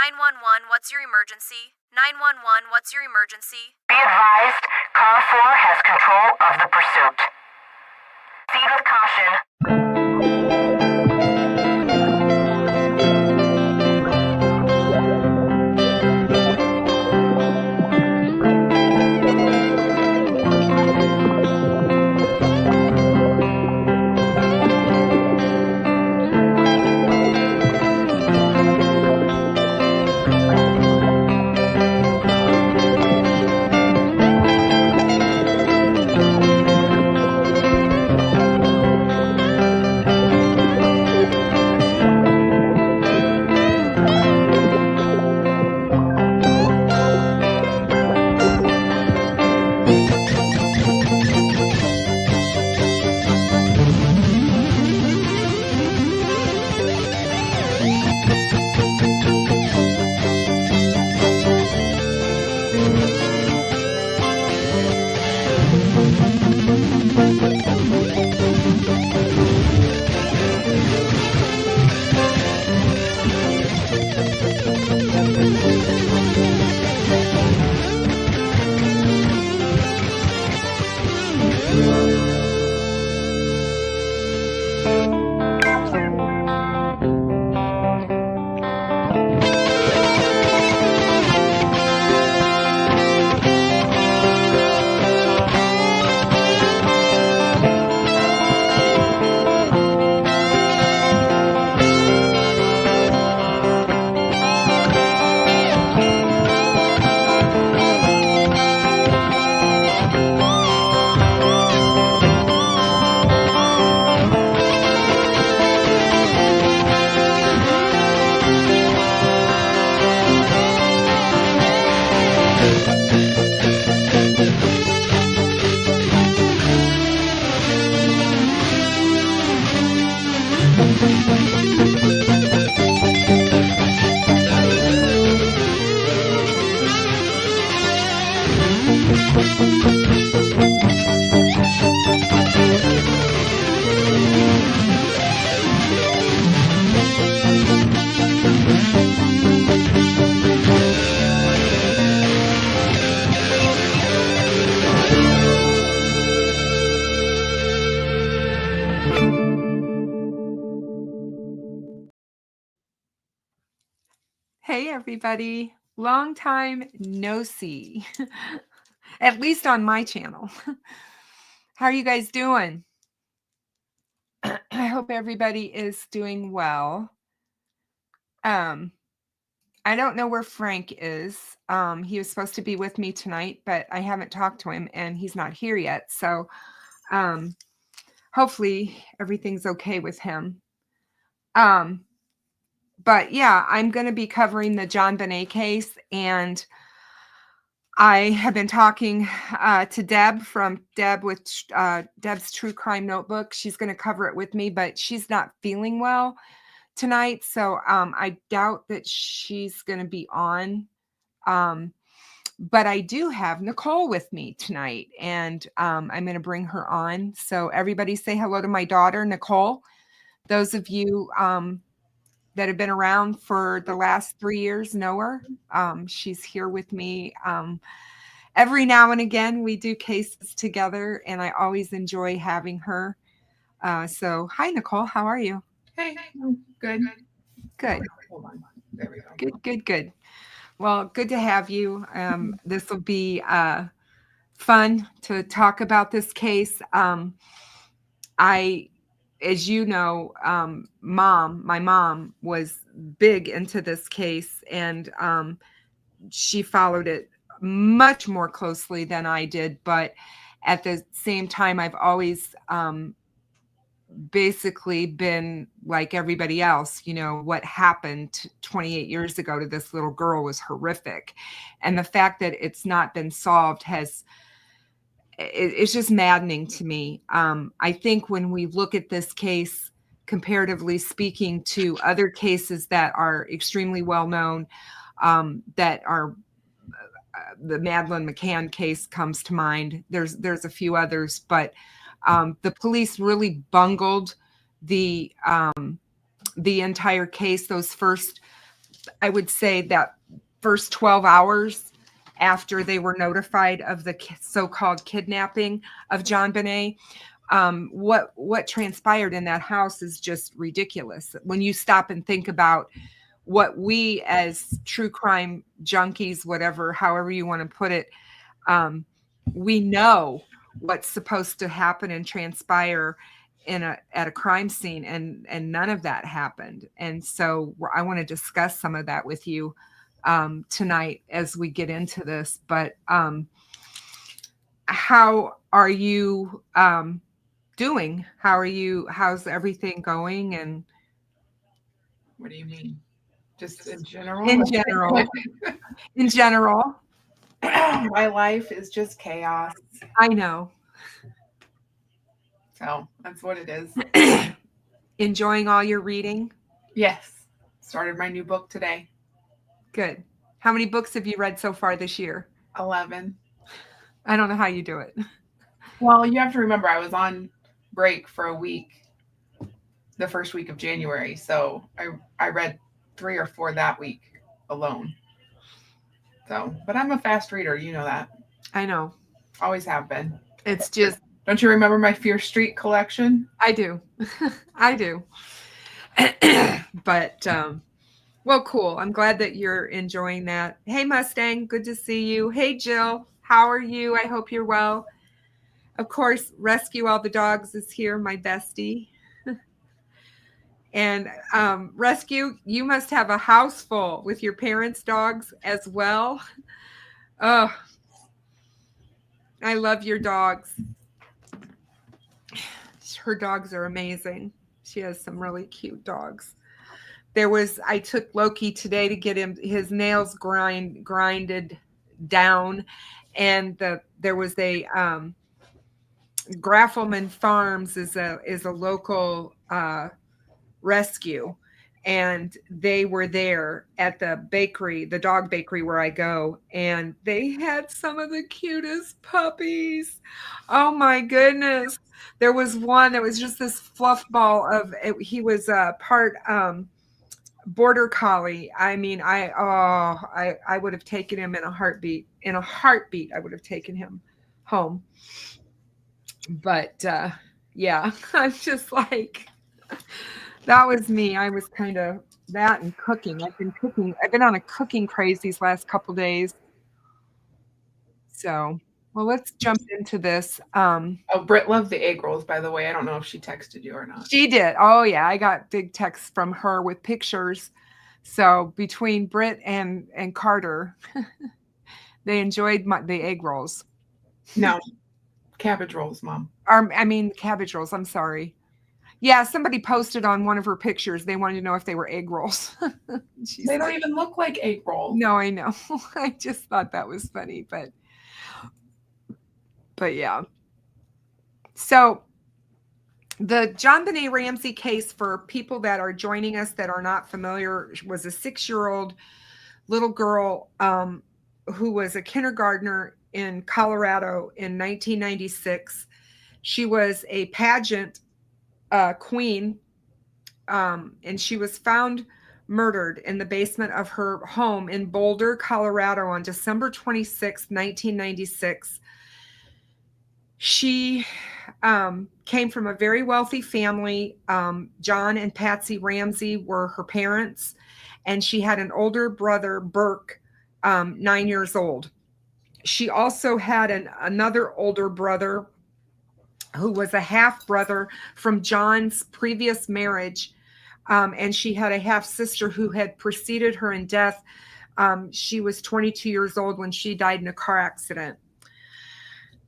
911, what's your emergency? 911, what's your emergency? Be advised, Car 4 has control of the pursuit. Proceed with caution. Hey everybody, long time no see, at least on my channel. How are you guys doing? I hope everybody is doing well. I don't know where Frank is. He was supposed to be with me tonight, but I haven't talked to him and he's not here yet. So hopefully everything's okay with him. But yeah, I'm going to be covering the Jon Benet case, and I have been talking to Deb from Deb's True Crime Notebook. She's going to cover it with me, but she's not feeling well tonight, so I doubt that she's going to be on. But I do have Nichole with me tonight, and I'm going to bring her on. So everybody say hello to my daughter, Nichole. Those of you that have been around for the last 3 years know her. She's here with me. Every now and again, we do cases together, and I always enjoy having her. So hi, Nichole. How are you? Hey, good. Good. Hold on. There we go. Good. Well, good to have you. This will be fun to talk about this case. As you know, my mom was big into this case, and she followed it much more closely than I did. But at the same time, I've always basically been like everybody else. You know, what happened 28 years ago to this little girl was horrific. And the fact that it's not been solved it's just maddening to me. I think when we look at this case, comparatively speaking to other cases that are extremely well known, that are the Madeleine McCann case comes to mind. There's a few others, but the police really bungled the entire case. Those first I would say that first 12 hours after they were notified of the so-called kidnapping of Jon Benet, what transpired in that house is just ridiculous. When you stop and think about what we as true crime junkies, whatever, however you want to put it, we know what's supposed to happen and transpire at a crime scene, and none of that happened. And so I want to discuss some of that with you tonight as we get into this. But how are you doing? How's everything going? And What do you mean? Just in general? in general, My life is just chaos. I know. So that's what it is. Enjoying all your reading? Yes. Started my new book today. Good. How many books have you read so far this year? 11. I don't know how you do it. Well, you have to remember I was on break for a week, the first week of January. So I read 3 or 4 that week alone. So, but I'm a fast reader. You know that. I know. Always have been. It's just. Don't you remember my Fear Street collection? I do. I do. But, well, cool. I'm glad that you're enjoying that. Hey, Mustang. Good to see you. Hey, Jill. How are you? I hope you're well. Of course, Rescue All the Dogs is here, my bestie. And Rescue, you must have a house full with your parents' dogs as well. Oh, I love your dogs. Her dogs are amazing. She has some really cute dogs. I took Loki today to get him his nails grinded down, and there was a Graffelman Farms is a local rescue, and they were there at the bakery, the dog bakery where I go, and they had some of the cutest puppies. Oh my goodness. There was one that was just this fluff ball he was part border collie. I mean, I would have taken him in a heartbeat. In a heartbeat, I would have taken him home. But yeah, I'm just like, that was me. I was kind of that and cooking. I've been on a cooking craze these last couple days. So, well, let's jump into this. Britt loved the egg rolls, by the way. I don't know if she texted you or not. She did. Oh, yeah. I got big texts from her with pictures. So between Britt and Carter, they enjoyed the egg rolls. No, cabbage rolls, Mom. Cabbage rolls. I'm sorry. Yeah, somebody posted on one of her pictures. They wanted to know if they were egg rolls. They don't even look like egg rolls. No, I know. I just thought that was funny, but yeah. So the Jon Benet Ramsey case, for people that are joining us that are not familiar, was a 6-year-old little girl who was a kindergartner in Colorado in 1996. She was a pageant queen, and she was found murdered in the basement of her home in Boulder, Colorado on December 26, 1996. She came from a very wealthy family. John and Patsy Ramsey were her parents, and she had an older brother, Burke, 9 years old. She also had another older brother who was a half brother from John's previous marriage. And she had a half sister who had preceded her in death. She was 22 years old when she died in a car accident.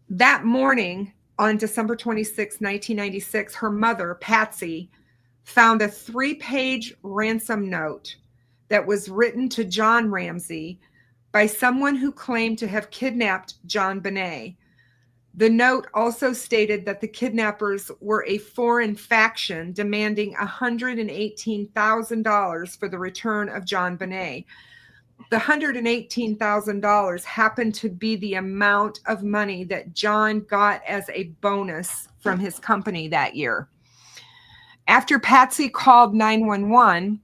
That morning, on December 26, 1996, her mother, Patsy, found a 3-page ransom note that was written to Jon Ramsey by someone who claimed to have kidnapped Jon Benet. The note also stated that the kidnappers were a foreign faction demanding $118,000 for the return of Jon Benet. The $118,000 happened to be the amount of money that John got as a bonus from his company that year. After Patsy called 911,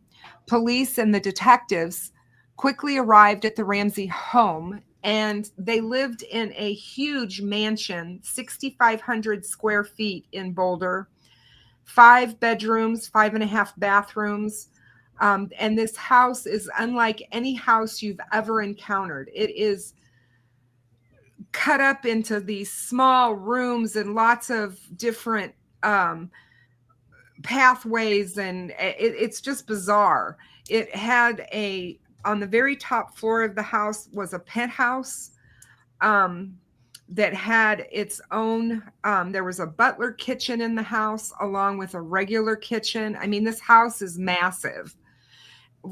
police and the detectives quickly arrived at the Ramsey home, and they lived in a huge mansion, 6,500 square feet in Boulder, 5 bedrooms, 5.5 bathrooms. And this house is unlike any house you've ever encountered. It is cut up into these small rooms and lots of different pathways, and it's just bizarre. It had on the very top floor of the house was a penthouse that had its own, there was a butler kitchen in the house along with a regular kitchen. I mean, this house is massive.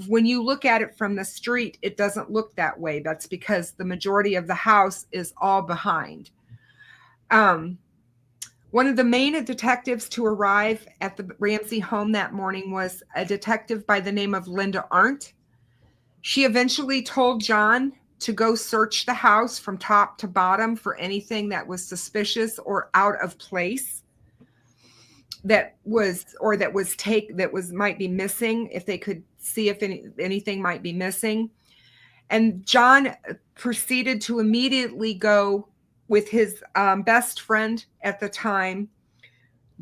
When you look at it from the street, it doesn't look that way. That's because the majority of the house is all behind. One of the main detectives to arrive at the Ramsey home that morning was a detective by the name of Linda Arndt. She eventually told Jon to go search the house from top to bottom for anything that was suspicious or out of place might be missing, if they could see if anything might be missing. And Jon proceeded to immediately go with his best friend at the time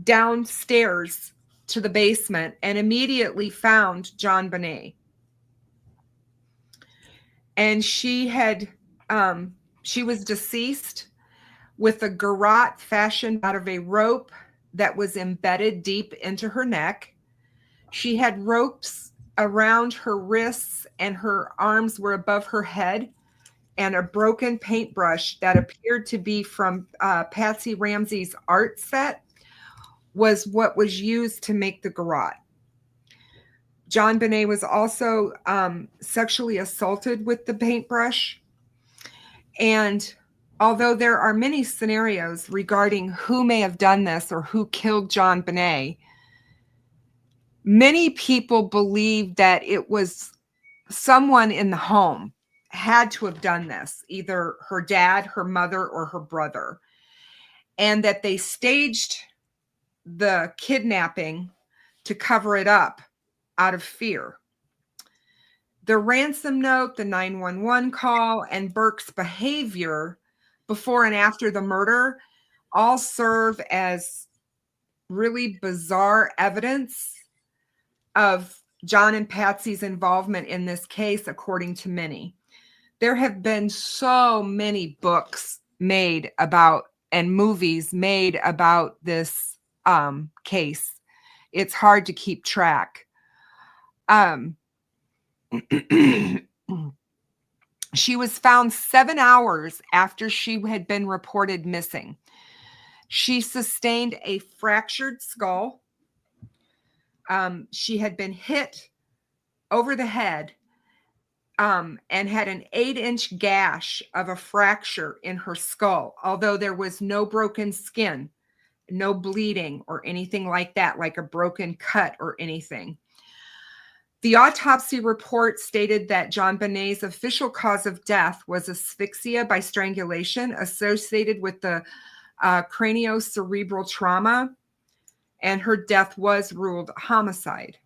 downstairs to the basement and immediately found Jon Benet. And she was deceased with a garrote fashioned out of a rope that was embedded deep into her neck. She had ropes around her wrists and her arms were above her head, and a broken paintbrush that appeared to be from Patsy Ramsey's art set was what was used to make the garrote. Jon Benet was also sexually assaulted with the paintbrush. And although there are many scenarios regarding who may have done this or who killed Jon Benet, many people believe that it was someone in the home had to have done this, either her dad, her mother, or her brother, and that they staged the kidnapping to cover it up out of fear. The ransom note, the 911 call, and Burke's behavior before and after the murder all serve as really bizarre evidence of Jon and Patsy's involvement in this case, according to many. There have been so many books made about and movies made about this case. It's hard to keep track. She was found 7 hours after she had been reported missing. She sustained a fractured skull. She had been hit over the head and had an 8-inch gash of a fracture in her skull, although there was no broken skin, no bleeding or anything like that, like a broken cut or anything. The autopsy report stated that Jon Benet's official cause of death was asphyxia by strangulation associated with the craniocerebral trauma, and her death was ruled homicide.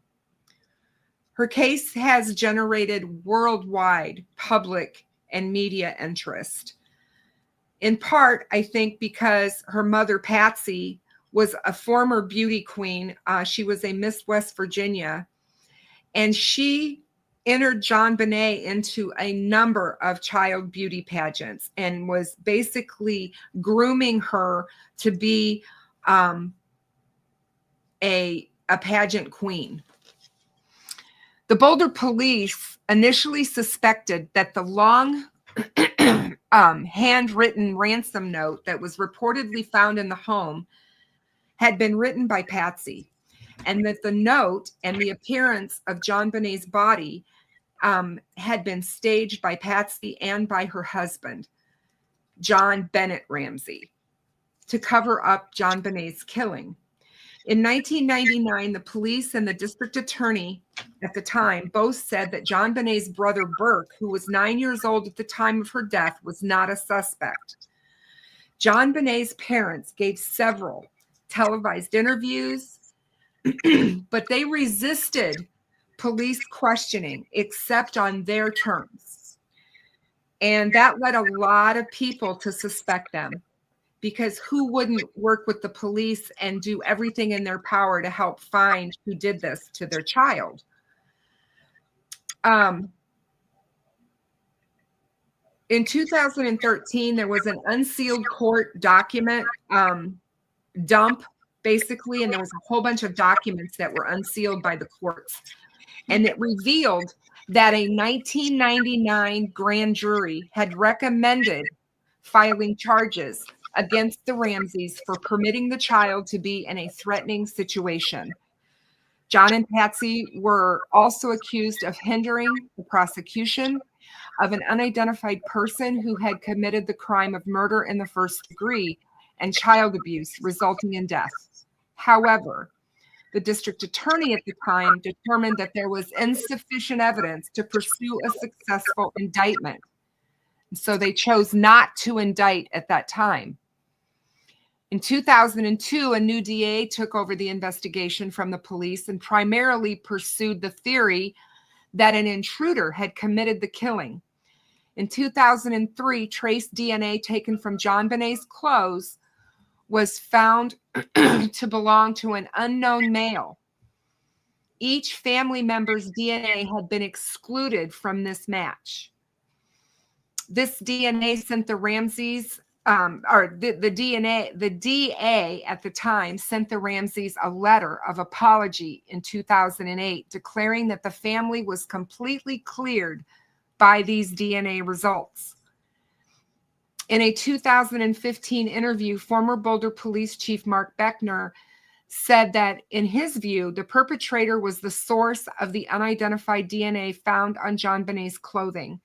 Her case has generated worldwide public and media interest. In part, I think because her mother, Patsy, was a former beauty queen. She was a Miss West Virginia, and she entered Jon Benet into a number of child beauty pageants and was basically grooming her to be a pageant queen. The Boulder police initially suspected that the long handwritten ransom note that was reportedly found in the home had been written by Patsy, and that the note and the appearance of Jon Benet's body had been staged by Patsy and by her husband, Jon Benet Ramsey, to cover up Jon Benet's killing. In 1999, the police and the district attorney at the time both said that Jon Benet's brother, Burke, who was 9 years old at the time of her death, was not a suspect. Jon Benet's parents gave several televised interviews, but they resisted police questioning except on their terms. And that led a lot of people to suspect them, because who wouldn't work with the police and do everything in their power to help find who did this to their child? In 2013, there was an unsealed court document dump, basically, and there was a whole bunch of documents that were unsealed by the courts. And it revealed that a 1999 grand jury had recommended filing charges against the Ramseys for permitting the child to be in a threatening situation. Jon and Patsy were also accused of hindering the prosecution of an unidentified person who had committed the crime of murder in the first degree and child abuse resulting in death. However, the district attorney at the time determined that there was insufficient evidence to pursue a successful indictment. So they chose not to indict at that time. In 2002, a new DA took over the investigation from the police and primarily pursued the theory that an intruder had committed the killing. In 2003, trace DNA taken from Jon Benet's clothes was found to belong to an unknown male. Each family member's DNA had been excluded from this match. This DNA sent the Ramseys, the DA at the time sent the Ramseys a letter of apology in 2008, declaring that the family was completely cleared by these DNA results. In a 2015 interview, former Boulder Police Chief Mark Beckner said that, in his view, the perpetrator was the source of the unidentified DNA found on Jon Benet's clothing.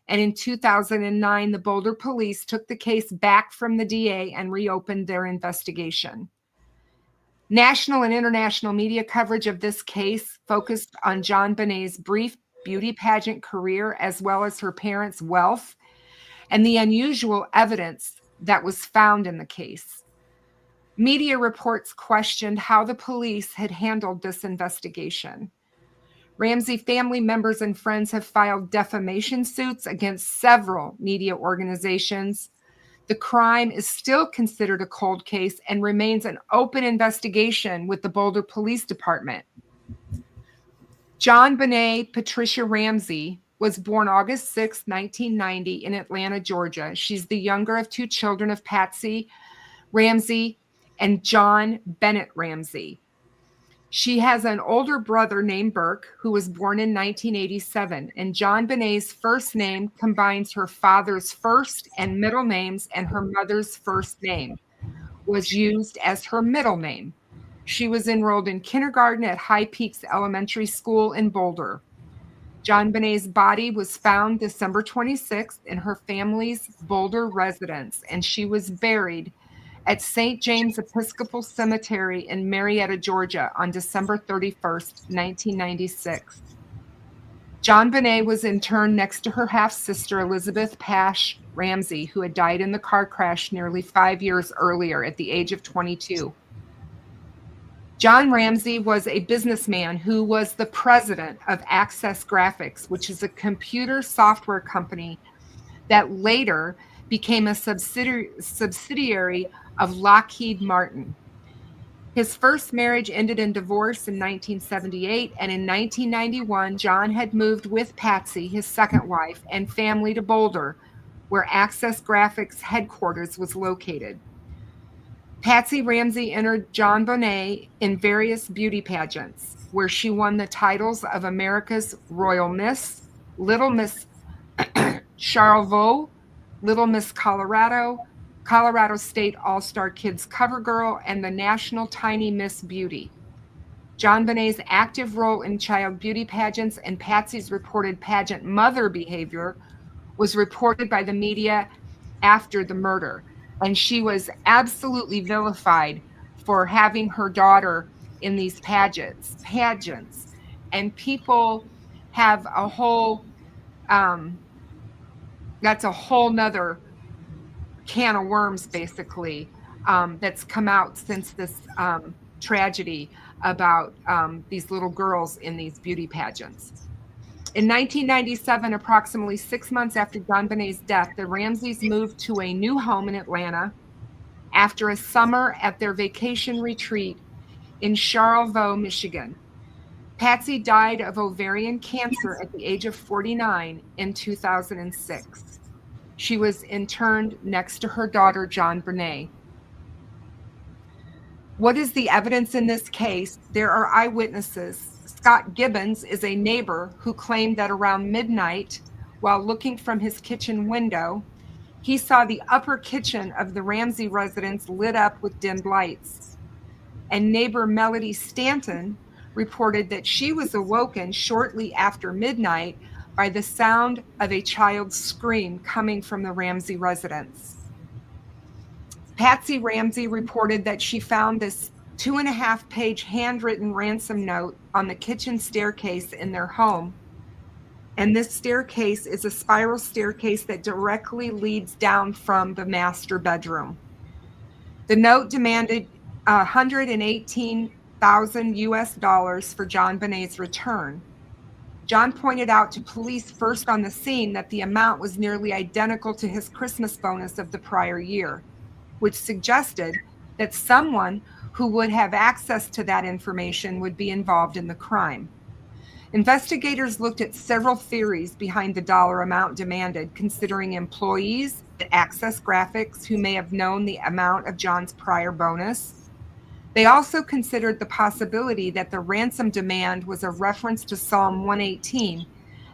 And in 2009, the Boulder police took the case back from the DA and reopened their investigation. National and international media coverage of this case focused on Jon Benet's brief beauty pageant career, as well as her parents' wealth and the unusual evidence that was found in the case. Media reports questioned how the police had handled this investigation. Ramsey family members and friends have filed defamation suits against several media organizations. The crime is still considered a cold case and remains an open investigation with the Boulder Police Department. Jon Benet Patricia Ramsey was born August 6, 1990 in Atlanta, Georgia. She's the younger of two children of Patsy Ramsey and Jon Benet Ramsey. She has an older brother named Burke, who was born in 1987, and Jon Benet's first name combines her father's first and middle names, and her mother's first name was used as her middle name. She was enrolled in kindergarten at High Peaks Elementary School in Boulder. Jon Benet's body was found December 26th in her family's Boulder residence, and she was buried at St. James Episcopal Cemetery in Marietta, Georgia on December 31st, 1996. Jon Benet was interned next to her half-sister, Elizabeth Pash Ramsey, who had died in the car crash nearly 5 years earlier at the age of 22. Jon Ramsey was a businessman who was the president of Access Graphics, which is a computer software company that later became a subsidiary of Lockheed Martin. His first marriage ended in divorce in 1978, and in 1991, Jon had moved with Patsy, his second wife, and family to Boulder, where Access Graphics headquarters was located. Patsy Ramsey entered Jon Benet in various beauty pageants, where she won the titles of America's Royal Miss, Little Miss Charlevoix, Little Miss Colorado, Colorado State All-Star Kids Cover Girl, and the National Tiny Miss Beauty. Jon Benet's active role in child beauty pageants and Patsy's reported pageant mother behavior was reported by the media after the murder, and she was absolutely vilified for having her daughter in these pageants. And people have a whole, that's a whole nother can of worms, basically, that's come out since this tragedy about these little girls in these beauty pageants. In 1997, approximately 6 months after Jon Benet's death, the Ramseys moved to a new home in Atlanta after a summer at their vacation retreat in Charlevoix, Michigan. Patsy died of ovarian cancer at the age of 49 in 2006. She was interned next to her daughter, Jon Benet. What is the evidence in this case? There are eyewitnesses. Scott Gibbons is a neighbor who claimed that around midnight, while looking from his kitchen window, he saw the upper kitchen of the Ramsey residence lit up with dimmed lights. And neighbor Melody Stanton reported that she was awoken shortly after midnight by the sound of a child's scream coming from the Ramsey residence. Patsy Ramsey reported that she found this 2.5-page handwritten ransom note on the kitchen staircase in their home. And this staircase is a spiral staircase that directly leads down from the master bedroom. The note demanded $118,000 US for Jon Benet's return. Jon pointed out to police first on the scene that the amount was nearly identical to his Christmas bonus of the prior year, which suggested that someone who would have access to that information would be involved in the crime. Investigators looked at several theories behind the dollar amount demanded, considering employees at Access Graphics who may have known the amount of Jon's prior bonus. They also considered the possibility that the ransom demand was a reference to Psalm 118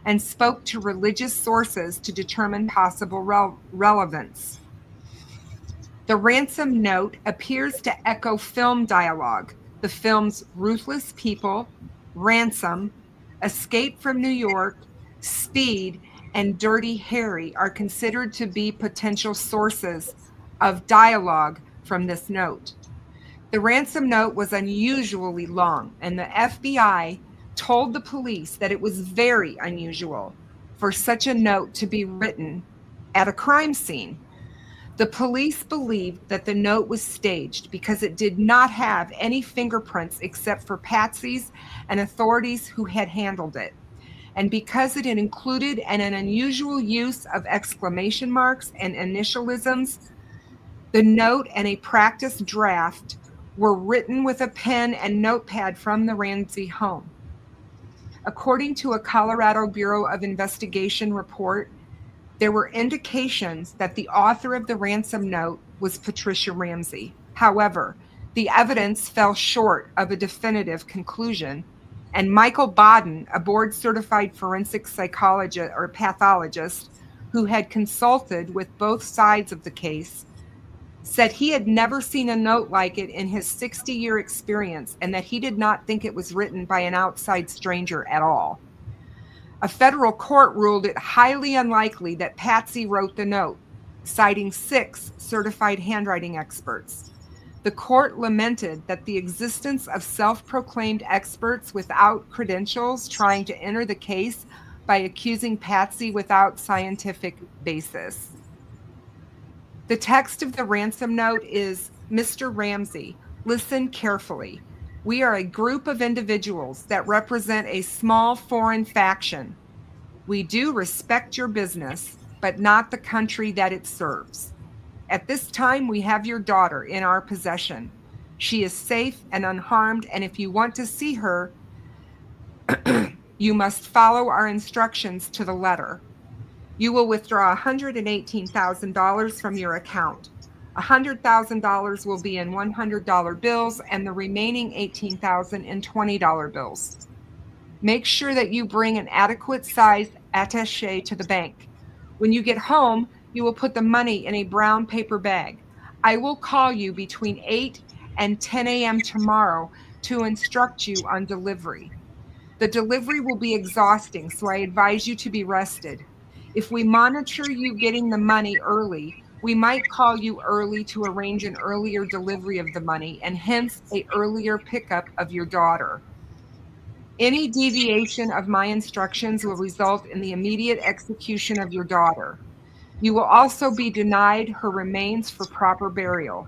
and spoke to religious sources to determine possible relevance. The ransom note appears to echo film dialogue. The films Ruthless People, Ransom, Escape from New York, Speed, and Dirty Harry are considered to be potential sources of dialogue from this note. The ransom note was unusually long, and the FBI told the police that it was very unusual for such a note to be written at a crime scene. The police believed that the note was staged because it did not have any fingerprints except for Patsy's and authorities who had handled it, and because it had included an unusual use of exclamation marks and initialisms. The note and a practice draft were written with a pen and notepad from the Ramsey home. According to a Colorado Bureau of Investigation report, there were indications that the author of the ransom note was Patricia Ramsey. However, the evidence fell short of a definitive conclusion, and Michael Bodden, a board-certified forensic psychologist or pathologist who had consulted with both sides of the case, said he had never seen a note like it in his 60-year experience and that he did not think it was written by an outside stranger at all. A federal court ruled it highly unlikely that Patsy wrote the note, citing 6 certified handwriting experts. The court lamented that the existence of self-proclaimed experts without credentials trying to enter the case by accusing Patsy without scientific basis. The text of the ransom note is, "Mr. Ramsey, listen carefully. We are a group of individuals that represent a small foreign faction. We do respect your business, but not the country that it serves. At this time, we have your daughter in our possession. She is safe and unharmed, and if you want to see her, you must follow our instructions to the letter. You will withdraw $118,000 from your account. $100,000 will be in $100 bills and the remaining $18,000 in $20 bills. Make sure that you bring an adequate size attaché to the bank. When you get home, you will put the money in a brown paper bag. I will call you between 8 and 10 a.m. tomorrow to instruct you on delivery. The delivery will be exhausting, so I advise you to be rested. If we monitor you getting the money early, we might call you early to arrange an earlier delivery of the money and hence an earlier pickup of your daughter. Any deviation of my instructions will result in the immediate execution of your daughter. You will also be denied her remains for proper burial.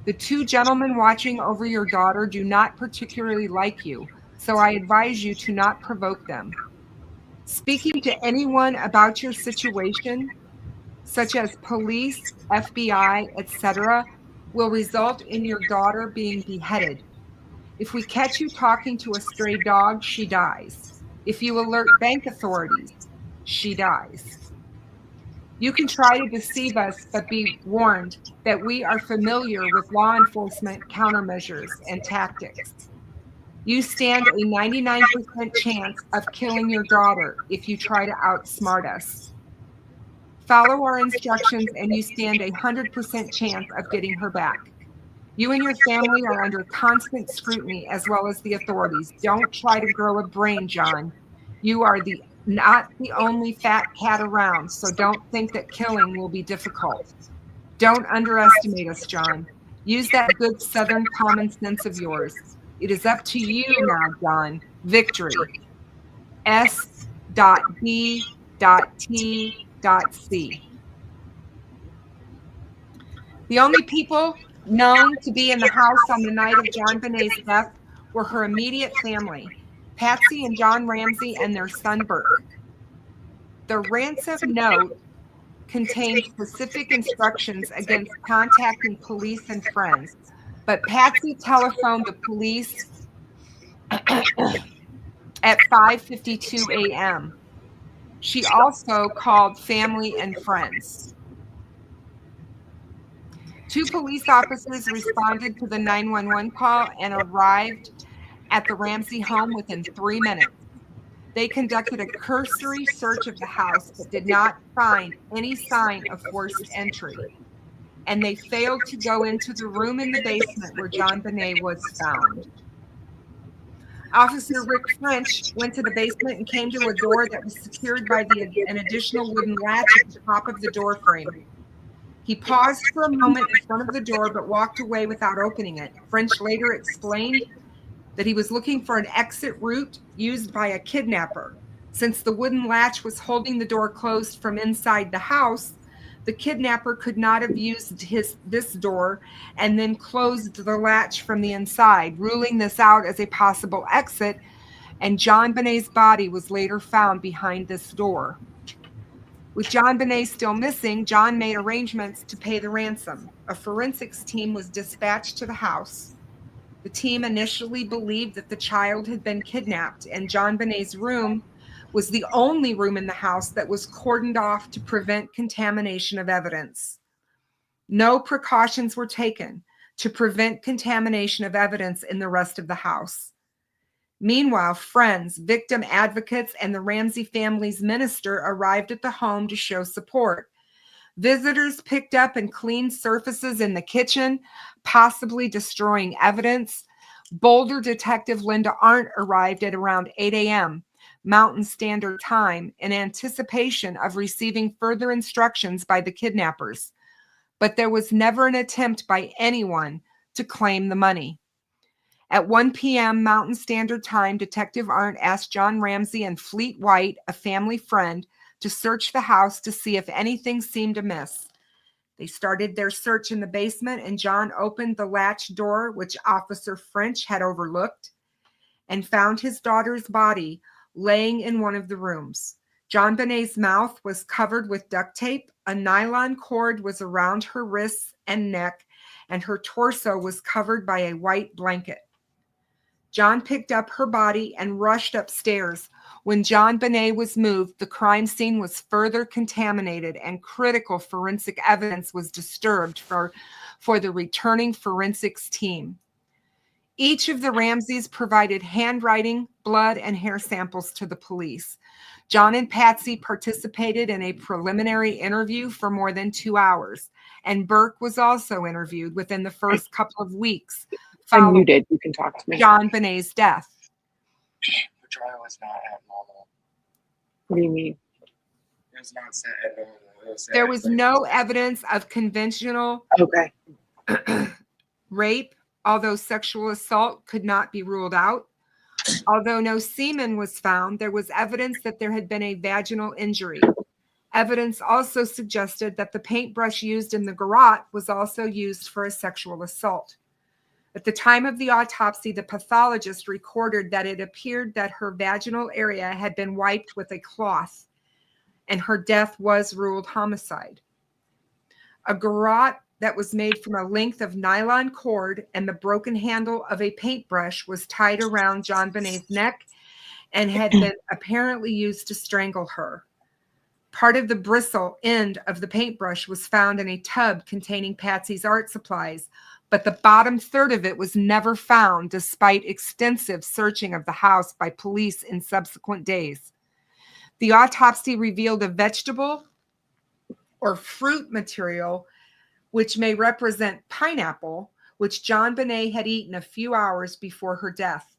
The two gentlemen watching over your daughter do not particularly like you, so I advise you to not provoke them. Speaking to anyone about your situation, such as police, FBI, etc., will result in your daughter being beheaded. If we catch you talking to a stray dog, she dies. If you alert bank authorities, she dies. You can try to deceive us, but be warned that we are familiar with law enforcement countermeasures and tactics. You stand a 99% chance of killing your daughter if you try to outsmart us. Follow our instructions and you stand a 100% chance of getting her back. You and your family are under constant scrutiny as well as the authorities. Don't try to grow a brain, Jon. You are not the only fat cat around, so don't think that killing will be difficult. Don't underestimate us, Jon. Use that good Southern common sense of yours. It is up to you now, Jon. Victory. S.B.T.C. The only people known to be in the house on the night of Jon Benet's death were her immediate family, Patsy and Jon Ramsey and their son Burke. The ransom note contained specific instructions against contacting police and friends, but Patsy telephoned the police at 5:52 a.m. She also called family and friends. 2 police officers responded to the 911 call and arrived at the Ramsey home within 3 minutes. They conducted a cursory search of the house but did not find any sign of forced entry. And they failed to go into the room in the basement where Jon Benet was found. Officer Rick French went to the basement and came to a door that was secured by an additional wooden latch at the top of the door frame. He paused for a moment in front of the door but walked away without opening it. French later explained that he was looking for an exit route used by a kidnapper. Since the wooden latch was holding the door closed from inside the house, the kidnapper could not have used this door and then closed the latch from the inside, ruling this out as a possible exit, and Jon Benet's body was later found behind this door. With Jon Benet still missing, Jon made arrangements to pay the ransom. A forensics team was dispatched to the house. The team initially believed that the child had been kidnapped, and Jon Benet's room was the only room in the house that was cordoned off to prevent contamination of evidence. No precautions were taken to prevent contamination of evidence in the rest of the house. Meanwhile, friends, victim advocates, and the Ramsey family's minister arrived at the home to show support. Visitors picked up and cleaned surfaces in the kitchen, possibly destroying evidence. Boulder detective Linda Arndt arrived at around 8 a.m. Mountain Standard Time in anticipation of receiving further instructions by the kidnappers. But there was never an attempt by anyone to claim the money. At 1 p.m. Mountain Standard Time, Detective Arndt asked Jon Ramsey and Fleet White, a family friend, to search the house to see if anything seemed amiss. They started their search in the basement, and Jon opened the latch door, which Officer French had overlooked, and found his daughter's body laying in one of the rooms. Jon Benet's mouth was covered with duct tape. A nylon cord was around her wrists and neck, and her torso was covered by a white blanket. Jon picked up her body and rushed upstairs. When Jon Benet was moved, the crime scene was further contaminated and critical forensic evidence was disturbed for the returning forensics team. Each of the Ramseys provided handwriting, blood, and hair samples to the police. Jon and Patsy participated in a preliminary interview for more than 2 hours, and Burke was also interviewed within the first couple of weeks. I'm muted. You can talk to me. Jon Benet's death. The trial was not abnormal. What do you mean? It was not set at normal. There was no evidence of conventional rape, although sexual assault could not be ruled out. Although no semen was found, there was evidence that there had been a vaginal injury. Evidence also suggested that the paintbrush used in the garrote was also used for a sexual assault. At the time of the autopsy, the pathologist recorded that it appeared that her vaginal area had been wiped with a cloth, and her death was ruled homicide. A garrote that was made from a length of nylon cord and the broken handle of a paintbrush was tied around Jon Benet's neck and had been apparently used to strangle her. Part of the bristle end of the paintbrush was found in a tub containing Patsy's art supplies, but the bottom third of it was never found despite extensive searching of the house by police in subsequent days. The autopsy revealed a vegetable or fruit material which may represent pineapple, which Jon Benet had eaten a few hours before her death.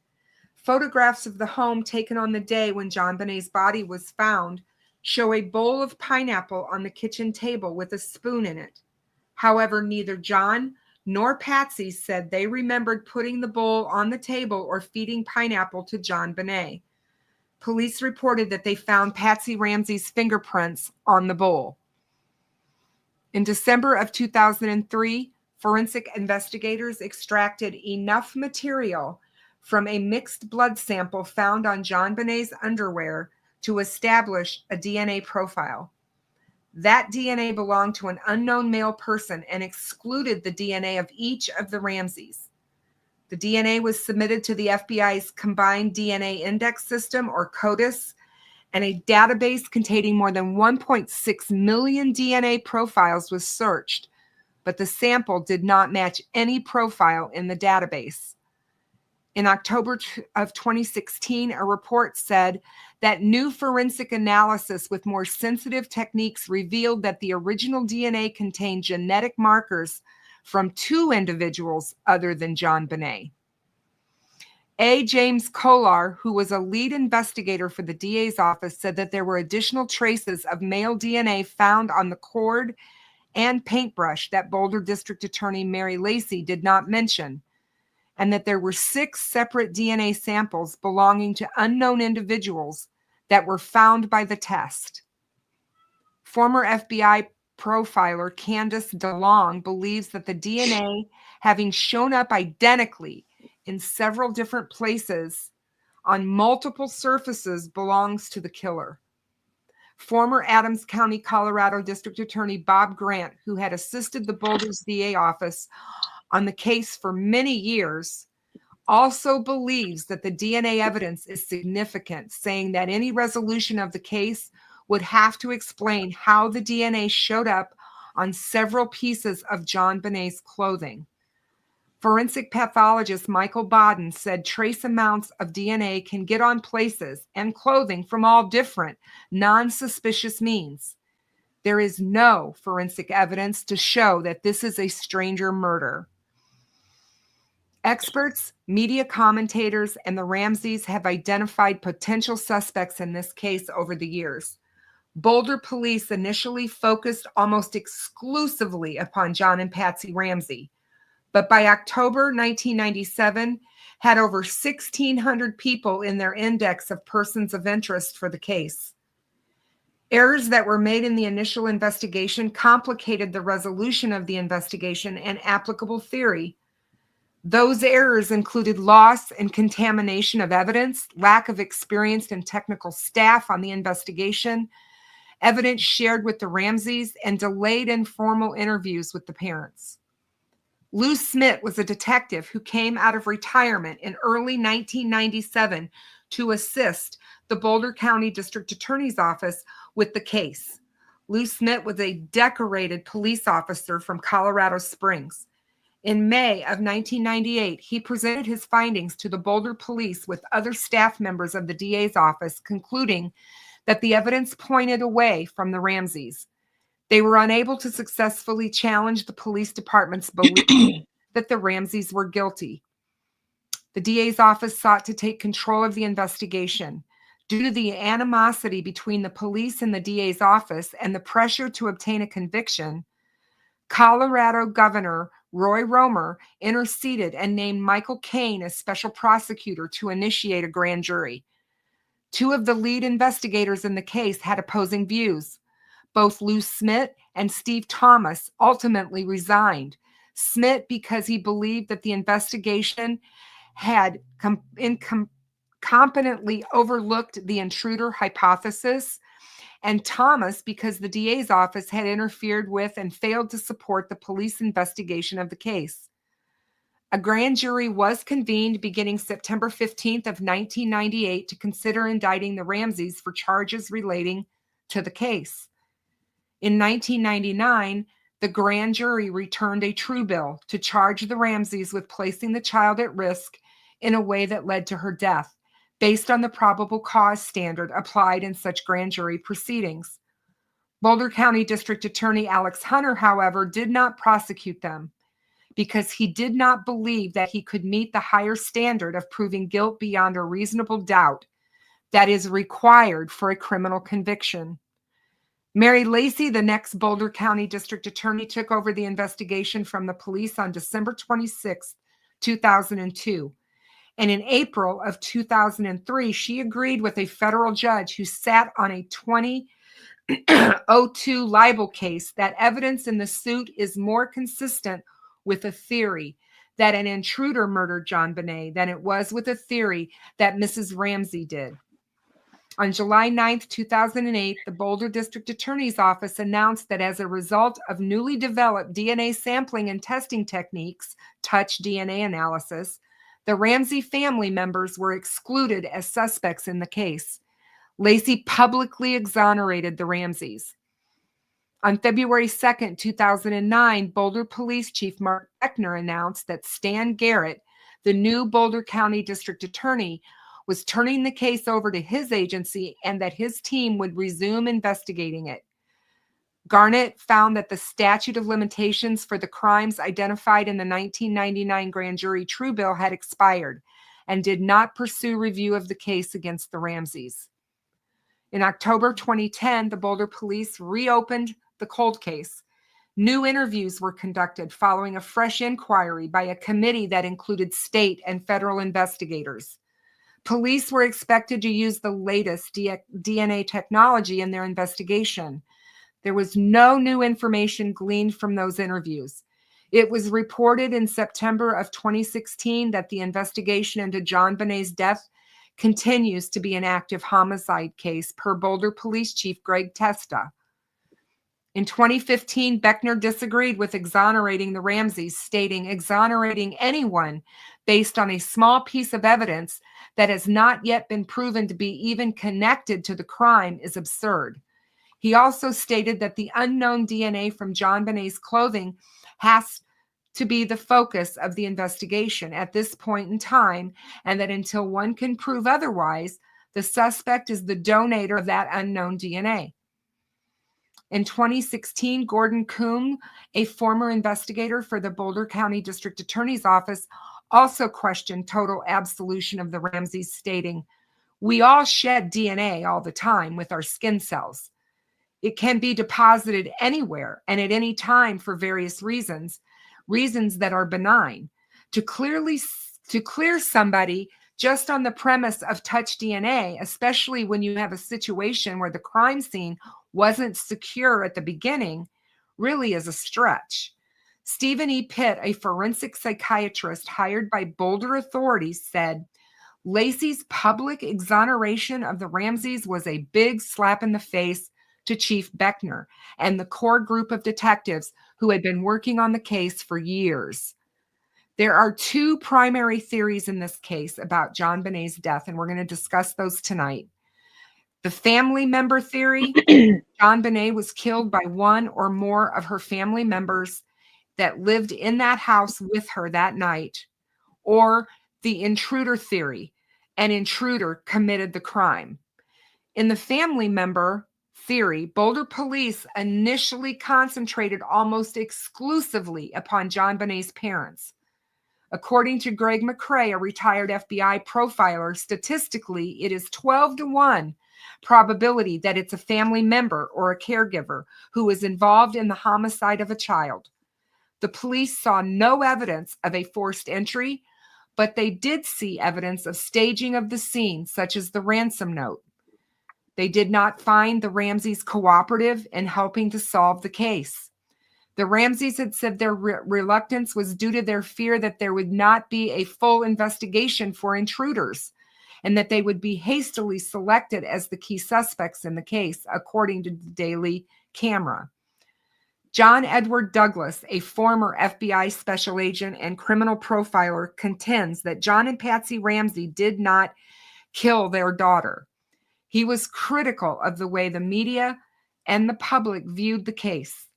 Photographs of the home taken on the day when Jon Benet's body was found show a bowl of pineapple on the kitchen table with a spoon in it. However, neither Jon nor Patsy said they remembered putting the bowl on the table or feeding pineapple to Jon Benet. Police reported that they found Patsy Ramsey's fingerprints on the bowl. In December of 2003, forensic investigators extracted enough material from a mixed blood sample found on Jon Benet's underwear to establish a DNA profile. That DNA belonged to an unknown male person and excluded the DNA of each of the Ramseys. The DNA was submitted to the FBI's Combined DNA Index System, or CODIS, and a database containing more than 1.6 million DNA profiles was searched, but the sample did not match any profile in the database. In October of 2016, a report said that new forensic analysis with more sensitive techniques revealed that the original DNA contained genetic markers from 2 individuals other than Jon Benet. A. James Kolar, who was a lead investigator for the DA's office, said that there were additional traces of male DNA found on the cord and paintbrush that Boulder District Attorney Mary Lacey did not mention, and that there were 6 separate DNA samples belonging to unknown individuals that were found by the test. Former FBI profiler Candace DeLong believes that the DNA, having shown up identically in several different places on multiple surfaces, belongs to the killer. Former Adams County, Colorado District Attorney Bob Grant, who had assisted the Boulder's DA office on the case for many years, also believes that the DNA evidence is significant, saying that any resolution of the case would have to explain how the DNA showed up on several pieces of Jon Benet's clothing. Forensic pathologist Michael Bodden said trace amounts of DNA can get on places and clothing from all different, non-suspicious means. There is no forensic evidence to show that this is a stranger murder. Experts, media commentators, and the Ramseys have identified potential suspects in this case over the years. Boulder police initially focused almost exclusively upon Jon and Patsy Ramsey, but by October 1997, had over 1,600 people in their index of persons of interest for the case. Errors that were made in the initial investigation complicated the resolution of the investigation and applicable theory. Those errors included loss and contamination of evidence, lack of experienced and technical staff on the investigation, evidence shared with the Ramseys, and delayed informal interviews with the parents. Lou Smith was a detective who came out of retirement in early 1997 to assist the Boulder County District Attorney's Office with the case. Lou Smith was a decorated police officer from Colorado Springs. In May of 1998, he presented his findings to the Boulder Police with other staff members of the DA's office, concluding that the evidence pointed away from the Ramseys. They were unable to successfully challenge the police department's belief that the Ramseys were guilty. The DA's office sought to take control of the investigation. Due to the animosity between the police and the DA's office and the pressure to obtain a conviction, Colorado Governor Roy Romer interceded and named Michael Cain as special prosecutor to initiate a grand jury. 2 of the lead investigators in the case had opposing views. Both Lou Smith and Steve Thomas ultimately resigned. Smith because he believed that the investigation had competently overlooked the intruder hypothesis, and Thomas because the DA's office had interfered with and failed to support the police investigation of the case. A grand jury was convened beginning September 15th of 1998 to consider indicting the Ramseys for charges relating to the case. In 1999, the grand jury returned a true bill to charge the Ramseys with placing the child at risk in a way that led to her death, based on the probable cause standard applied in such grand jury proceedings. Boulder County District Attorney Alex Hunter, however, did not prosecute them because he did not believe that he could meet the higher standard of proving guilt beyond a reasonable doubt that is required for a criminal conviction. Mary Lacey, the next Boulder County District Attorney, took over the investigation from the police on December 26, 2002. And in April of 2003, she agreed with a federal judge who sat on a 2002 libel case that evidence in the suit is more consistent with a theory that an intruder murdered Jon Benet than it was with a theory that Mrs. Ramsey did. On July 9, 2008, the Boulder District Attorney's Office announced that as a result of newly developed DNA sampling and testing techniques, touch DNA analysis, the Ramsey family members were excluded as suspects in the case. Lacey publicly exonerated the Ramseys. On February 2, 2009, Boulder Police Chief Mark Beckner announced that Stan Garrett, the new Boulder County District Attorney, was turning the case over to his agency and that his team would resume investigating it. Garnett found that the statute of limitations for the crimes identified in the 1999 grand jury true bill had expired and did not pursue review of the case against the Ramseys. In October 2010, the Boulder Police reopened the cold case. New interviews were conducted following a fresh inquiry by a committee that included state and federal investigators. Police were expected to use the latest DNA technology in their investigation. There was no new information gleaned from those interviews. It was reported in September of 2016 that the investigation into Jon Benet's death continues to be an active homicide case, per Boulder Police Chief Greg Testa. In 2015, Beckner disagreed with exonerating the Ramseys, stating exonerating anyone based on a small piece of evidence that has not yet been proven to be even connected to the crime is absurd. He also stated that the unknown DNA from Jon Benet's clothing has to be the focus of the investigation at this point in time, and that until one can prove otherwise, the suspect is the donator of that unknown DNA. In 2016, Gordon Coombe, a former investigator for the Boulder County District Attorney's Office, also questioned total absolution of the Ramseys, stating, "We all shed DNA all the time with our skin cells. It can be deposited anywhere and at any time for various reasons that are benign. To clear somebody just on the premise of touch DNA, especially when you have a situation where the crime scene wasn't secure at the beginning, really is a stretch." Stephen E. Pitt, a forensic psychiatrist hired by Boulder authorities, said, "Lacey's public exoneration of the Ramseys was a big slap in the face to Chief Beckner and the core group of detectives who had been working on the case for years." There are two primary theories in this case about Jon Benet's death, and we're going to discuss those tonight. The family member theory, Jon Benet was killed by one or more of her family members that lived in that house with her that night, or the intruder theory, an intruder committed the crime. In the family member theory, Boulder police initially concentrated almost exclusively upon Jon Benet's parents. According to Greg McCrae, a retired FBI profiler, statistically, it is 12-1 probability that it's a family member or a caregiver who is involved in the homicide of a child. The police saw no evidence of a forced entry, but they did see evidence of staging of the scene, such as the ransom note. They did not find the Ramseys cooperative in helping to solve the case. The Ramseys had said their reluctance was due to their fear that there would not be a full investigation for intruders and that they would be hastily selected as the key suspects in the case, according to the Daily Camera. John Edward Douglas, a former FBI special agent and criminal profiler, contends that Jon and Patsy Ramsey did not kill their daughter. He was critical of the way the media and the public viewed the case.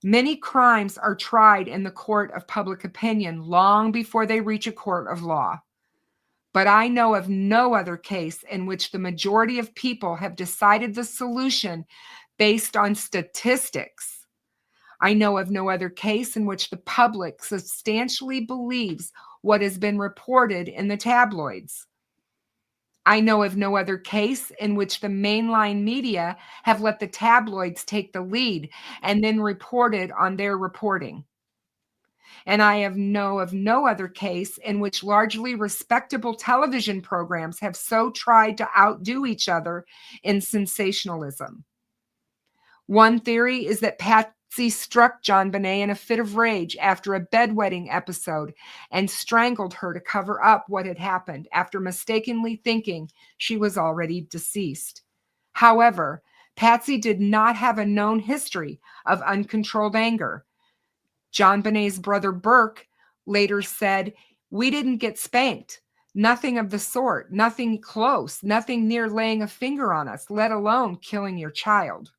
Many crimes are tried in the court of public opinion long before they reach a court of law. But I know of no other case in which the majority of people have decided the solution based on statistics. I know of no other case in which the public substantially believes what has been reported in the tabloids. I know of no other case in which the mainline media have let the tabloids take the lead and then reported on their reporting. And I know of no other case in which largely respectable television programs have so tried to outdo each other in sensationalism. One theory is that Patsy struck Jon Benet in a fit of rage after a bedwetting episode and strangled her to cover up what had happened after mistakenly thinking she was already deceased. However, Patsy did not have a known history of uncontrolled anger. Jon Benet's brother Burke later said, "We didn't get spanked. Nothing of the sort, nothing close, nothing near laying a finger on us, let alone killing your child."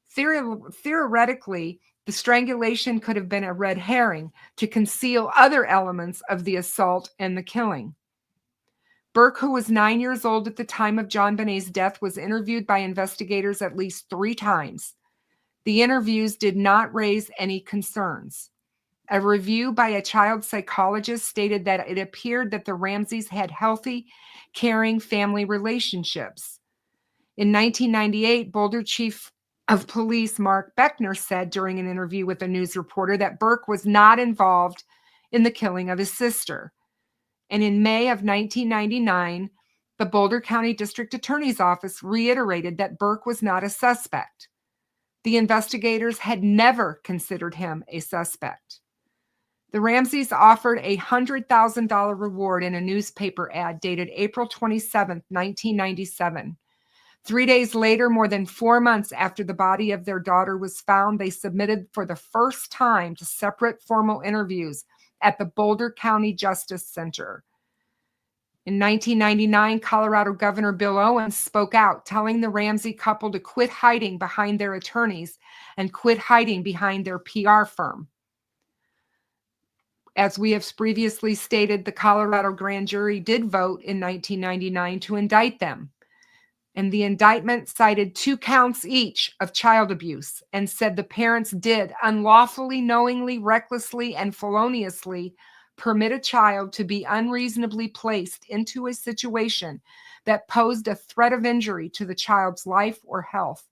Theoretically, the strangulation could have been a red herring to conceal other elements of the assault and the killing. Burke, who was 9 years old at the time of Jon Benet's death, was interviewed by investigators at least 3 times. The interviews did not raise any concerns. A review by a child psychologist stated that it appeared that the Ramseys had healthy, caring family relationships. In 1998, Boulder Chief of Police Mark Beckner said during an interview with a news reporter that Burke was not involved in the killing of his sister. And in May of 1999, the Boulder County District Attorney's Office reiterated that Burke was not a suspect. The investigators had never considered him a suspect. The Ramseys offered a $100,000 reward in a newspaper ad dated April 27, 1997. 3 days later, more than 4 months after the body of their daughter was found, they submitted for the first time to separate formal interviews at the Boulder County Justice Center. In 1999, Colorado Governor Bill Owens spoke out, telling the Ramsey couple to quit hiding behind their attorneys and quit hiding behind their PR firm. As we have previously stated, the Colorado grand jury did vote in 1999 to indict them. And the indictment cited 2 counts each of child abuse and said the parents did unlawfully, knowingly, recklessly, and feloniously permit a child to be unreasonably placed into a situation that posed a threat of injury to the child's life or health,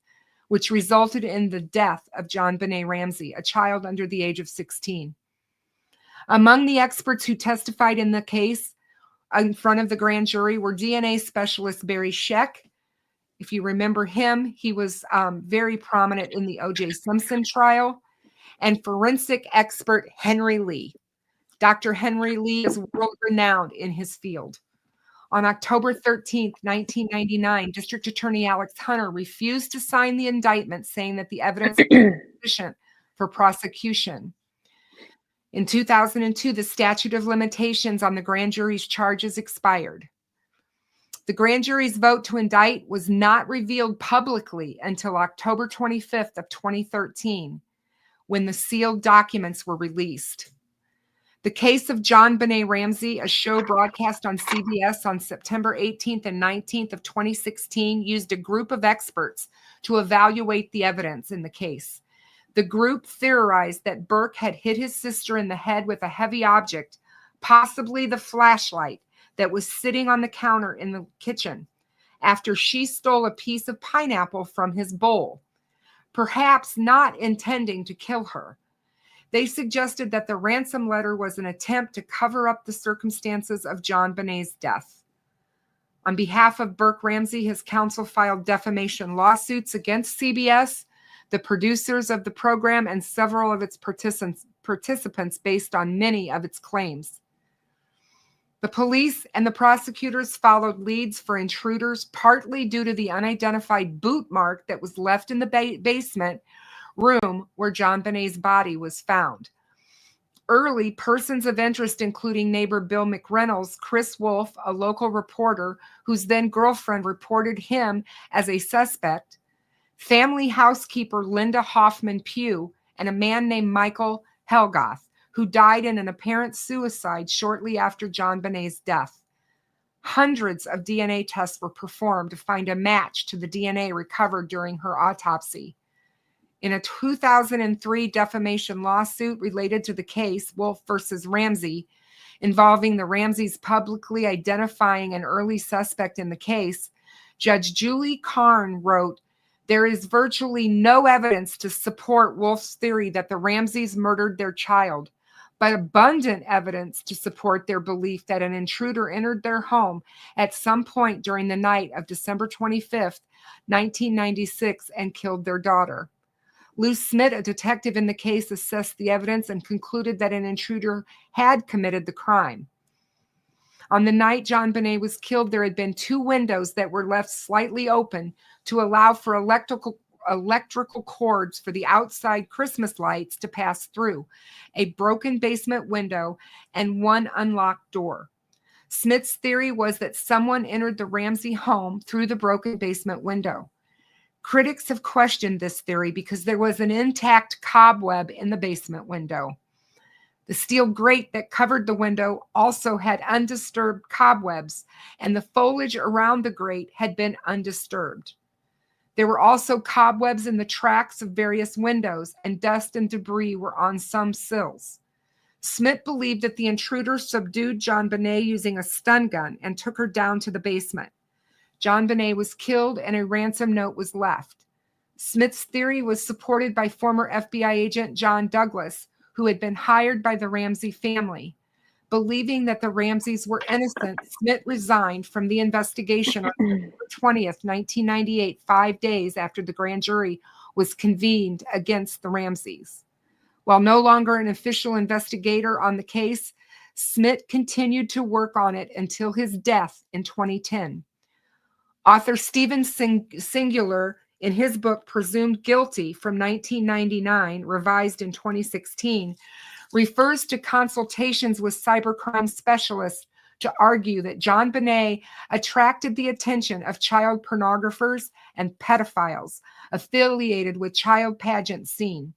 which resulted in the death of Jon Benet Ramsey, a child under the age of 16. Among the experts who testified in the case in front of the grand jury were DNA specialist Barry Scheck. If you remember him, he was very prominent in the O.J. Simpson trial, and forensic expert Henry Lee. Dr. Henry Lee is world-renowned in his field. On October 13, 1999, District Attorney Alex Hunter refused to sign the indictment, saying that the evidence was sufficient for prosecution. In 2002, the statute of limitations on the grand jury's charges expired. The grand jury's vote to indict was not revealed publicly until October 25th of 2013, when the sealed documents were released. The case of Jon Benet Ramsey, a show broadcast on CBS on September 18th and 19th of 2016, used a group of experts to evaluate the evidence in the case. The group theorized that Burke had hit his sister in the head with a heavy object, possibly the flashlight that was sitting on the counter in the kitchen, after she stole a piece of pineapple from his bowl, perhaps not intending to kill her. They suggested that the ransom letter was an attempt to cover up the circumstances of Jon Benet's death. On behalf of Burke Ramsey, his counsel filed defamation lawsuits against CBS, the producers of the program, and several of its participants based on many of its claims. The police and the prosecutors followed leads for intruders, partly due to the unidentified boot mark that was left in the basement room where Jon Benet's body was found. Early persons of interest, including neighbor Bill McReynolds, Chris Wolf, a local reporter whose then girlfriend reported him as a suspect, family housekeeper Linda Hoffman Pugh, and a man named Michael Helgoth, who died in an apparent suicide shortly after Jon Benet's death. Hundreds of DNA tests were performed to find a match to the DNA recovered during her autopsy. In a 2003 defamation lawsuit related to the case Wolf versus Ramsey, involving the Ramseys publicly identifying an early suspect in the case, Judge Julie Carn wrote, "There is virtually no evidence to support Wolf's theory that the Ramseys murdered their child, but abundant evidence to support their belief that an intruder entered their home at some point during the night of December 25th, 1996, and killed their daughter." Lou Smith, a detective in the case, assessed the evidence and concluded that an intruder had committed the crime. On the night Jon Benet was killed, there had been 2 windows that were left slightly open to allow for electrical cords for the outside Christmas lights to pass through, a broken basement window, and 1 unlocked door. Smith's theory was that someone entered the Ramsey home through the broken basement window. Critics have questioned this theory because there was an intact cobweb in the basement window. The steel grate that covered the window also had undisturbed cobwebs, and the foliage around the grate had been undisturbed. There were also cobwebs in the tracks of various windows, and dust and debris were on some sills. Smith believed that the intruder subdued Jon Benet using a stun gun and took her down to the basement. Jon Benet was killed and a ransom note was left. Smith's theory was supported by former FBI agent John Douglas, who had been hired by the Ramsey family. Believing that the Ramseys were innocent, Smith resigned from the investigation on November 20th, 1998, 5 days after the grand jury was convened against the Ramseys. While no longer an official investigator on the case, Smith continued to work on it until his death in 2010. Author Stephen Singular, in his book Presumed Guilty from 1999, revised in 2016, refers to consultations with cybercrime specialists to argue that Jon Benet attracted the attention of child pornographers and pedophiles affiliated with child pageant scene.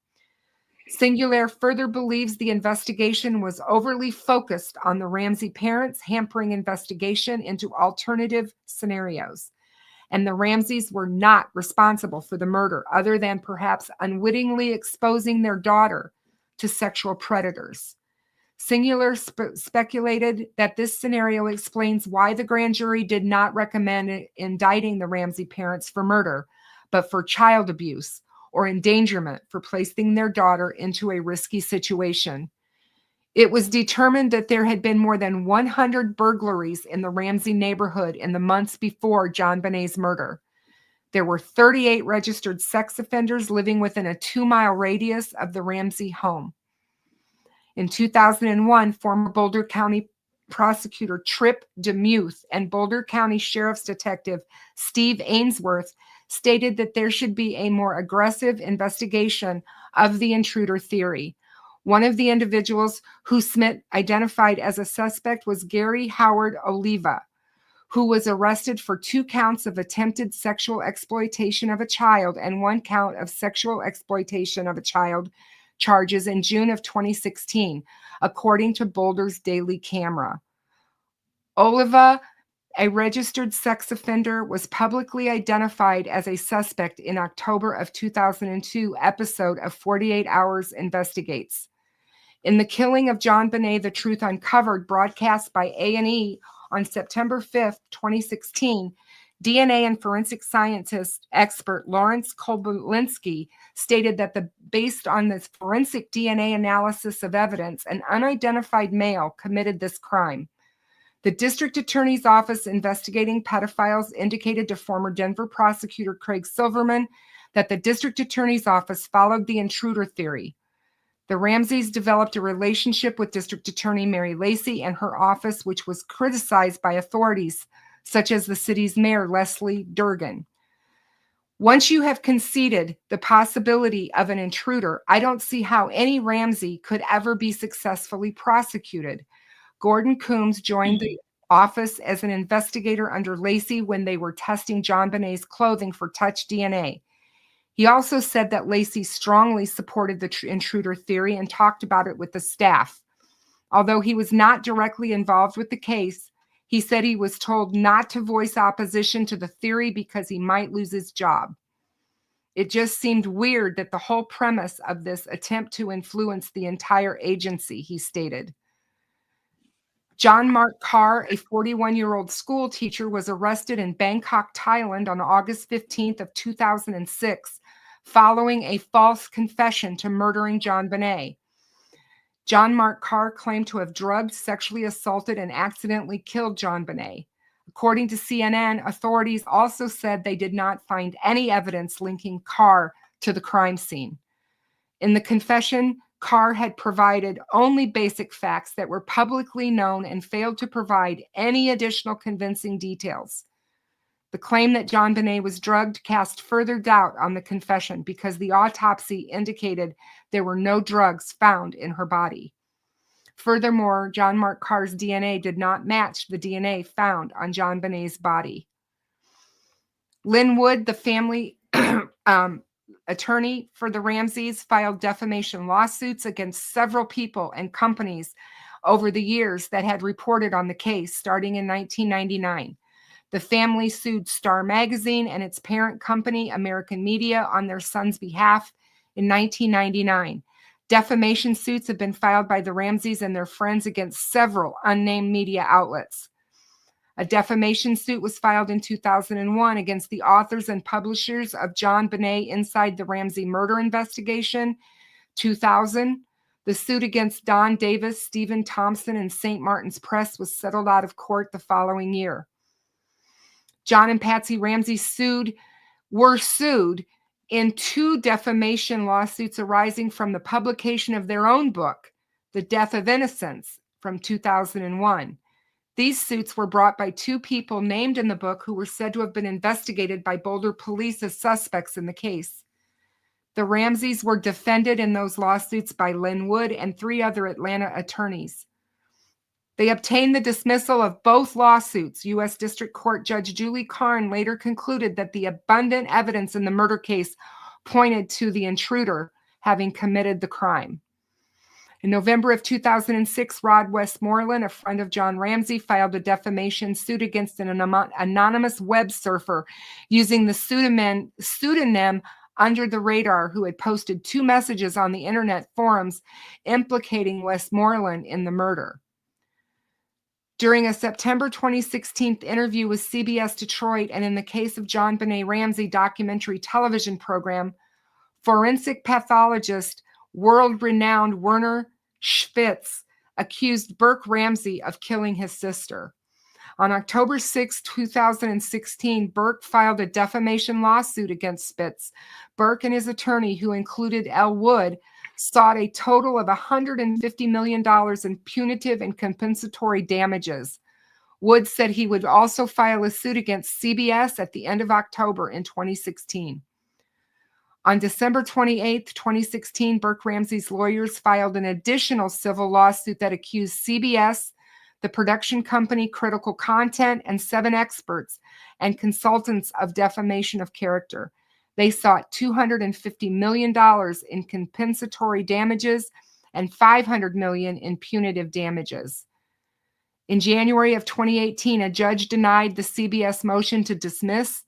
Singular further believes the investigation was overly focused on the Ramsey parents, hampering investigation into alternative scenarios. And the Ramseys were not responsible for the murder, other than perhaps unwittingly exposing their daughter to sexual predators. Singular speculated that this scenario explains why the grand jury did not recommend indicting the Ramsey parents for murder, but for child abuse or endangerment for placing their daughter into a risky situation. It was determined that there had been more than 100 burglaries in the Ramsey neighborhood in the months before Jon Benet's murder. There were 38 registered sex offenders living within a 2-mile radius of the Ramsey home. In 2001, former Boulder County prosecutor Tripp DeMuth and Boulder County Sheriff's Detective Steve Ainsworth stated that there should be a more aggressive investigation of the intruder theory. One of the individuals who Smith identified as a suspect was Gary Howard Oliva, who was arrested for 2 counts of attempted sexual exploitation of a child and 1 count of sexual exploitation of a child charges in June of 2016, according to Boulder's Daily Camera. Oliva, a registered sex offender, was publicly identified as a suspect in October of 2002 episode of 48 Hours Investigates. In the killing of Jon Benet, The Truth Uncovered, broadcast by A&E on September 5th, 2016, DNA and forensic scientist expert Lawrence Kobylinski stated that based on this forensic DNA analysis of evidence, an unidentified male committed this crime. The district attorney's office investigating pedophiles indicated to former Denver prosecutor Craig Silverman that the district attorney's office followed the intruder theory. The Ramseys developed a relationship with District Attorney Mary Lacey and her office, which was criticized by authorities such as the city's mayor, Leslie Durgan. Once you have conceded the possibility of an intruder, I don't see how any Ramsey could ever be successfully prosecuted. Gordon Coombs joined the office as an investigator under Lacey when they were testing Jon Benet's clothing for touch DNA. He also said that Lacey strongly supported the intruder theory and talked about it with the staff. Although he was not directly involved with the case, he said he was told not to voice opposition to the theory because he might lose his job. It just seemed weird that the whole premise of this attempt to influence the entire agency, he stated. John Mark Carr, a 41-year-old school teacher, was arrested in Bangkok, Thailand on August 15th of 2006 following a false confession to murdering Jon Benet. John Mark Carr claimed to have drugged, sexually assaulted, and accidentally killed Jon Benet. According to CNN, authorities also said they did not find any evidence linking Carr to the crime scene. In the confession, Carr had provided only basic facts that were publicly known and failed to provide any additional convincing details. The claim that Jon Benet was drugged cast further doubt on the confession because the autopsy indicated there were no drugs found in her body. Furthermore, John Mark Carr's DNA did not match the DNA found on Jon Benet's body. Lynn Wood, the family attorney for the Ramseys, filed defamation lawsuits against several people and companies over the years that had reported on the case, starting in 1999. The family sued Star Magazine and its parent company, American Media, on their son's behalf in 1999. Defamation suits have been filed by the Ramseys and their friends against several unnamed media outlets. A defamation suit was filed in 2001 against the authors and publishers of Jon Benet Inside the Ramsey Murder Investigation. 2000, the suit against Don Davis, Stephen Thompson, and St. Martin's Press was settled out of court the following year. John and Patsy Ramsey were sued in 2 defamation lawsuits arising from the publication of their own book, The Death of Innocence, from 2001. These suits were brought by 2 people named in the book who were said to have been investigated by Boulder police as suspects in the case. The Ramseys were defended in those lawsuits by Lynn Wood and 3 other Atlanta attorneys. They obtained the dismissal of both lawsuits. U.S. District Court Judge Julie Karn later concluded that the abundant evidence in the murder case pointed to the intruder having committed the crime. In November of 2006, Rod Westmoreland, a friend of John Ramsey, filed a defamation suit against an anonymous web surfer using the pseudonym Under the Radar, who had posted 2 messages on the internet forums implicating Westmoreland in the murder. During a September 2016 interview with CBS Detroit and in the case of Jon Benet Ramsey documentary television program, forensic pathologist, world-renowned Werner Spitz accused Burke Ramsey of killing his sister. On October 6, 2016, Burke filed a defamation lawsuit against Spitz. Burke and his attorney, who included L. Wood, sought a total of $150 million in punitive and compensatory damages. Wood said he would also file a suit against CBS at the end of October in 2016. On December 28, 2016, Burke Ramsey's lawyers filed an additional civil lawsuit that accused CBS, the production company Critical Content, and 7 experts and consultants of defamation of character. They sought $250 million in compensatory damages and $500 million in punitive damages. In January of 2018, a judge denied the CBS motion to dismiss,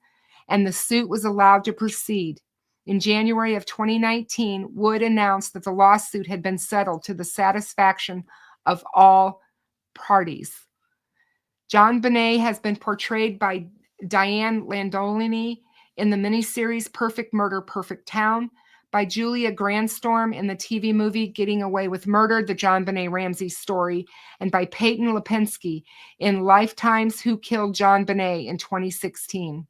and the suit was allowed to proceed. In January of 2019, Wood announced that the lawsuit had been settled to the satisfaction of all parties. Jon Benet has been portrayed by Diane Landolini in the miniseries Perfect Murder, Perfect Town. by Julia Grandstorm in the TV movie Getting Away with Murder, the Jon Benet Ramsey story, and by Peyton Lipinski in Lifetime's Who Killed Jon Benet in 2016.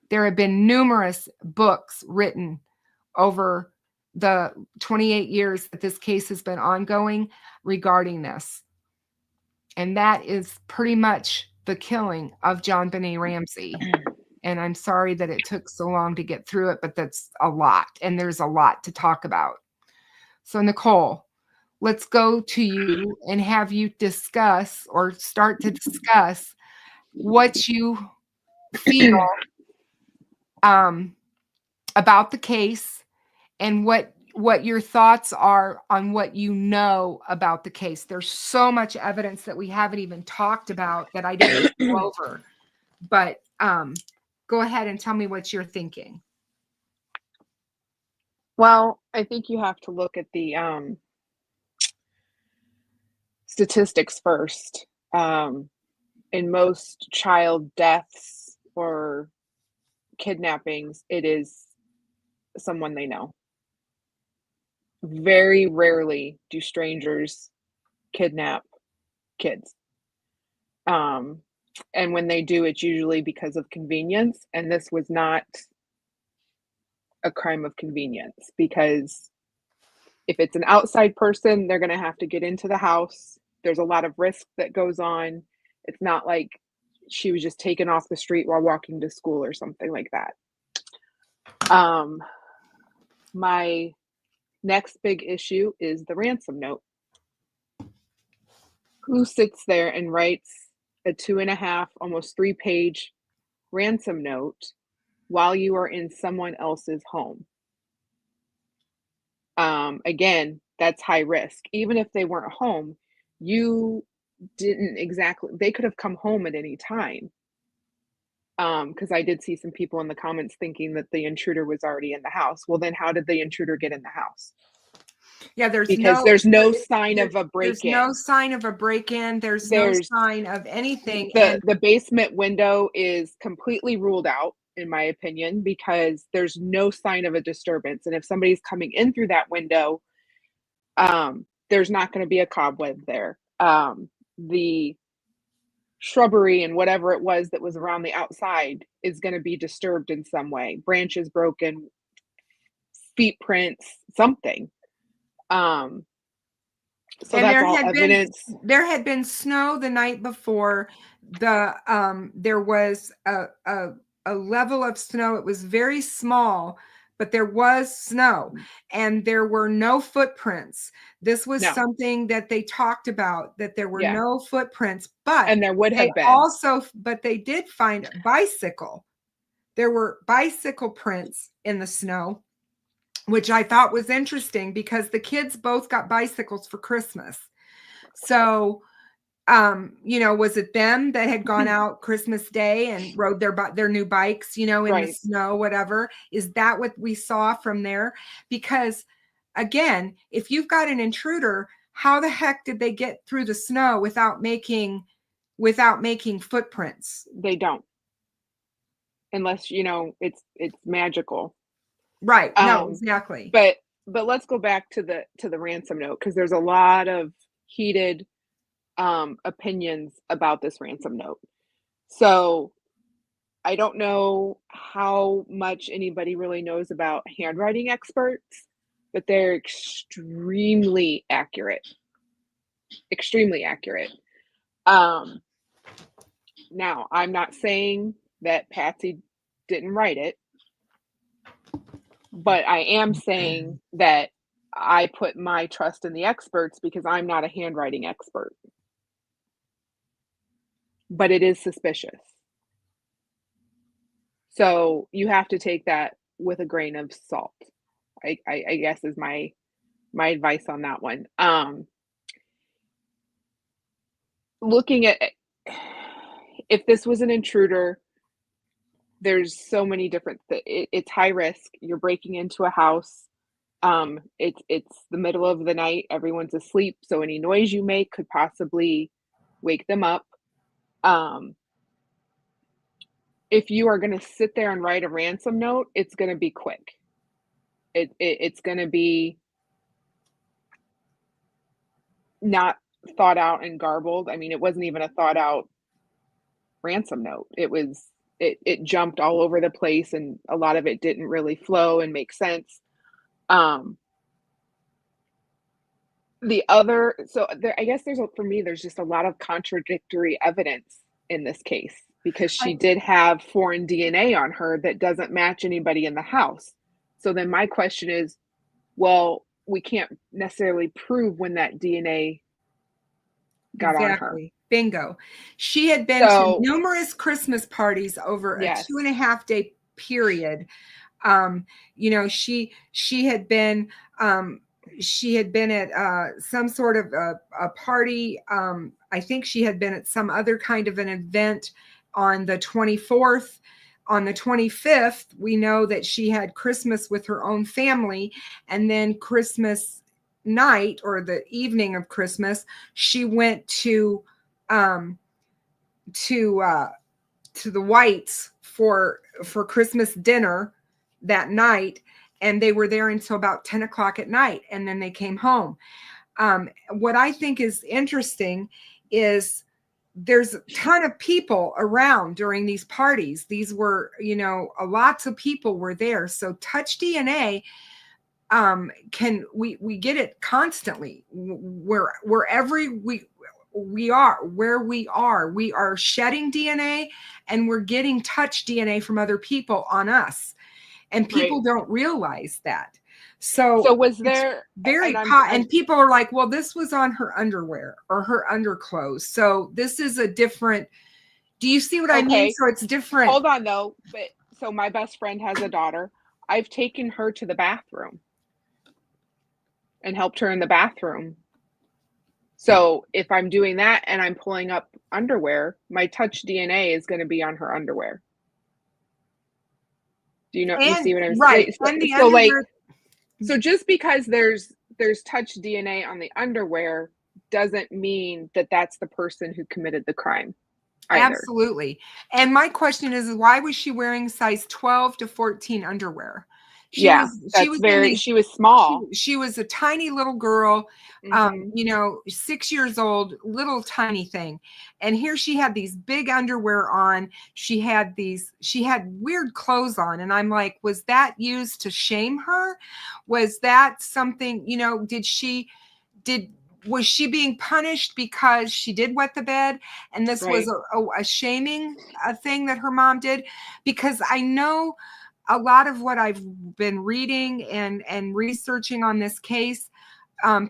There have been numerous books written over the 28 years that this case has been ongoing regarding this. And that is pretty much the killing of Jon Benet Ramsey. And I'm sorry that it took so long to get through it, but that's a lot. And there's a lot to talk about. So Nichole, let's go to you and have you discuss or start to discuss what you feel about the case and what your thoughts are on what you know about the case. There's so much evidence that we haven't even talked about that I didn't go over. But go ahead and tell me what you're thinking. Well, I think you have to look at the statistics first. In most child deaths or kidnappings, it is someone they know. Very rarely do strangers kidnap kids. And when they do, it's usually because of convenience. And this was not a crime of convenience, because if it's an outside person, they're going to have to get into the house. There's a lot of risk that goes on. It's not like she was just taken off the street while walking to school or something like that. My next big issue is the ransom note. Who sits there and writes a 2.5, almost 3-page ransom note while you are in someone else's home? Again, that's high risk. Even if they weren't home, you didn't exactly, they could have come home at any time. Because I did see some people in the comments thinking that the intruder was already in the house. Well, then how did the intruder get in the house? Yeah, there's no sign of a break-in. There's no sign of a break-in. There's no sign of anything. The basement window is completely ruled out, in my opinion, because there's no sign of a disturbance. And if somebody's coming in through that window, there's not going to be a cobweb there. The shrubbery and whatever it was that was around the outside is going to be disturbed in some way. Branches broken, feet prints, something. So that's all evidence. There had been snow the night before. There was a level of snow. It was very small, but there was snow, and there were no footprints. This was something that they talked about, that there were no footprints, and there would have been. But they did find a bicycle. There were bicycle prints in the snow, which I thought was interesting because the kids both got bicycles for Christmas. So, was it them that had gone out Christmas Day and rode their new bikes, in the snow, whatever? Is that what we saw from there? Because again, if you've got an intruder, how the heck did they get through the snow without making footprints? They don't. Unless, it's magical. Right. No, exactly. But let's go back to the ransom note, because there's a lot of heated opinions about this ransom note. So I don't know how much anybody really knows about handwriting experts, but they're extremely accurate. Extremely accurate. Now, I'm not saying that Patsy didn't write it, but I am saying that I put my trust in the experts because I'm not a handwriting expert. But it is suspicious. So you have to take that with a grain of salt, I guess is my advice on that one. Looking at, if this was an intruder, there's so many different, it's high risk. You're breaking into a house. It's the middle of the night. Everyone's asleep. So any noise you make could possibly wake them up. If you are going to sit there and write a ransom note, it's going to be quick. It's going to be not thought out and garbled. I mean, it wasn't even a thought out ransom note. It jumped all over the place, and a lot of it didn't really flow and make sense. I guess for me, there's just a lot of contradictory evidence in this case, because she did have foreign DNA on her that doesn't match anybody in the house. So then my question is, well, we can't necessarily prove when that DNA got on her. Bingo. She had been to numerous Christmas parties over a 2.5 day period. She had been at some sort of a party. I think she had been at some other kind of an event on the 24th. On the 25th, we know that she had Christmas with her own family, and then Christmas night, or the evening of Christmas, she went to the Whites for Christmas dinner that night, and they were there until about 10 o'clock at night, and then they came home. What I think is interesting is there's a ton of people around during these parties. These were, lots of people were there. So touch DNA, we get it constantly wherever we are shedding DNA, and we're getting touch DNA from other people on us, and people don't realize that. So was there and people are like, well, this was on her underwear or her underclothes. So this is a different, do you see what I mean? So it's different. Hold on though. So my best friend has a daughter. I've taken her to the bathroom and helped her in the bathroom. So if I'm doing that and I'm pulling up underwear, my touch DNA is going to be on her underwear. Do you see what I'm saying? So just because there's touch DNA on the underwear doesn't mean that that's the person who committed the crime either. Absolutely. And my question is, why was she wearing size 12 to 14 underwear? She was small. She was a tiny little girl, 6 years old, little tiny thing. And here she had these big underwear on. She had weird clothes on. And I'm like, was that used to shame her? Was that something, was she being punished because she did wet the bed? And this was a shaming thing that her mom did? Because I know a lot of what I've been reading and researching on this case,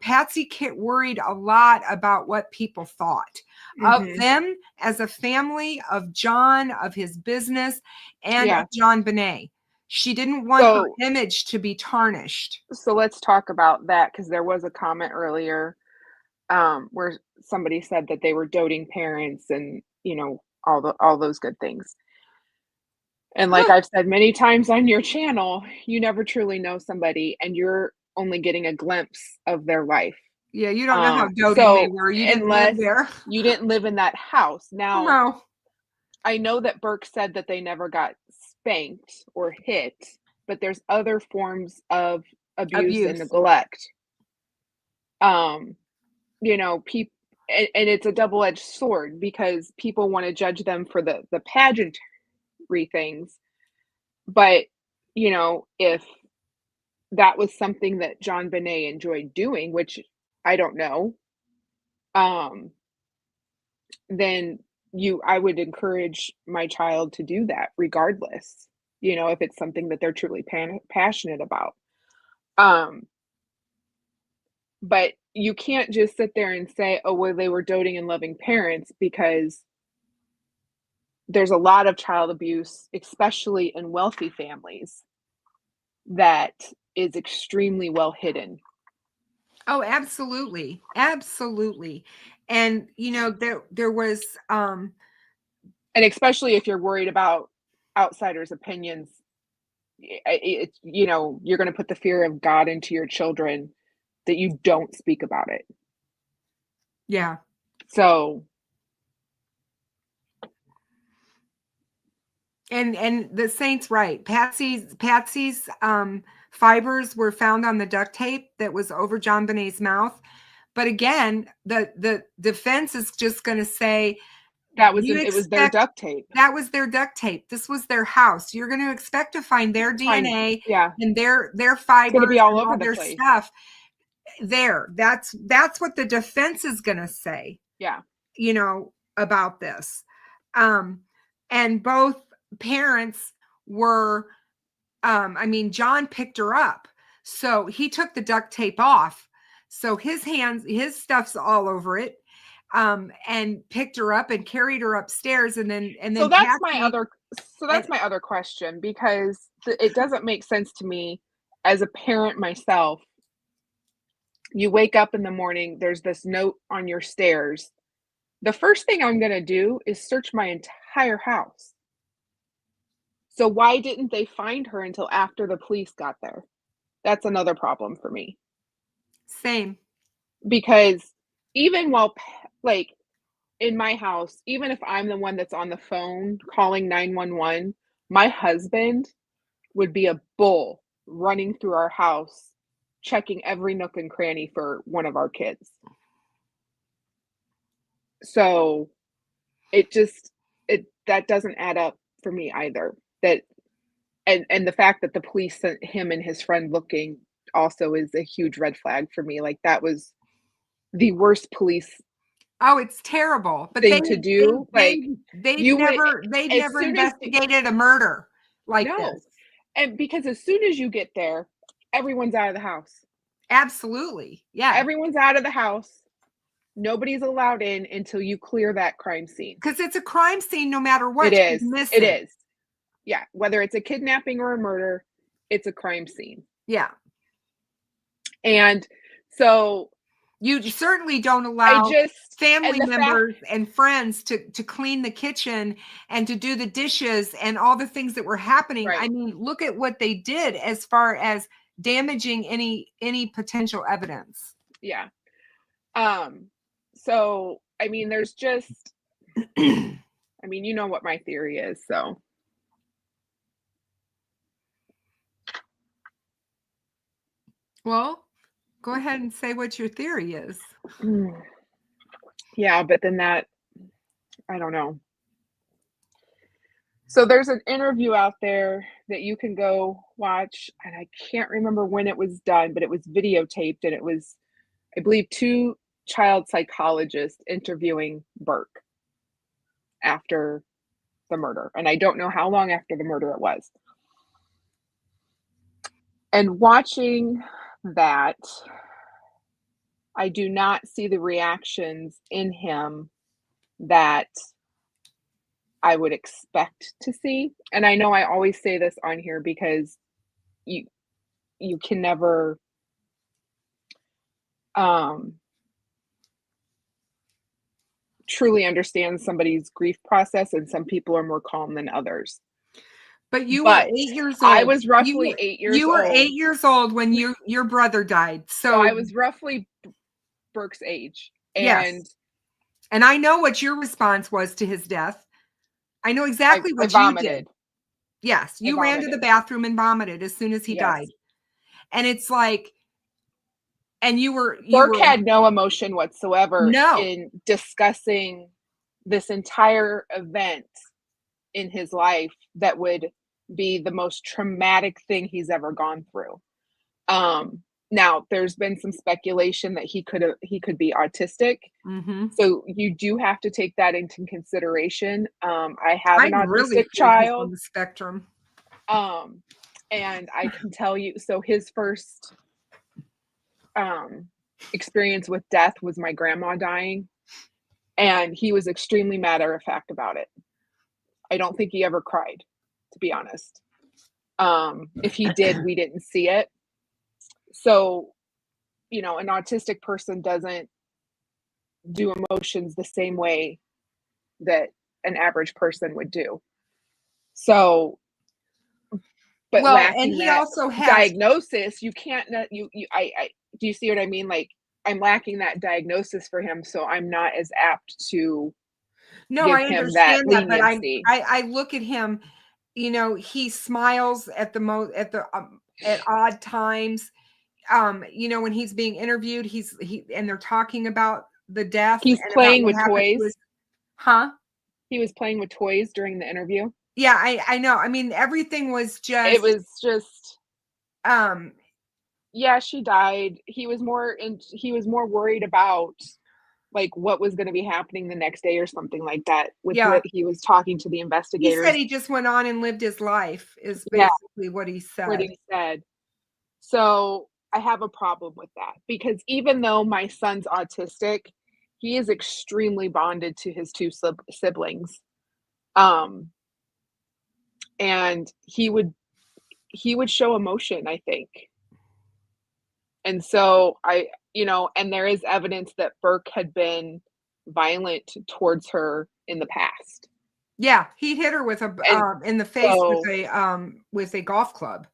Patsy worried a lot about what people thought of them as a family, of Jon, of his business, and of Jon Benet. She didn't want her image to be tarnished. So let's talk about that, because there was a comment earlier where somebody said that they were doting parents and, all those good things. And like I've said many times on your channel, you never truly know somebody, and you're only getting a glimpse of their life. Yeah, you don't know how doting they were. You didn't live there. You didn't live in that house. Now, no. I know that Burke said that they never got spanked or hit, but there's other forms of abuse and neglect. People, and it's a double-edged sword, because people want to judge them for the pageantry things, but if that was something that Jon Benet enjoyed doing, which I don't know, then I would encourage my child to do that regardless, if it's something that they're truly passionate about. But you can't just sit there and say, oh, well, they were doting and loving parents, because there's a lot of child abuse, especially in wealthy families, that is extremely well hidden. Oh, absolutely. Absolutely. And, there was, and especially if you're worried about outsiders' opinions, you're going to put the fear of God into your children that you don't speak about it. Yeah. So. And the Saint's right. Patsy's fibers were found on the duct tape that was over Jon Benet's mouth. But again, the defense is just going to say it was their duct tape. That was their duct tape. This was their house. You're going to expect to find their DNA and their fibers, going to be all over their place. stuff there. That's what the defense is going to say. Yeah, about this. And both parents were. John picked her up, so he took the duct tape off. So his stuff's all over it. And picked her up and carried her upstairs, and then so that's my other question, because it doesn't make sense to me as a parent myself. You wake up in the morning, there's this note on your stairs. The first thing I'm going to do is search my entire house. So why didn't they find her until after the police got there? That's another problem for me. Same. Because even while, like, in my house, even if I'm the one that's on the phone calling 911, my husband would be a bull running through our house, checking every nook and cranny for one of our kids. So that doesn't add up for me either. And the fact that the police sent him and his friend looking also is a huge red flag for me. Like, that was the worst police. Oh, it's terrible. But thing to do. They never investigated a murder like this. And because as soon as you get there, everyone's out of the house. Absolutely. Yeah. Everyone's out of the house. Nobody's allowed in until you clear that crime scene. Because it's a crime scene no matter what. It is. It is. Yeah. Whether it's a kidnapping or a murder, it's a crime scene. Yeah. And so you certainly don't allow family members and friends to clean the kitchen and to do the dishes and all the things that were happening. Right. I mean, look at what they did as far as damaging any potential evidence. Yeah. So, I mean, there's just, I mean, you know what my theory is, so. Well, go ahead and say what your theory is. Yeah, but then I don't know. So there's an interview out there that you can go watch, and I can't remember when it was done, but it was videotaped, and it was, I believe, 2 child psychologists interviewing Burke after the murder. And I don't know how long after the murder it was. And watching that, I do not see the reactions in him that I would expect to see. And I know I always say this on here because you can never truly understand somebody's grief process, and some people are more calm than others. But you were 8 years old. I was roughly 8 years old. You were 8 years old when your brother died. So I was roughly Burke's age. Yes. And I know what your response was to his death. I know exactly what you did. Yes, you ran to the bathroom and vomited as soon as he died. And it's like, and Burke had no emotion whatsoever in discussing this entire event in his life that would be the most traumatic thing he's ever gone through. Now there's been some speculation that he could be autistic. Mm-hmm. So you do have to take that into consideration. I have an autistic child on the spectrum. And I can tell you, so his first experience with death was my grandma dying, and he was extremely matter-of-fact about it. I don't think he ever cried, to be honest. If he did, we didn't see it. So, an autistic person doesn't do emotions the same way that an average person would do. So, but and he also has diagnosis, you can't, I do you see what I mean? Like, I'm lacking that diagnosis for him, so I'm not as apt to give I him understand that but leniency. I look at him you know, he smiles at at odd times. You know, when he's being interviewed, and they're talking about the death He's and about playing what with happened to toys. his, huh? He was playing with toys during the interview. Yeah, I know. I mean, everything was It just was just, um yeah, she died. He was more worried about like what was going to be happening the next day or something like that with yeah. what he was talking to the He investigators. said he just went on and lived his life, is Yeah, basically what he what said. he said. So I have a problem with that because even though my son's autistic, he is extremely bonded to his two siblings. And he would show emotion, I think. And so and there is evidence that Burke had been violent towards her in the past. Yeah, he hit her with And in the face so, with a golf club.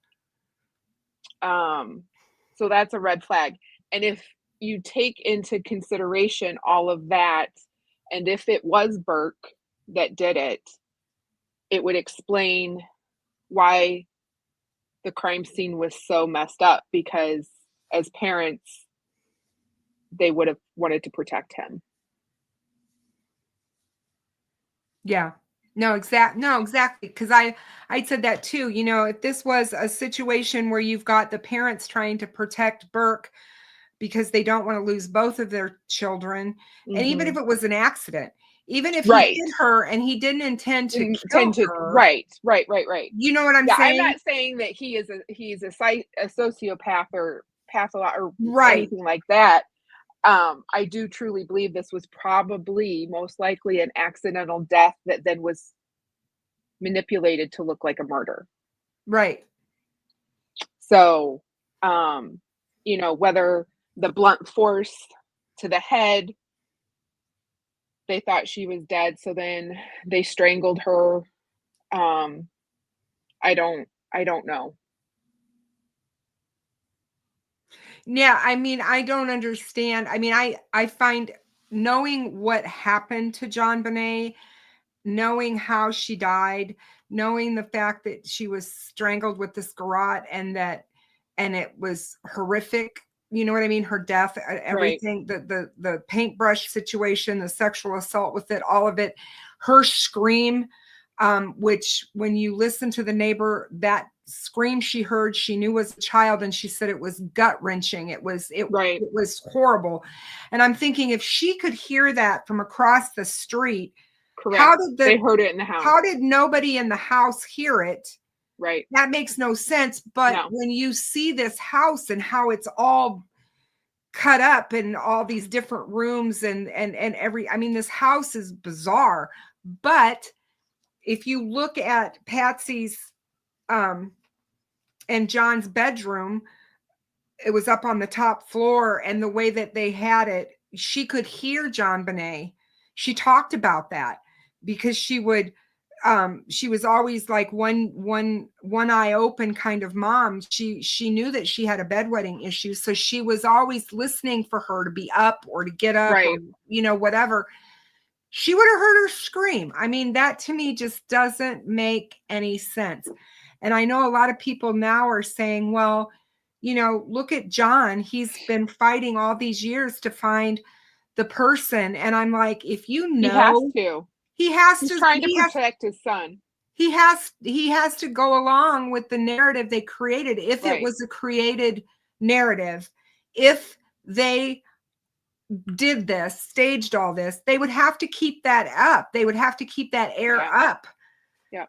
so that's a red flag. And if you take into consideration all of that, and if it was Burke that did it, it would explain why the crime scene was so messed up, because as parents, they would have wanted to protect him. Yeah. No, exactly. Because I said that too. You know, if this was a situation where you've got the parents trying to protect Burke because they don't want to lose both of their children, and even if it was an accident, even if he Right. hit her and he didn't intend to kill Tend to her, right. you know what I'm Yeah, I'm saying? not saying that he's a sociopath or or Right. anything like that. I do truly believe this was probably most likely an accidental death that then was manipulated to look like a murder. Right. So, whether the blunt force to the head, they thought she was dead, so then they strangled her. I don't know. Yeah, I mean, I don't understand. I mean, I find knowing what happened to Jon Benet, knowing how she died, knowing the fact that she was strangled with this garrote and it was horrific. You know what I mean? Her death, everything, the paintbrush situation, the sexual assault with it, all of it, her scream, which when you listen to the neighbor, that scream she heard, she knew was a child, and she said it was gut wrenching. It was horrible. And I'm thinking, if she could hear that from across the street, correct. They heard it in the house. How did nobody in the house hear it? Right. That makes no sense. But when you see this house and how it's all cut up in all these different rooms and I mean, this house is bizarre. But if you look at Patsy's and John's bedroom, it was up on the top floor, and the way that they had it, she could hear Jon Benet. She talked about that because she was always like one eye open kind of mom. She knew that she had a bedwetting issue, so she was always listening for her to be up or to get up, right, or whatever. She would have heard her scream. I mean, that to me just doesn't make any sense. And I know a lot of people now are saying, well, look at John. He's been fighting all these years to find the person. And I'm like, if he has He's to, trying to protect his son. He has to go along with the narrative they created. If it was a created narrative, if they did this, staged all this, they would have to keep that up. They would have to keep that air up. Yeah.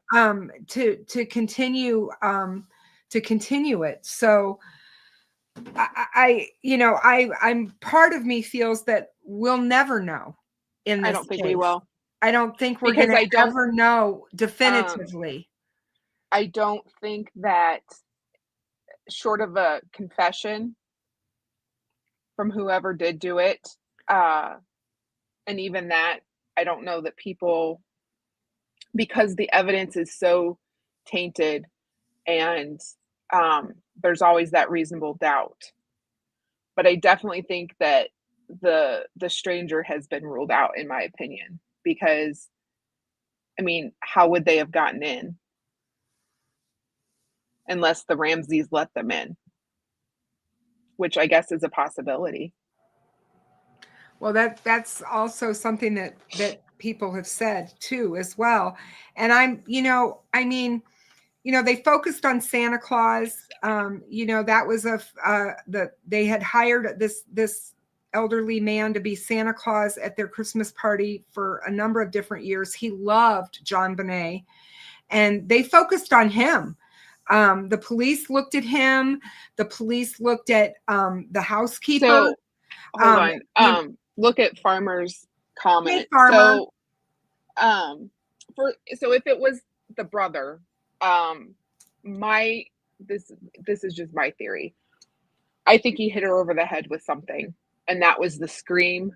To continue it. So I'm part of me feels that we'll never know in this I don't think case. we will. I don't think we're going to ever know definitively. I don't think that, short of a confession from whoever did do it, and even that, I don't know that people, because the evidence is so tainted, and there's always that reasonable doubt. But I definitely think that the stranger has been ruled out, in my opinion, because, I mean, how would they have gotten in? unless the Ramseys let them in, which I guess is a possibility. Well, that's also something that people have said too, as well. And they focused on Santa Claus. That was they had hired this elderly man to be Santa Claus at their Christmas party for a number of different years. He loved Jon Benet, and they focused on him. The police looked at him. The police looked at the housekeeper. So, hold on. Look at Farmer's comment. Hey, Farmer. So if it was the brother, this is just my theory. I think he hit her over the head with something, and that was the scream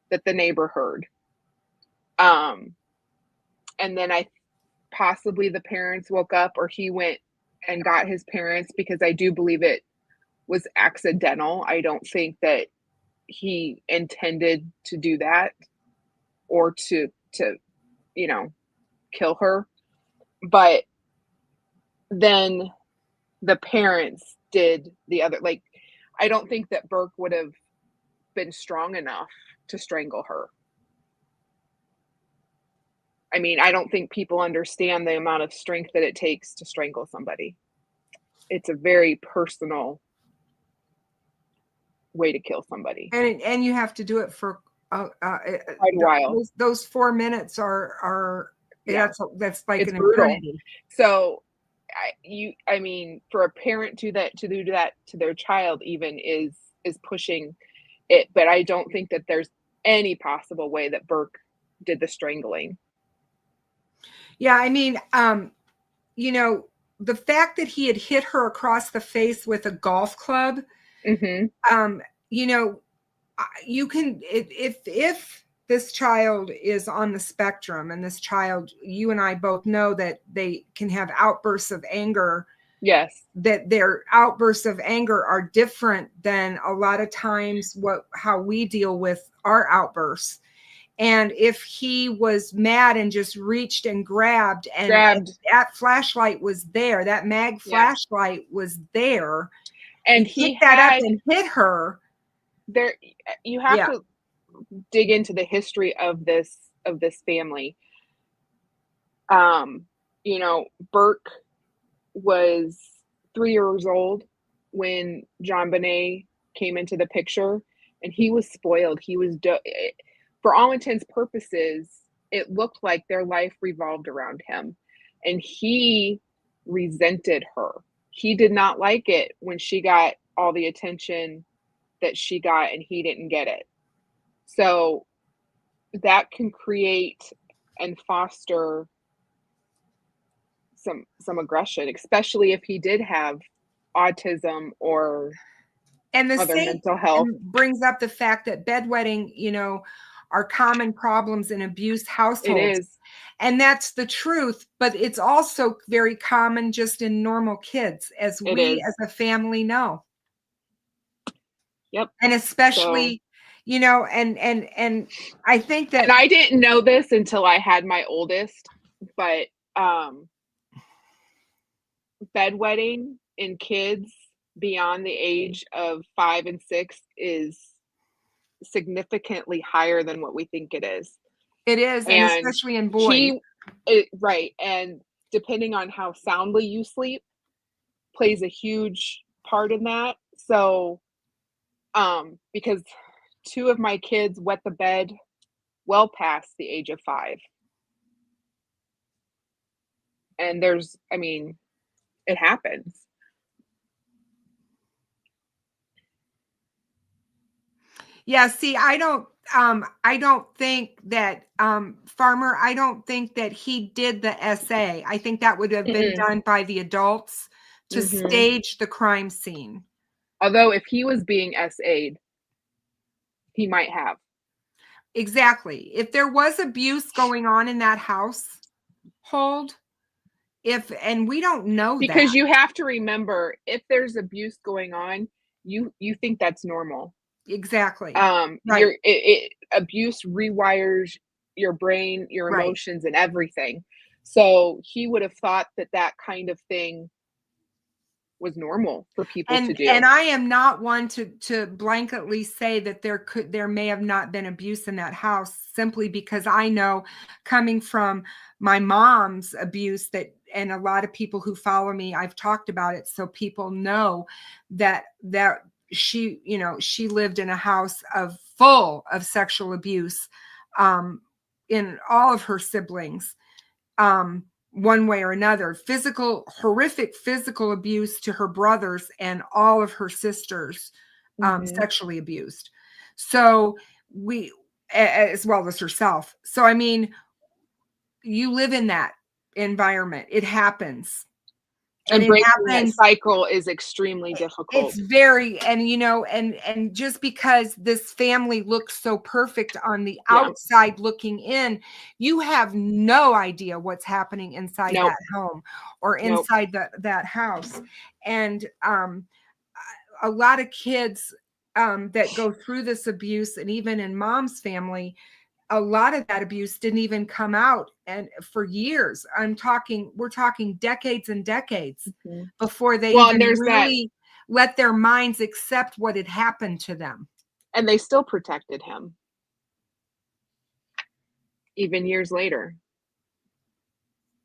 that the neighbor heard. And then possibly the parents woke up, or he went and got his parents, because I do believe it was accidental. I don't think that he intended to do that or to kill her. But then the parents did the other. Like, I don't think that Burke would have been strong enough to strangle her. I mean, I don't think people understand the amount of strength that it takes to strangle somebody. It's a very personal way to kill somebody. And you have to do it for quite a while. Those 4 minutes are that's like it's an brutal. eternity. So I mean, for a parent to do that to their child even is pushing it. But I don't think that there's any possible way that Burke did the strangling. Yeah, I mean, the fact that he had hit her across the face with a golf club, Mm-hmm. You can, if this child is on the spectrum, and this child, you and I both know that they can have outbursts of anger. Yes. That their outbursts of anger are different than a lot of times how we deal with our outbursts. And if he was mad and just reached and grabbed, and that flashlight was there, that mag flashlight was there, and he picked that up and hit her. There, you have to dig into the history of this family. Burke was 3 years old when Jon Benet came into the picture, and he was spoiled. He was, for all intents and purposes, it looked like their life revolved around him, and he resented her. He did not like it when she got all the attention that she got and he didn't get it. So that can create and foster some aggression, especially if he did have autism or other mental health. Brings up the fact that bedwetting, are common problems in abused households. It is. And that's the truth, but it's also very common just in normal kids, as we as a family know. Yep. And especially, and I think that, and I didn't know this until I had my oldest, but bedwetting in kids beyond the age of 5 and 6 is significantly higher than what we think it is. It is, and especially in boys. Right. And depending on how soundly you sleep plays a huge part in that. So, because 2 of my kids wet the bed well past the age of 5. And it happens. Yeah, see, I don't think that Farmer, I don't think that he did the SA. I think that would have been done by the adults to stage the crime scene. Although if he was being SA'd, he might have. Exactly. If there was abuse going on in that household, and we don't know because that. You have to remember, if there's abuse going on, you think that's normal. Exactly. Right. Abuse rewires your brain, your emotions, and everything. So he would have thought that kind of thing was normal for people to do. And I am not one to blanketly say that there may have not been abuse in that house, simply because I know, coming from my mom's abuse, that, and a lot of people who follow me, I've talked about it, so people know that she, you know, she lived in a house full of sexual abuse in all of her siblings. One way or another, horrific physical abuse to her brothers, and all of her sisters sexually abused. So as well as herself. So, I mean, you live in that environment. It happens. And it breaking happens. that cycle is extremely difficult. It's very, and you know, and just because this family looks so perfect on the outside looking in, you have no idea what's happening inside that home or inside that house. And a lot of kids that go through this abuse, and even in mom's family, a lot of that abuse didn't even come out, and for years. We're talking decades and decades before they even really let their minds accept what had happened to them. And they still protected him even years later,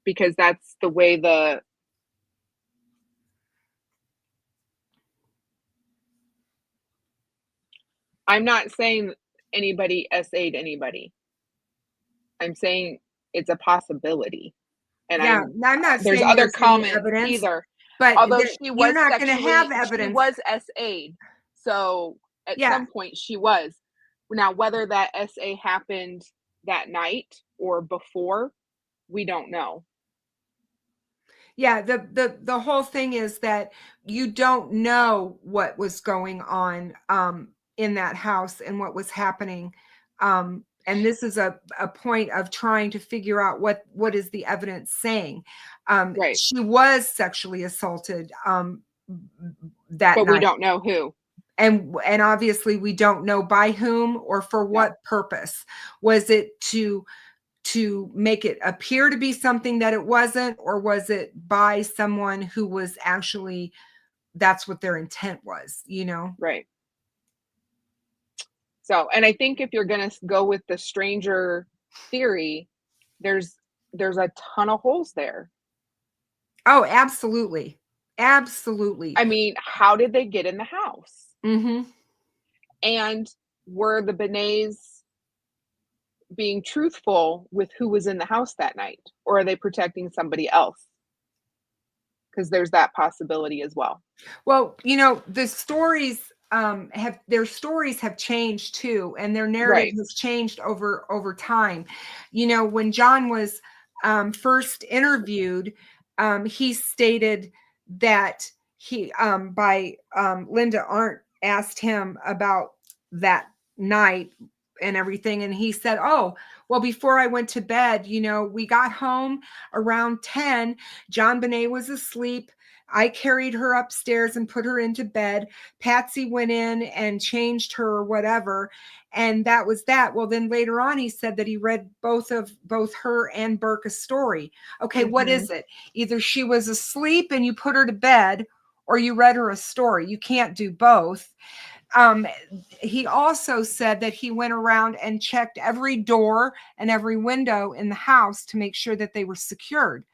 because that's the way I'm not saying anybody SA'd anybody. I'm saying it's a possibility. And I'm not there's saying other there's comments evidence, either. but although she was, you're not going to have evidence. She was SA'd. So at some point she was. Now, whether that SA happened that night or before, we don't know. Yeah, the whole thing is that you don't know what was going on in that house and what was happening. And this is a point of trying to figure out what is the evidence saying. She was sexually assaulted that night. But we don't know who. And obviously we don't know by whom or for what purpose. Was it to make it appear to be something that it wasn't, or was it by someone who was actually, that's what their intent was, you know? Right. So, and I think if you're going to go with the stranger theory, there's a ton of holes there. Oh, absolutely. Absolutely. I mean, how did they get in the house? Mm-hmm. And were the Benets being truthful with who was in the house that night, or are they protecting somebody else? Because there's that possibility as well. Well, you know, the stories have changed too, and their narrative has changed over time. You know, when Jon was first interviewed, he stated that Linda Arndt asked him about that night and everything, and he said, "Oh, well, before I went to bed, you know, we got home around 10. Jon Benet was asleep. I carried her upstairs and put her into bed. Patsy went in and changed her or whatever, and that was that." Well, then later on, he said that he read both her and Burke a story. Okay, what is it? Either she was asleep and you put her to bed, or you read her a story. You can't do both. He also said that he went around and checked every door and every window in the house to make sure that they were secured.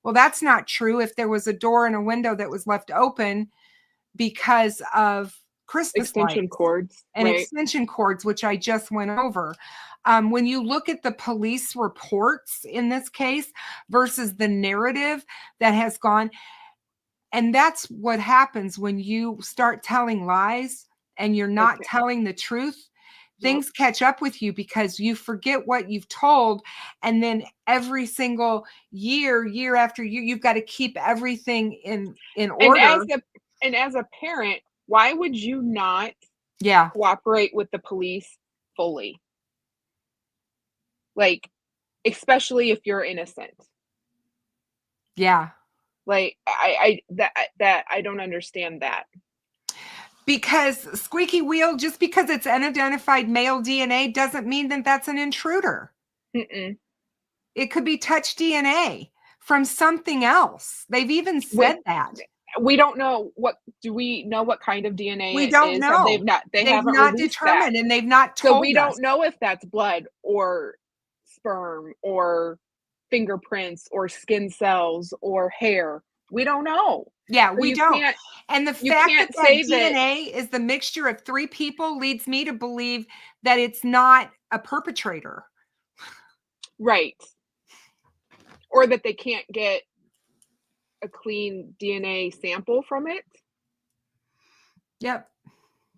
Well, that's not true. If there was a door and a window that was left open because of Christmas extension cords and extension cords, which I just went over. When you look at the police reports in this case versus the narrative that has gone, and that's what happens when you start telling lies and you're not telling the truth. Things catch up with you because you forget what you've told. And then every single year after year, you've got to keep everything in order. And as a parent, why would you not cooperate with the police fully? Like, especially if you're innocent. Yeah. Like, I don't understand that. Because squeaky wheel, just because it's unidentified male DNA doesn't mean that that's an intruder. Mm-mm. It could be touch DNA from something else. They've even said that. we don't know do we know what kind of DNA We it don't is? know. They They've haven't not released that. determined, and they've not So told we us. don't know if that's blood or sperm or fingerprints or skin cells or hair. We don't know. Yeah, So we you don't. can't And the you fact that can't say that DNA is the mixture of 3 people leads me to believe that it's not a perpetrator. right. Or that they can't get a clean DNA sample from it Yep.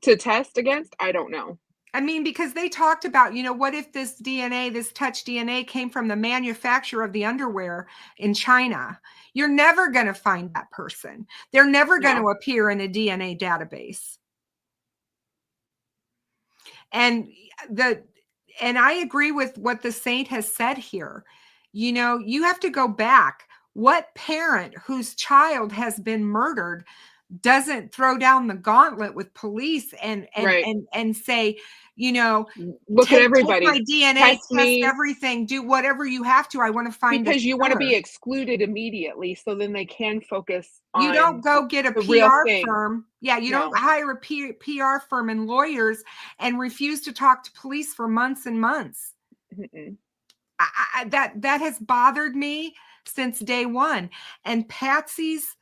to test against. I don't know. I mean, because they talked about, what if this DNA, this touch DNA came from the manufacturer of the underwear in China? You're never going to find that person. They're never going to appear in a DNA database. And I agree with what the saint has said here. You have to go back. What parent whose child has been murdered doesn't throw down the gauntlet with police and say, look at everybody. Take my DNA, test test me, everything, do whatever you have to. I want to find because you want to be killer. excluded immediately, so then they can focus on. You don't go get a the real PR thing. firm. Yeah, you don't hire a PR firm and lawyers and refuse to talk to police for months and months. Mm-mm. That has bothered me since day one. And Patsy's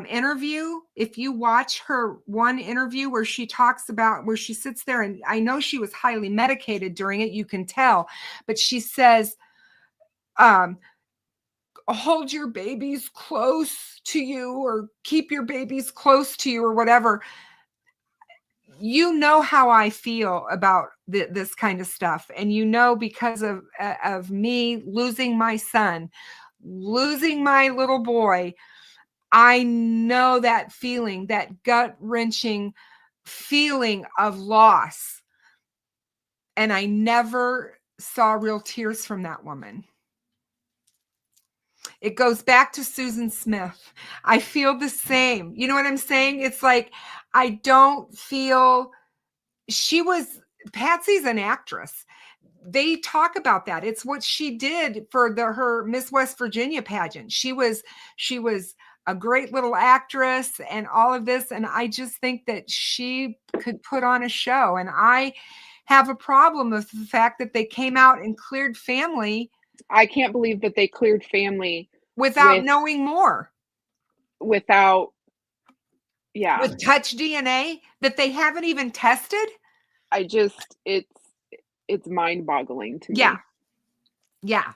interview, if you watch her one interview where she talks about where she sits there, and I know she was highly medicated during it, you can tell, but she says, hold your babies close to you or keep your babies close to you or whatever. You know how I feel about this kind of stuff. And because of me losing my son, losing my little boy, I know that feeling, that gut-wrenching feeling of loss. And I never saw real tears from that woman. It goes back to Susan Smith. I feel the same. You know what I'm saying? It's like, I don't feel Patsy's an actress. They talk about that. It's what she did for her Miss West Virginia pageant. She was a great little actress and all of this. And I just think that she could put on a show. And I have a problem with the fact that they came out and cleared family. I can't believe that they cleared family without knowing more. With touch DNA that they haven't even tested. It's mind-boggling to me. Yeah.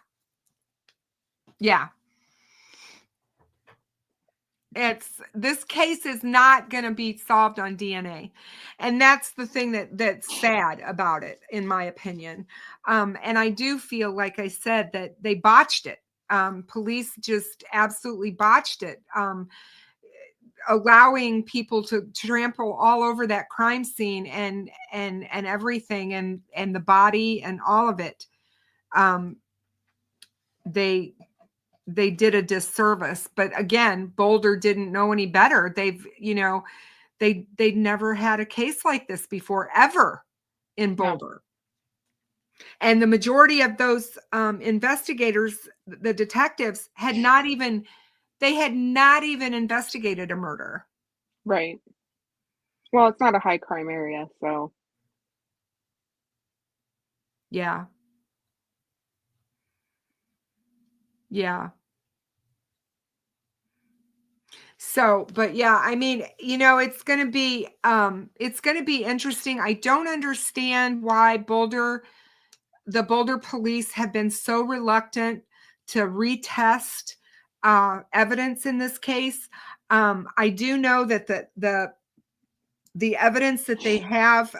This case is not going to be solved on DNA. And that's the thing that's sad about it, in my opinion. And I do feel, like I said, that they botched it. Police just absolutely botched it. Allowing people to trample all over that crime scene and everything and the body and all of it. They did a disservice, but again, Boulder didn't know any better. They'd never had a case like this before, ever in Boulder. No. And the majority of those investigators, the detectives, had not even investigated a murder. Right. Well, it's not a high crime area, so. Yeah. So, but yeah, I mean, it's going to be interesting. I don't understand why the Boulder police have been so reluctant to retest evidence in this case. I do know that the evidence that they have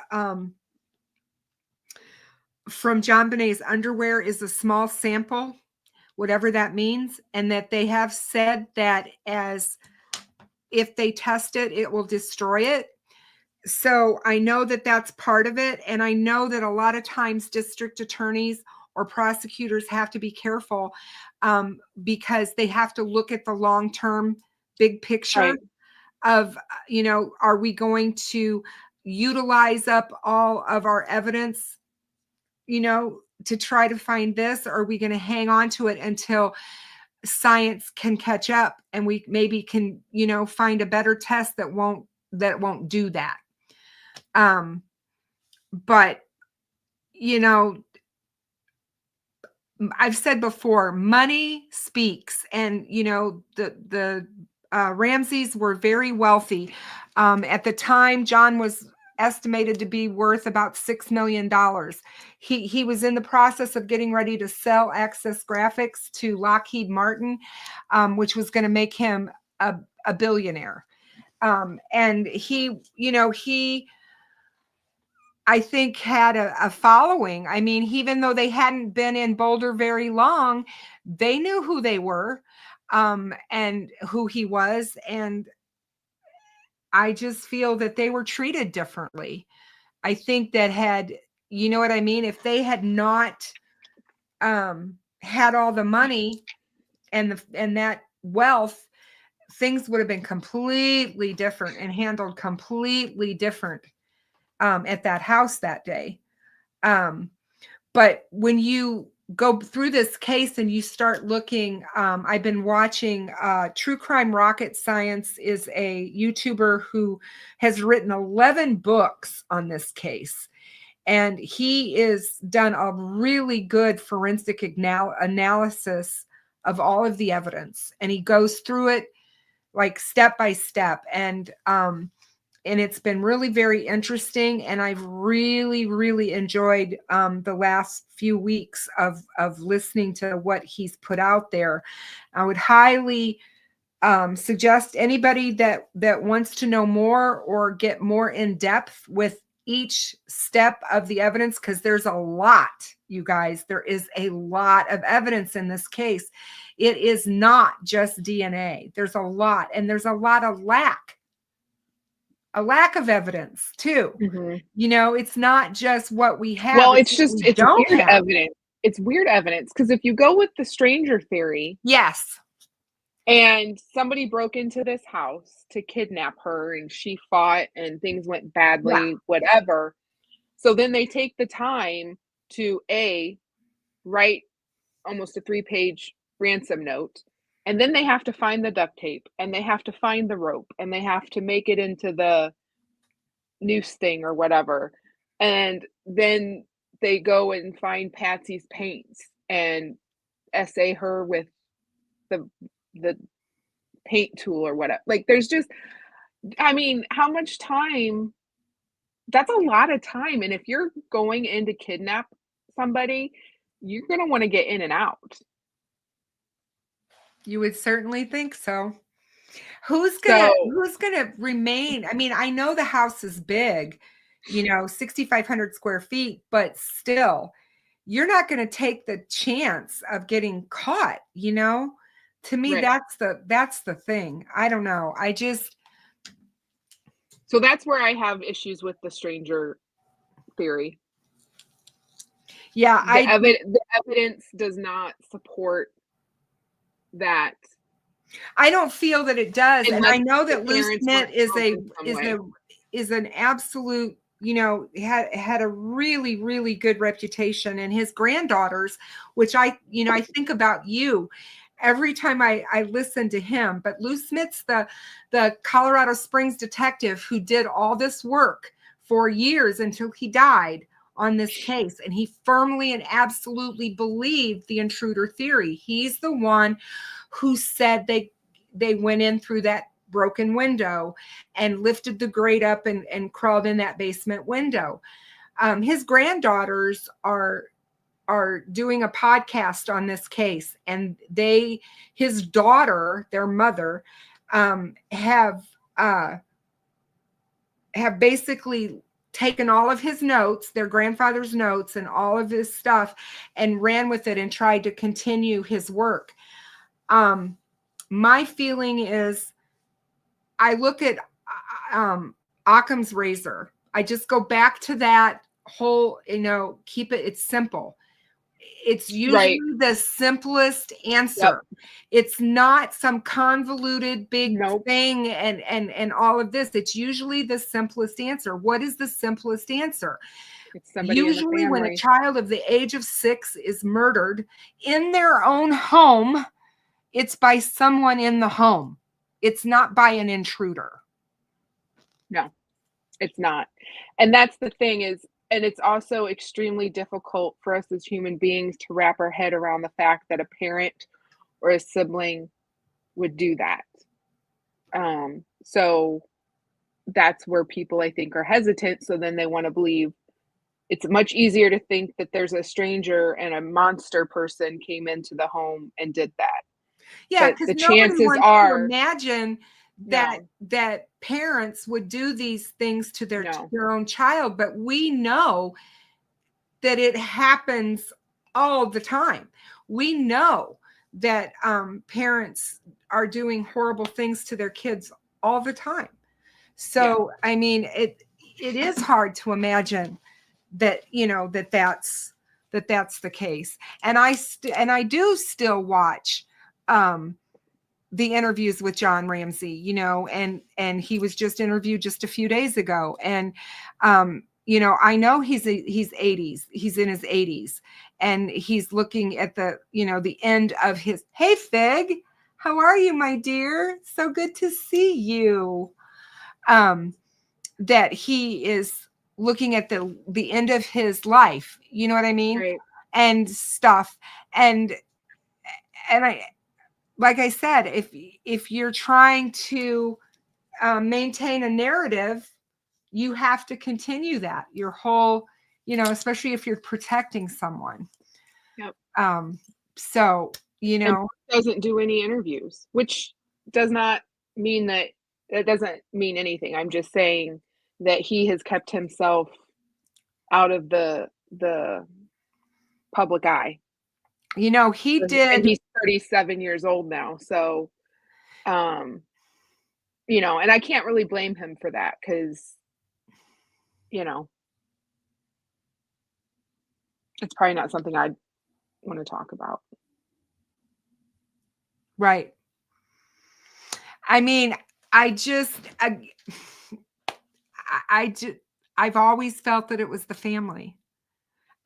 from Jon Benet's underwear is a small sample, whatever that means, and that they have said that if they test it, it will destroy it. So I know that that's part of it. And I know that a lot of times district attorneys or prosecutors have to be careful because they have to look at the long-term big picture of, are we going to utilize up all of our evidence, to try to find this? Or are we going to hang on to it until science can catch up and we maybe can, find a better test that won't do that. But, I've said before, money speaks, and, the Ramseys were very wealthy. At the time, Jon was estimated to be worth about $6 million. He was in the process of getting ready to sell Access Graphics to Lockheed Martin, which was going to make him a billionaire. And he I think had a following. I mean, even though they hadn't been in Boulder very long, they knew who they were, and who he was. And I just feel that they were treated differently. I think that if they had not had all the money and that wealth, things would have been completely different and handled completely different at that house that day. But when you go through this case and you start looking, I've been watching True Crime Rocket Science is a YouTuber who has written 11 books on this case. And he is done a really good forensic analysis of all of the evidence. And he goes through it like step by step. And it's been really very interesting. And I've really, really enjoyed the last few weeks of listening to what he's put out there. I would highly suggest anybody that wants to know more or get more in depth with each step of the evidence, because there's a lot, you guys. There is a lot of evidence in this case. It is not just DNA. There's a lot, and there's a lot of lack of evidence too. Mm-hmm. It's not just what we have. Well, it's weird have. evidence. It's weird evidence because if you go with the stranger theory, yes, and somebody broke into this house to kidnap her and she fought and things went badly, whatever. So then they take the time to write almost a 3-page ransom note. And then they have to find the duct tape and they have to find the rope and they have to make it into the noose thing or whatever. And then they go and find Patsy's paints and essay her with the paint tool or whatever. Like there's just, how much time? That's a lot of time. And if you're going in to kidnap somebody, you're going to want to get in and out. You would certainly think so. Who's gonna remain? I mean, I know the house is big, 6,500 square feet, but still, you're not going to take the chance of getting caught. To me, right. that's the thing. I don't know. So that's where I have issues with the stranger theory. Yeah, the evidence does not support that. I don't feel that it does. And I know that Lou Smith is an absolute, had a really, really good reputation. And his granddaughters, which I think about you every time I listen to him. But Lou Smith's the Colorado Springs detective who did all this work for years until he died on this case. And he firmly and absolutely believed the intruder theory. He's the one who said they went in through that broken window and lifted the grate up and crawled in that basement window. His granddaughters are doing a podcast on this case, and his daughter, their mother, have basically taken all of his notes, their grandfather's notes and all of his stuff, and ran with it and tried to continue his work. My feeling is, I look at Occam's razor. I just go back to that whole, it's simple. It's usually the simplest answer. Yep. It's not some convoluted big thing and all of this. It's usually the simplest answer. What is the simplest answer? It's somebody usually when a child of the age of 6 is murdered in their own home, it's by someone in the home. It's not by an intruder. No, it's not. And that's the thing is, and it's also extremely difficult for us as human beings to wrap our head around the fact that a parent or a sibling would do that. So that's where people, I think, are hesitant. So then they want to believe. It's much easier to think that there's a stranger and a monster person came into the home and did that. Yeah, But because the nobody chances wants to are imagine that no, that parents would do these things to no. their own child, but we know that it happens all the time. We know that parents are doing horrible things to their kids all the time. So, I mean, it is hard to imagine that, you know, that's the case. And I do still watch the interviews with Jon Ramsey, you know, and he was just interviewed just a few days ago. And you know, I know he's 80s. He's in his 80s, and he's looking at the, you know, the end of his. Hey, Fig, how are you, my dear? So good to see you. That he is looking at the end of his life. You know what I mean? Right. And stuff. And I, like I said, if you're trying to maintain a narrative, you have to continue that your whole, you know, especially if you're protecting someone. Yep. So, you know, and doesn't do any interviews, which does not mean that doesn't mean anything. I'm just saying that he has kept himself out of the public eye. You know, he did. And he's 37 years old now. So, you know, and I can't really blame him for that because, you know, it's probably not something I'd want to talk about. Right. I mean, I've always felt that it was the family.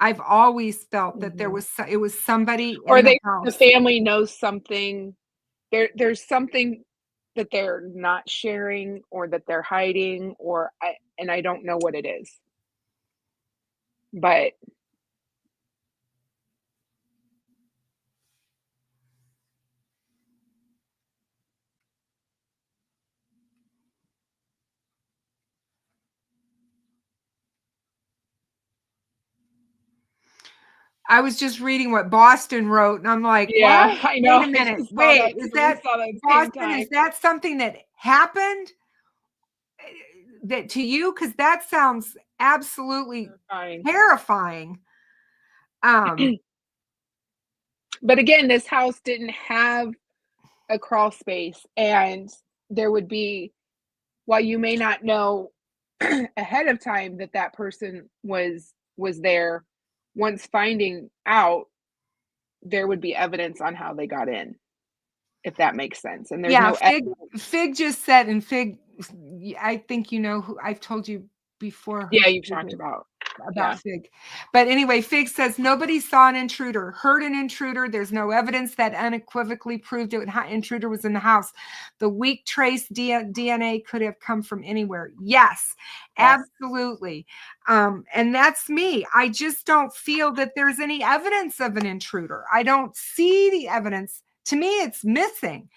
I've always felt that it was somebody or in the house. family knows something. There's something that they're not sharing or that they're hiding, and I don't know what it is. But I was just reading what Boston wrote, and I'm like, yeah, what? I know. Wait a minute. Wait, is that Boston? Is that something that happened that to you? Because that sounds absolutely terrifying. But again, this house didn't have a crawl space, and there would be, while you may not know ahead of time that that person was there, once finding out, there would be evidence on how they got in, if that makes sense. And there's no Fig just said, and Fig, I think you know who I've told you before. Yeah, you've talked about Fig. But anyway, Fig says nobody saw an intruder, heard an intruder. There's no evidence that unequivocally proved an intruder was in the house. The weak trace DNA could have come from anywhere. Yes, absolutely. And that's me. I just don't feel that there's any evidence of an intruder. I don't see the evidence. To me, it's missing.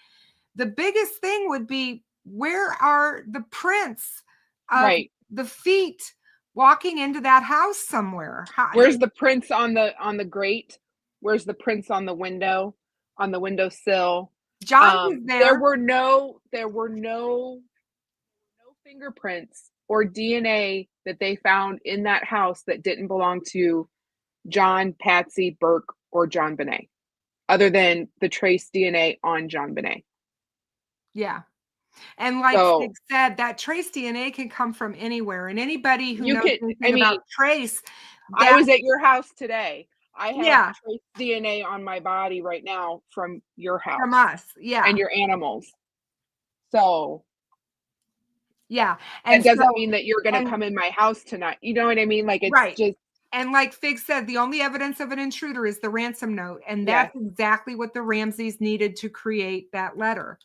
The biggest thing would be, where are the prints of the feet walking into that house somewhere? Where's the prints on the grate? Where's the prints on the window, on the windowsill? John was there. There were no fingerprints or DNA that they found in that house that didn't belong to John, Patsy, Burke, or Jon Benet, other than the trace DNA on Jon Benet. Yeah. And like Fig said, that trace DNA can come from anywhere. And anybody who knows anything about trace. I was at your house today. I have trace DNA on my body right now from your house. From us, yeah. And your animals. So. Yeah. And it doesn't mean that you're going to come in my house tonight. You know what I mean? Like, it's just. And like Fig said, the only evidence of an intruder is the ransom note. And that's exactly what the Ramseys needed to create that letter.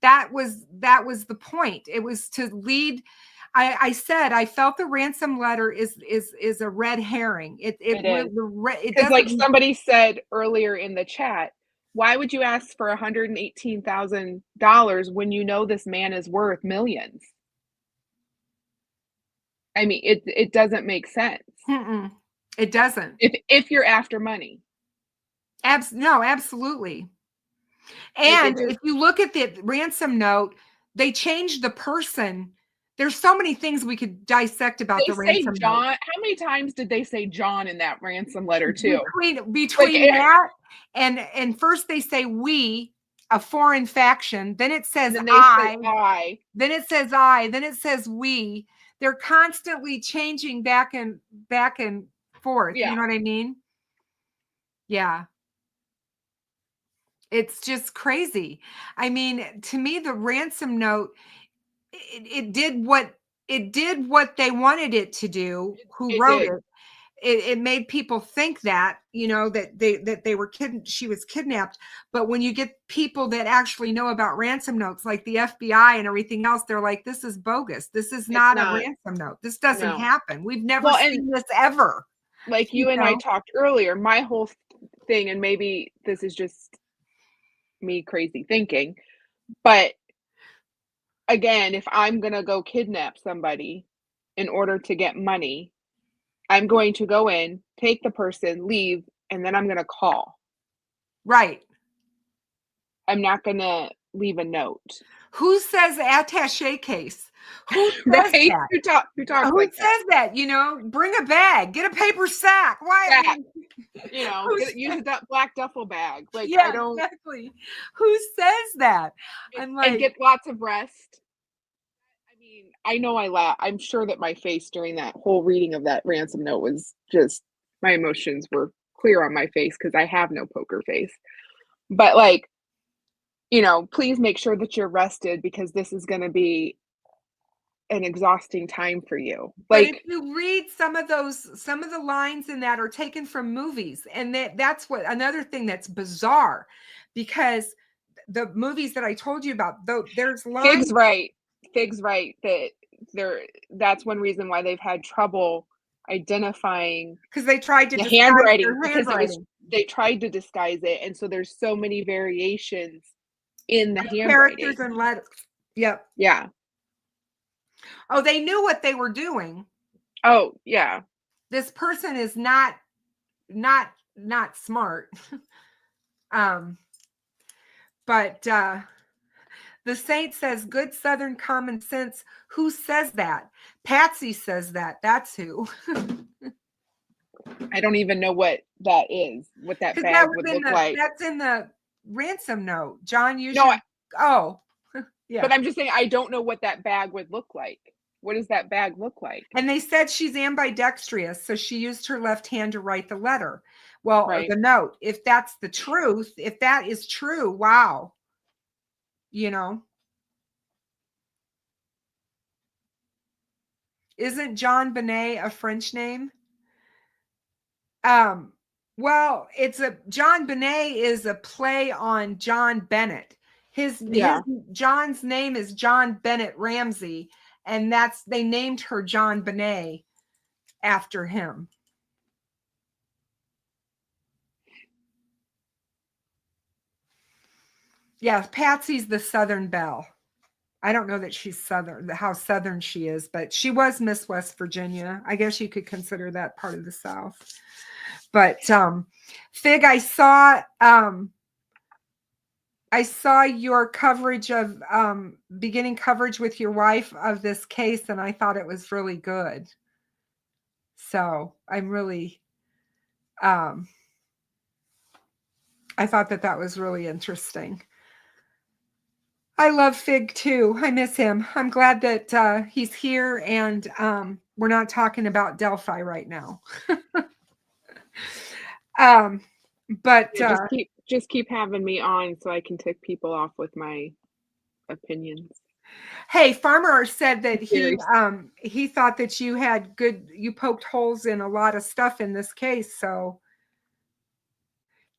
That was the point. It was to lead. I said I felt the ransom letter is a red herring. It is. It Because like doesn't. somebody said earlier in the chat, why would you ask for $118,000 when you know this man is worth millions? I mean, it doesn't make sense. It doesn't. If you're after money. No, absolutely. And if you look at the ransom note, they changed the person. There's so many things we could dissect about the ransom John. note. How many times did they say John in that ransom letter too? Between that and first they say we, a foreign faction, then it says I, then it says I, then it says we. They're constantly changing back and forth. Yeah. You know what I mean? Yeah. It's just crazy. I mean, to me, the ransom note, it did what they wanted it to do. Who wrote it? It made people think that, you know, that they were she was kidnapped. But when you get people that actually know about ransom notes, like the FBI and everything else, they're like, this is bogus. This is not a ransom note. This doesn't happen. We've never seen this ever. Like you and I talked earlier, my whole thing, and maybe this is just me crazy thinking, but again, if I'm going to go kidnap somebody in order to get money, I'm going to go in, take the person, leave, and then I'm going to call. Right. I'm not going to leave a note. Who says attaché case? Who says that? Who talks like says that? You know, bring a bag, get a paper sack. Why? You know, use a black duffel bag. Like, yeah, I don't. Exactly. Who says that? I'm like, and get lots of rest. I mean, I know I laugh. I'm sure that my face during that whole reading of that ransom note was just, my emotions were clear on my face because I have no poker face. But like, you know, please make sure that you're rested because this is going to be an exhausting time for you. Like, but if you read some of the lines in that are taken from movies, and that's what another thing that's bizarre, because the movies that I told you about, though, there's lines. Fig's right that that's one reason why they've had trouble identifying, because they tried to the disguise handwriting, their handwriting. They tried to disguise it, and so there's so many variations in the handwriting. Characters and letters. Yep. Yeah. Oh, they knew what they were doing. Oh, yeah. This person is not smart. But the saint says good Southern common sense. Who says that? Patsy says that. That's who. I don't even know what that is, what that bag would look like. That's in the ransom note. John, you should. Oh, yeah. But I'm just saying, I don't know what that bag would look like. What does that bag look like? And they said she's ambidextrous, so she used her left hand to write the letter. Well, or the note. If that's the truth, if that is true, wow. You know. Isn't Jon Benet a French name? Well, Jon Benet is a play on Jon Benet. John's name is Jon Benet Ramsey, and they named her Jon Benet after him. Yeah, Patsy's the Southern Belle. I don't know that she's Southern, how Southern she is, but she was Miss West Virginia. I guess you could consider that part of the South. But Fig, I saw your coverage of beginning coverage with your wife of this case, and I thought it was really good. So I'm really, I thought that was really interesting. I love Fig too. I miss him. I'm glad that he's here, and we're not talking about Delphi right now. But just keep having me on so I can tick people off with my opinions. Hey, Farmer said that Very he thought that you poked holes in a lot of stuff in this case. So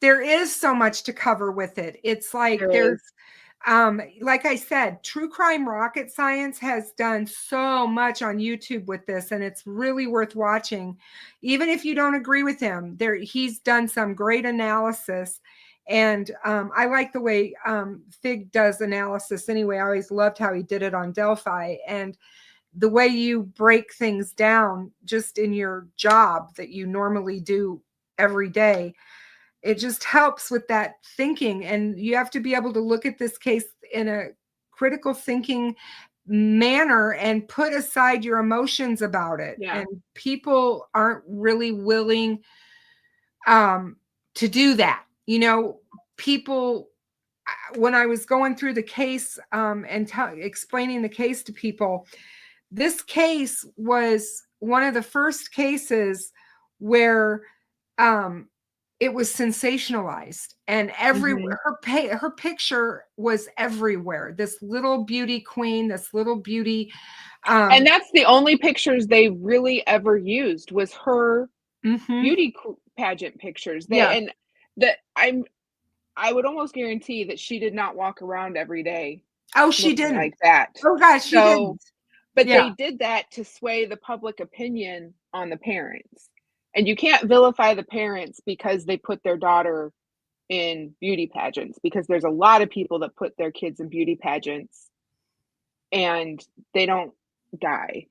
there is so much to cover with it. It's like There is. like I said, True Crime Rocket Science has done so much on YouTube with this, and it's really worth watching. Even if you don't agree with him, he's done some great analysis. And I like the way Fig does analysis anyway. I always loved how he did it on Delphi. And the way you break things down just in your job that you normally do every day, it just helps with that thinking. And you have to be able to look at this case in a critical thinking manner and put aside your emotions about it. Yeah. And people aren't really willing to do that. You know, people, when I was going through the case and explaining the case to people, this case was one of the first cases where it was sensationalized, and everywhere her picture was everywhere. This little beauty queen, this little beauty, and that's the only pictures they really ever used was her beauty pageant pictures. And that I would almost guarantee that she did not walk around every day. Oh, she didn't like that. Oh gosh, she didn't. But they did that to sway the public opinion on the parents. And you can't vilify the parents because they put their daughter in beauty pageants, because there's a lot of people that put their kids in beauty pageants and they don't die.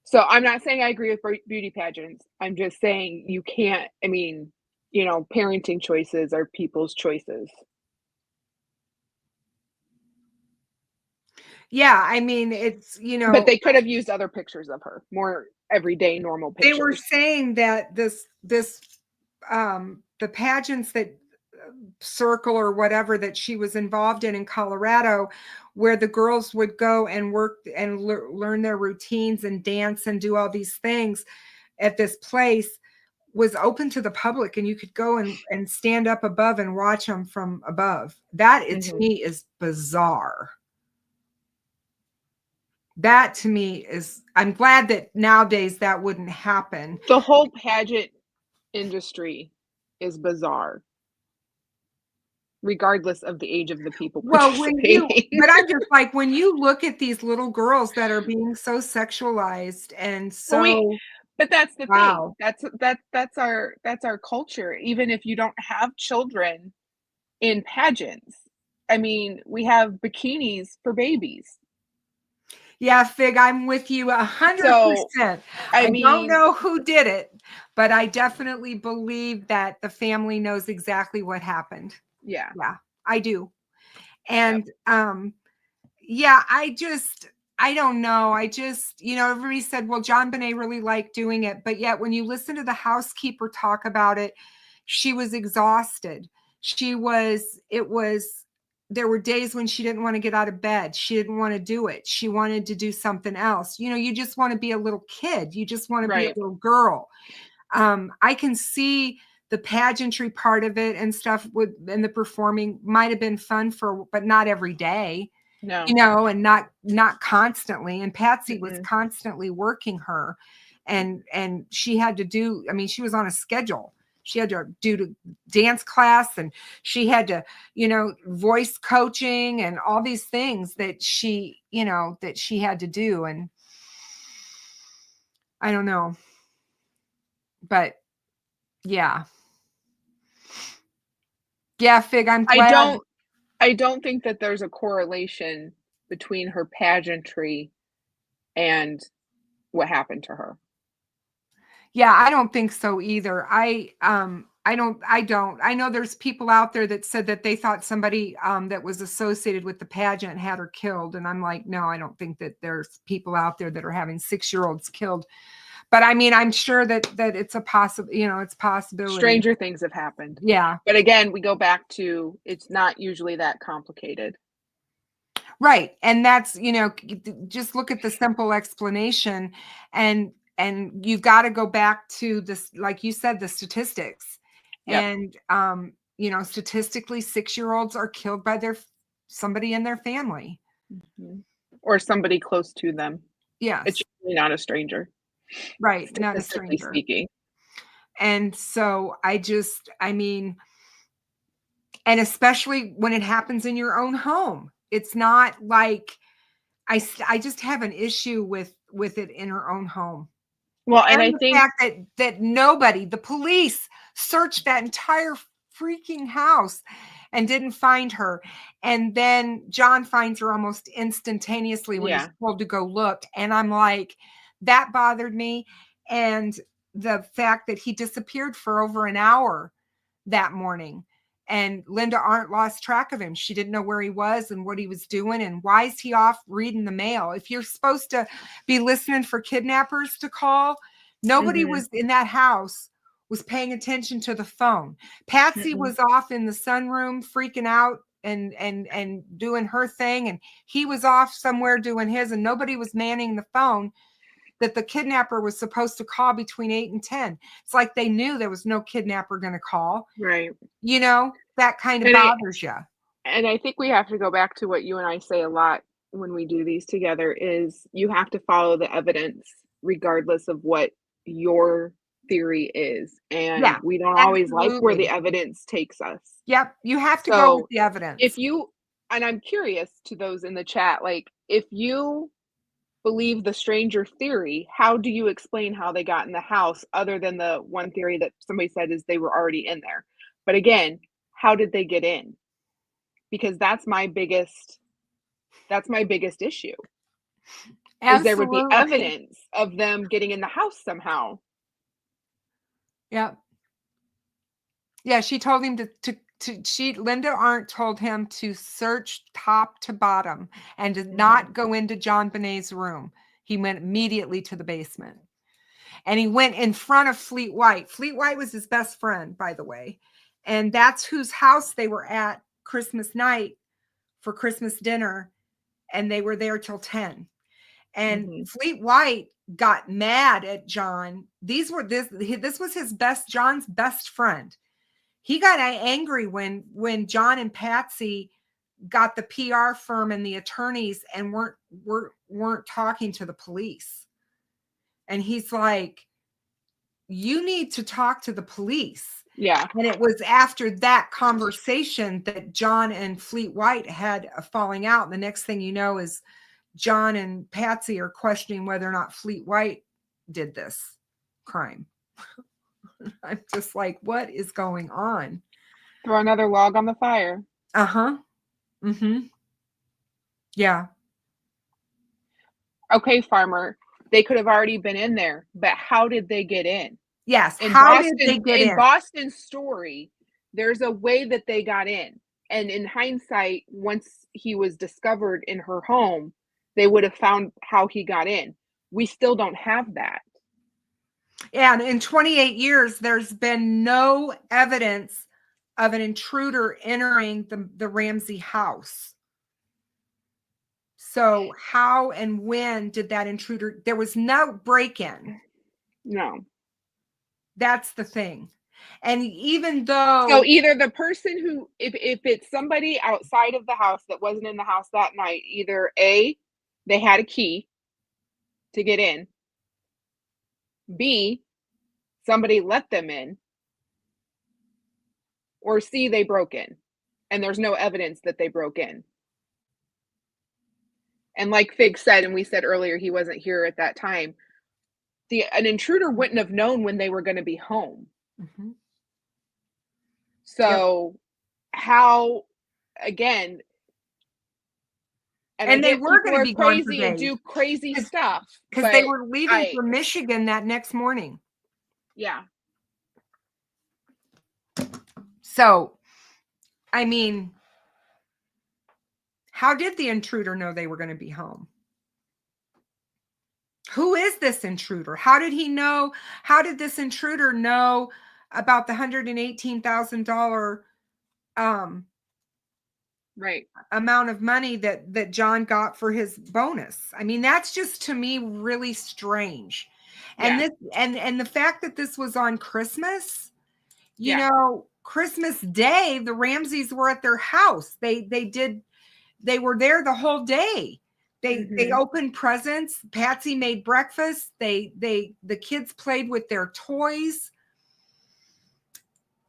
So I'm not saying I agree with beauty pageants. I'm just saying you can't, I mean, you know, parenting choices are people's choices. Yeah, I mean, it's, you know. But they could have used other pictures of her, more everyday normal pictures. They were saying that the pageants that circle or whatever that she was involved in Colorado, where the girls would go and work and learn their routines and dance and do all these things at this place, was open to the public, and you could go and stand up above and watch them from above. That to me is bizarre. That to me is, I'm glad that nowadays that wouldn't happen. The whole pageant industry is bizarre, regardless of the age of the people participating. But I'm just like, when you look at these little girls that are being so sexualized and so, but that's the thing. That's our culture. Even if you don't have children in pageants, I mean, we have bikinis for babies. Yeah, Fig, I'm with you 100%. I don't know who did it, but I definitely believe that the family knows exactly what happened. Yeah, I do. And yeah, I don't know. You know, everybody said, well, Jon Benet really liked doing it, but yet when you listen to the housekeeper talk about it, she was exhausted. There were days when she didn't want to get out of bed. She didn't want to do it. She wanted to do something else. You know, you just want to be a little kid. You just want to be a little girl. I can see the pageantry part of it and stuff and the performing might have been fun but not every day. No. You know, and not constantly. And Patsy was constantly working her, and she had to do, I mean, she was on a schedule. She had to do dance class, and she had to, you know, voice coaching and all these things that she had to do. And I don't know, but yeah, Fig, I'm glad. I don't think that there's a correlation between her pageantry and what happened to her. Yeah, I don't think so either. I don't. I know there's people out there that said that they thought somebody that was associated with the pageant had her killed. And I'm like, no, I don't think that there's people out there that are having 6-year-olds killed. But I mean, I'm sure that it's a possibility. It's possibility. Stranger things have happened. Yeah. But again, we go back to, it's not usually that complicated. Right. And that's, just look at the simple explanation, and you've got to go back to this, like you said, the statistics. Yep. And, statistically, 6-year-olds are killed by somebody in their family. Mhm. Or somebody close to them. Yes. It's usually not a stranger, Right. Not a statistically stranger. speaking. And so I mean, and especially when it happens in your own home, it's not like I just have an issue with it in her own home. Well, and I And the think fact that nobody, the police searched that entire freaking house and didn't find her. And then Jon finds her almost instantaneously when he's told to go look. And I'm like, that bothered me. And the fact that he disappeared for over an hour that morning. And Linda Arndt lost track of him. She didn't know where he was and what he was doing. And why is he off reading the mail? If you're supposed to be listening for kidnappers to call, nobody was in that house was paying attention to the phone. Patsy was off in the sunroom freaking out and doing her thing. And he was off somewhere doing his, and nobody was manning the phone that the kidnapper was supposed to call between 8 and 10. It's like they knew there was no kidnapper going to call. right. You know, that kind of And bothers you. And I think we have to go back to what you and I say a lot when we do these together is you have to follow the evidence regardless of what your theory is. And Yeah, we don't always like where the absolutely. evidence takes us. Yep, you have to go So with the evidence. if you, and I'm curious to those in the chat, like if you believe the stranger theory, how do you explain how they got in the house other than the one theory that somebody said is they were already in there? But again, how did they get in? Because that's my biggest issue. Is there would be Absolutely. evidence of them getting in the house somehow. Yep. Yeah, she told him Linda Arndt told him to search top to bottom and did not go into Jon Benet's room. He went immediately to the basement. And he went in front of Fleet White. Fleet White was his best friend, by the way. And that's whose house they were at Christmas night for Christmas dinner. And they were there till 10. And Fleet White got mad at Jon. This was Jon's best friend. He got angry when Jon and Patsy got the PR firm and the attorneys and weren't talking to the police. And he's like, you need to talk to the police. Yeah. And it was after that conversation that Jon and Fleet White had a falling out. And the next thing you know is Jon and Patsy are questioning whether or not Fleet White did this crime. I'm just like, what is going on? Throw another log on the fire. Uh-huh. Yeah. Okay, Farmer. They could have already been in there, but how did they get in? Yes. How did they get in? In Boston's story, there's a way that they got in. And in hindsight, once he was discovered in her home, they would have found how he got in. We still don't have that. Yeah, and in 28 years, there's been no evidence of an intruder entering the Ramsey house. So how and when did that intruder? There was no break-in. No. That's the thing. And even though... So either the person who, if it's somebody outside of the house that wasn't in the house that night, either A, they had a key to get in. B, somebody let them in. Or C, they broke in. And there's no evidence that they broke in. And like Fig said, and we said earlier, he wasn't here at that time. An intruder wouldn't have known when they were going to be home. So how, again, and they were going to be crazy and do crazy stuff because they were leaving for Michigan that next morning. Yeah. So, I mean, how did the intruder know they were going to be home? Who is this intruder? How did he know? How did this intruder know about the $118,000 amount of money that Jon got for his bonus? I mean, that's just to me really strange. And this and the fact that this was on Christmas, you know, Christmas Day, the Ramseys were at their house. They did they were there the whole day. They opened presents. Patsy made breakfast. The kids played with their toys.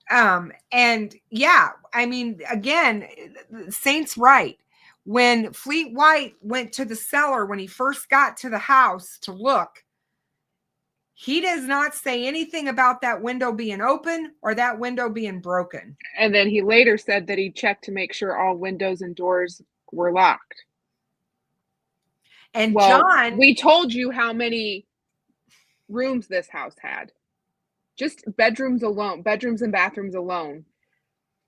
And yeah, I mean, again, Saint's right. When Fleet White went to the cellar, when he first got to the house to look, he does not say anything about that window being open or that window being broken. And then he later said that he checked to make sure all windows and doors were locked. And well, John, we told you how many rooms this house had. Just bedrooms alone, bedrooms and bathrooms alone.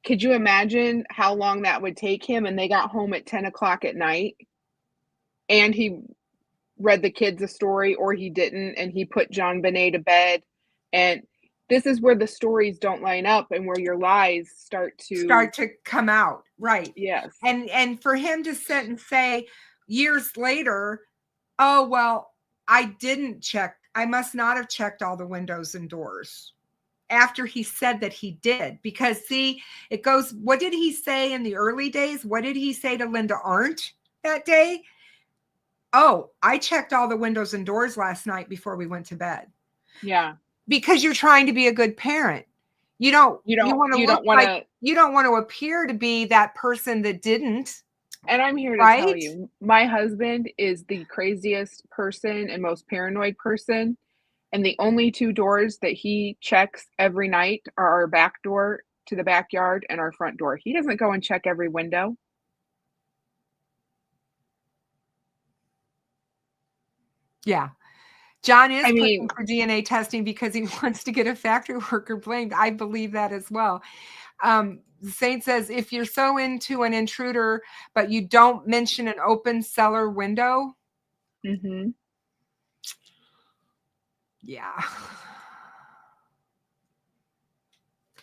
Could you imagine how long that would take him? And they got home at 10 o'clock at night and he read the kids a story, or he didn't, and he put Jon Benet to bed. And this is where the stories don't line up and where your lies start to come out. Right. Yes. And for him to sit and say years later, oh, well, I didn't check. I must not have checked all the windows and doors, after he said that he did. Because see, it goes, what did he say in the early days? What did he say to Linda Arndt that day? Oh, I checked all the windows and doors last night before we went to bed. Yeah. Because you're trying to be a good parent. You don't want to appear to be that person that didn't. And I'm here to tell you, my husband is the craziest person and most paranoid person. And the only two doors that he checks every night are our back door to the backyard and our front door. He doesn't go and check every window. Yeah. John is pushing for DNA testing because he wants to get a factory worker blamed. I believe that as well. Saint says, if you're so into an intruder, but you don't mention an open cellar window. Mm-hmm. Yeah.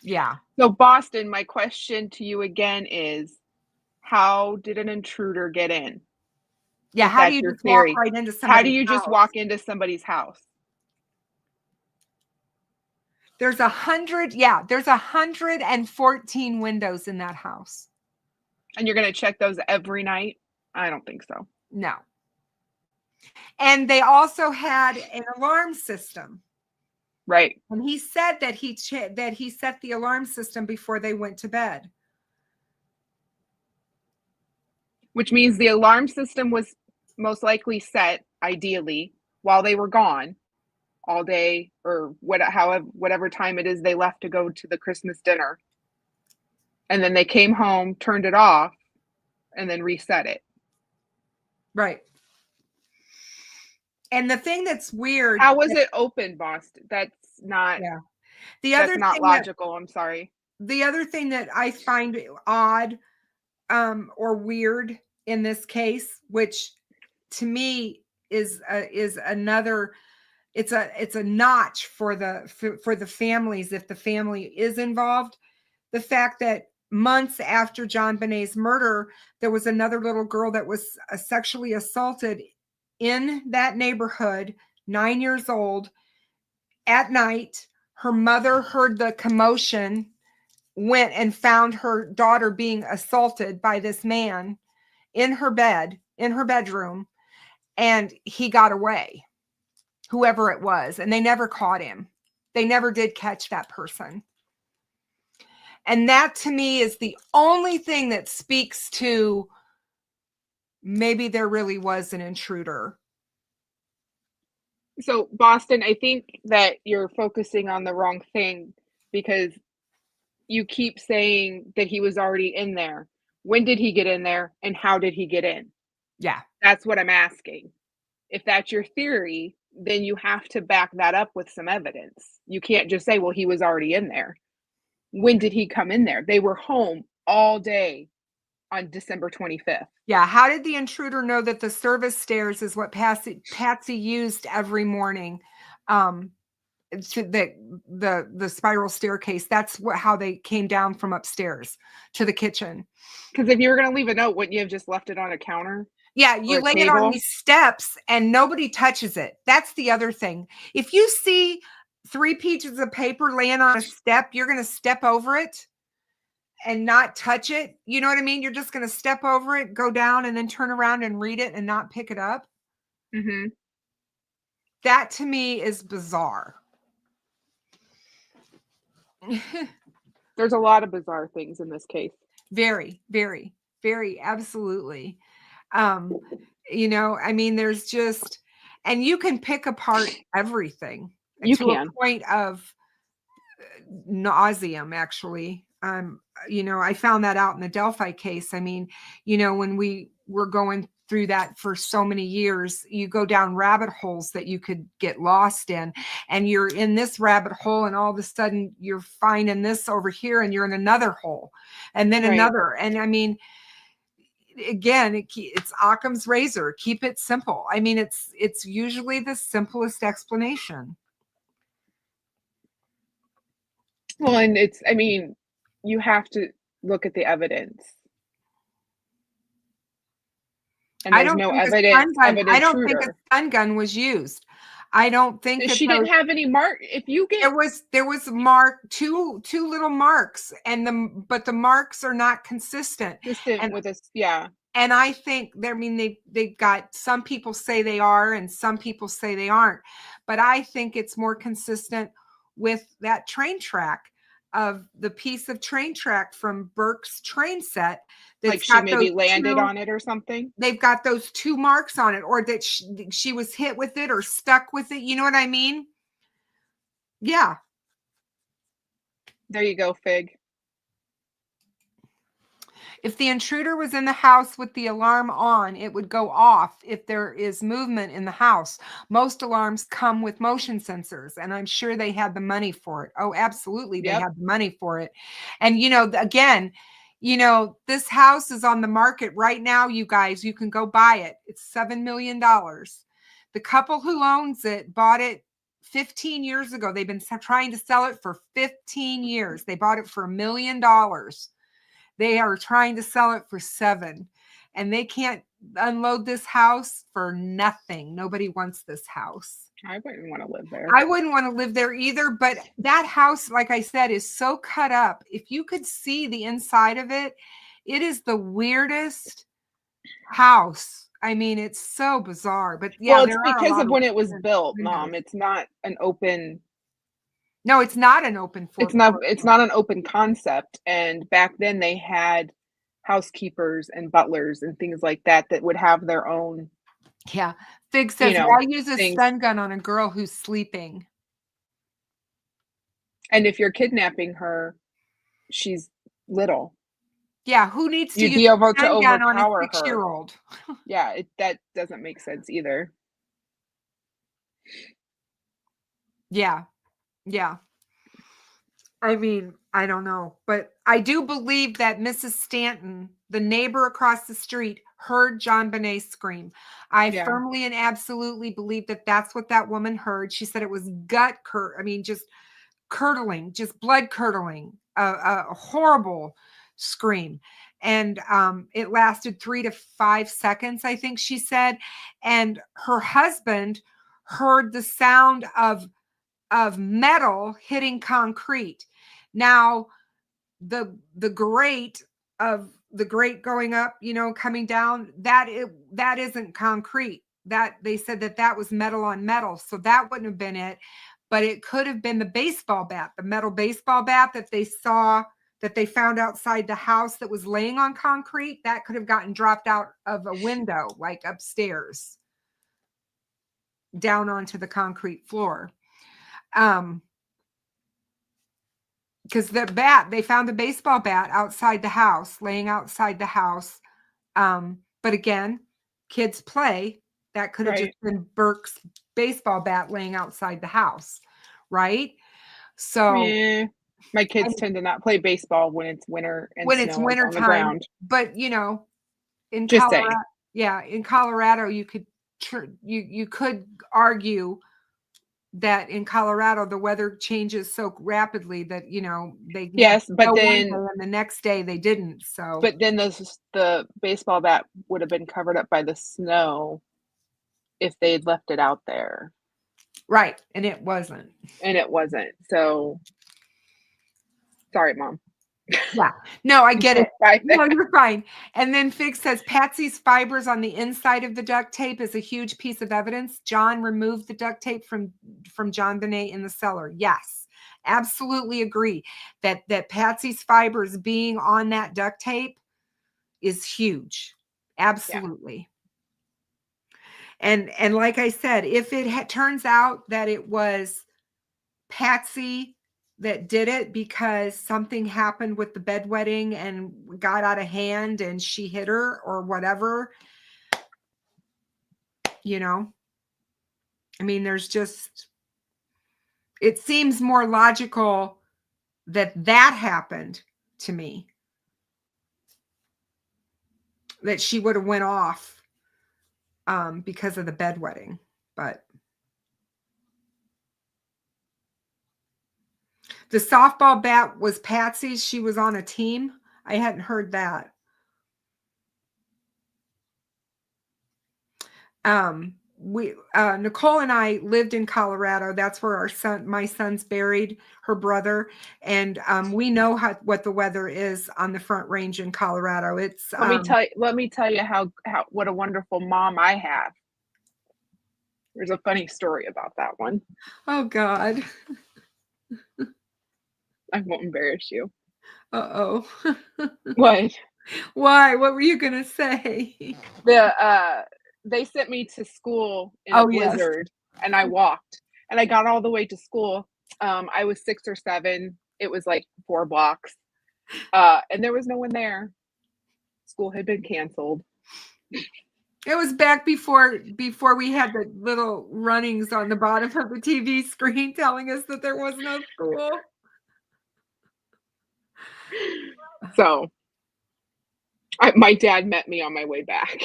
Yeah. So Boston, my question to you again is, how did an intruder get in? Yeah, how do you just walk right into somebody's house? How do you just walk into somebody's house? There's 114 windows in that house. And you're going to check those every night? I don't think so. No. And they also had an alarm system. Right. And he said that he set the alarm system before they went to bed. Which means the alarm system was most likely set, ideally, while they were gone all day, or whatever time it is they left to go to the Christmas dinner. And then they came home, turned it off, and then reset it. Right. And the thing that's weird. How was it open, Boston? That's not. Yeah. That's not logical. I'm sorry. The other thing that I find odd, or weird in this case, which to me is another, it's a notch for the families if the family is involved. The fact that months after Jon Benet's murder, there was another little girl that was sexually assaulted in that neighborhood, 9 years old, at night. Her mother heard the commotion, went and found her daughter being assaulted by this man in her bedroom, and he got away, whoever it was, and they never caught him. They never did catch that person. And that to me is the only thing that speaks to maybe there really was an intruder. So Boston, I think that you're focusing on the wrong thing, because you keep saying that he was already in there. When did he get in there, and how did he get in? Yeah. That's what I'm asking. If that's your theory, then you have to back that up with some evidence. You can't just say, well, he was already in there. When did he come in there? They were home all day on December 25th. Yeah. How did the intruder know that the service stairs is what Patsy used every morning? To the spiral staircase. That's how they came down from upstairs to the kitchen. Because if you were going to leave a note, wouldn't you have just left it on a counter? Yeah, you lay it on these steps and nobody touches it. That's the other thing. If you see 3 pieces of paper laying on a step, you're going to step over it. and not touch it. You know what I mean? You're just going to step over it, go down, and then turn around and read it and not pick it up. Mm-hmm. That to me is bizarre. There's a lot of bizarre things in this case. Very, very, very, absolutely. You know, I mean, there's just, and you can pick apart everything You to can. a point of nauseum, actually. You know, I found that out in the Delphi case. I mean, you know, when we were going through that for so many years, you go down rabbit holes that you could get lost in, and you're in this rabbit hole, and all of a sudden you're finding this over here, and you're in another hole, and then Right. another. And I mean, again, it's Occam's razor. Keep it simple. I mean, it's usually the simplest explanation. Well, and it's, I mean, you have to look at the evidence. And I there's don't no think evidence of an I don't think a intruder. stun gun was used. I don't think that She didn't have any mark. If you get, there was two little marks, and the marks are not consistent. consistent with this, yeah. And I think I mean they've got, some people say they are and some people say they aren't, but I think it's more consistent with that train track, of the piece of train track from Burke's train set. Like she maybe landed on it or something. They've got those two marks on it, or that she was hit with it or stuck with it. You know what I mean? Yeah. There you go, Fig. If the intruder was in the house with the alarm on, it would go off if there is movement in the house. Most alarms come with motion sensors, and I'm sure they had the money for it. Oh, absolutely. They had the money for it. And, you know, again, you know, this house is on the market right now, you guys. You can go buy it. It's $7 million. The couple who owns it bought it 15 years ago. They've been trying to sell it for 15 years. They bought it for $1 million. They are trying to sell it for $7 million, and they can't unload this house for nothing. Nobody wants this house. I wouldn't want to live there. I wouldn't want to live there either, but that house, like I said, is so cut up. If you could see the inside of it, it is the weirdest house. I mean, it's so bizarre, but yeah. Well, it's because of when it was built, Mom. It's not an open. No, it's not an open. It's not an open concept. And back then they had housekeepers and butlers and things like that would have their own. Yeah. Fig says, why use a stun gun on a girl who's sleeping? And if you're kidnapping her, she's little. Yeah, who needs to You'd use be able a to stun gun on a overpower her. 6-year-old? Yeah, that doesn't make sense either. Yeah. Yeah. I mean, I don't know, but I do believe that Mrs. Stanton, the neighbor across the street, heard Jon Benet scream. I firmly and absolutely believe that that's what that woman heard. She said it was just curdling, just blood curdling, a horrible scream. And it lasted 3 to 5 seconds, I think she said. And her husband heard the sound of metal hitting concrete. Now, the grate going up, you know, coming down, that isn't concrete. That they said that was metal on metal, so that wouldn't have been it. But it could have been the baseball bat, the metal baseball bat that they found outside the house that was laying on concrete. That could have gotten dropped out of a window, like upstairs, down onto the concrete floor. Because they found a baseball bat outside the house, laying outside the house. But again, kids play. That could have just been Burke's baseball bat laying outside the house, right? So my kids tend to not play baseball when it's winter and when snow it's winter on the time. ground. But you know, in just Colorado, saying. In Colorado, you could argue that in Colorado the weather changes so rapidly that, you know, but then and the next day they didn't. So but then the baseball bat would have been covered up by the snow if they'd left it out there, right? And it wasn't. So sorry, Mom. Yeah. No, I get it. Right No, there. you're fine. And then Fig says Patsy's fibers on the inside of the duct tape is a huge piece of evidence. Jon removed the duct tape from Jon Benet in the cellar. Yes, absolutely agree that Patsy's fibers being on that duct tape is huge. Absolutely. And like I said, if it turns out that it was Patsy that did it because something happened with the bedwetting and got out of hand and she hit her or whatever, you know, I mean, there's just, it seems more logical that happened to me, that she would have went off because of the bedwetting. But the softball bat was Patsy's. She was on a team. I hadn't heard that. Nichole and I lived in Colorado. That's where my son's buried, her brother. And we know what the weather is on the Front Range in Colorado. It's let me tell you how what a wonderful mom I have. There's a funny story about that one. Oh God. I won't embarrass you. Uh-oh. What? Why? What were you gonna say? They sent me to school in a blizzard, and I walked, and I got all the way to school. I was 6 or 7. It was like 4 blocks, and there was no one there. School had been canceled. It was back before we had the little runnings on the bottom of the TV screen telling us that there was no school. So my dad met me on my way back.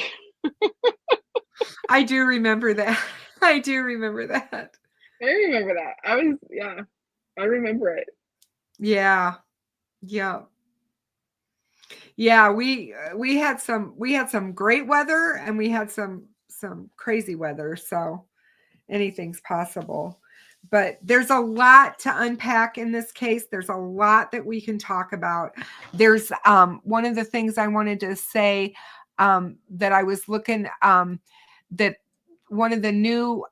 I do remember that. I do remember that. I remember that. I remember it. Yeah. Yeah. Yeah, we had some great weather and we had some crazy weather, so anything's possible. But there's a lot to unpack in this case. There's a lot that we can talk about. There's one of the things I wanted to say that I was looking that one of the new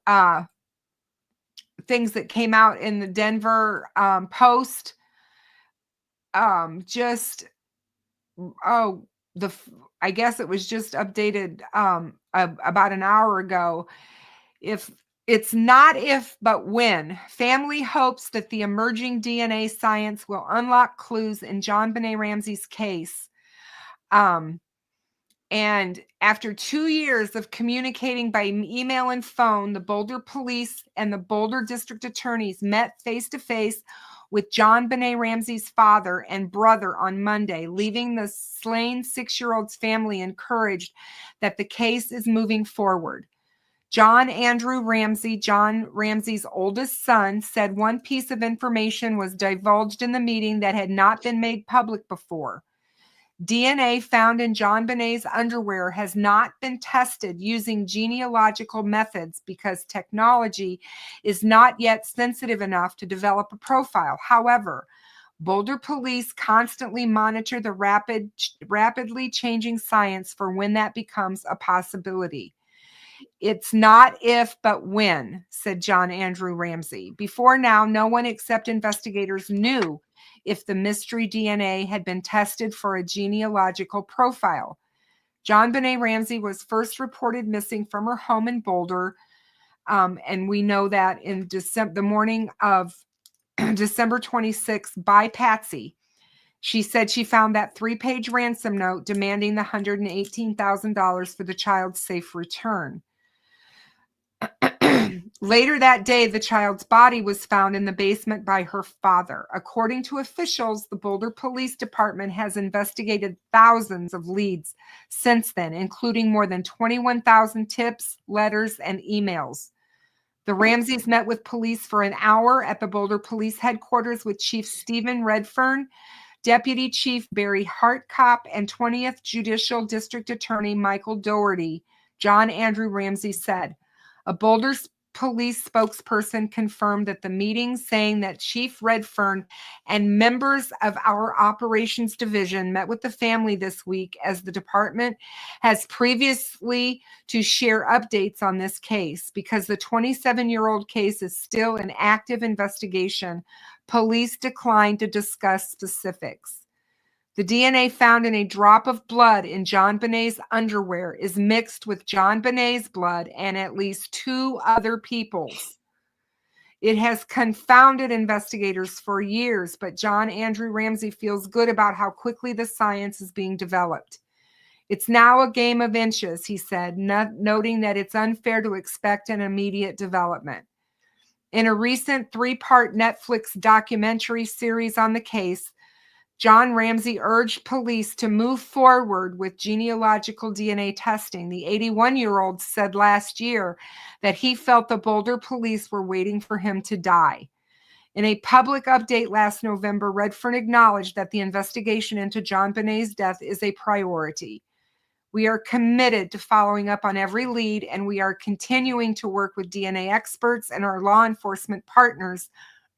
things that came out in the Denver Post I guess it was just updated about an hour ago. If it's not if, but when, family hopes that the emerging DNA science will unlock clues in Jon Benet Ramsey's case. And after 2 years of communicating by email and phone, the Boulder police and the Boulder district attorneys met face-to-face with Jon Benet Ramsey's father and brother on Monday, leaving the slain 6-year-old's family encouraged that the case is moving forward. Jon Andrew Ramsey, Jon Ramsey's oldest son, said one piece of information was divulged in the meeting that had not been made public before. DNA found in Jon Benet's underwear has not been tested using genealogical methods because technology is not yet sensitive enough to develop a profile. However, Boulder police constantly monitor the rapidly changing science for when that becomes a possibility. It's not if, but when, said Jon Andrew Ramsey. Before now, no one except investigators knew if the mystery DNA had been tested for a genealogical profile. Jon Benet Ramsey was first reported missing from her home in Boulder, and we know that in the morning of December 26th by Patsy. She said she found that 3-page ransom note demanding the $118,000 for the child's safe return. Later that day, the child's body was found in the basement by her father. According to officials, the Boulder Police Department has investigated thousands of leads since then, including more than 21,000 tips, letters, and emails. The Ramseys met with police for an hour at the Boulder Police Headquarters with Chief Stephen Redfern, Deputy Chief Barry Hartkopp, and 20th Judicial District Attorney Michael Doherty, Jon Andrew Ramsey said. A Boulder police spokesperson confirmed that the meeting, saying that Chief Redfern and members of our operations division met with the family this week, as the department has previously to share updates on this case. Because the 27-year-old case is still an active investigation, police declined to discuss specifics. The DNA found in a drop of blood in Jon Benet's underwear is mixed with Jon Benet's blood and at least 2 other people's. It has confounded investigators for years, but Jon Andrew Ramsey feels good about how quickly the science is being developed. It's now a game of inches, he said, noting that it's unfair to expect an immediate development. In a recent 3-part Netflix documentary series on the case, Jon Ramsey urged police to move forward with genealogical DNA testing. The 81-year-old said last year that he felt the Boulder police were waiting for him to die. In a public update last November, Redfern acknowledged that the investigation into Jon Benet's death is a priority. We are committed to following up on every lead, and we are continuing to work with DNA experts and our law enforcement partners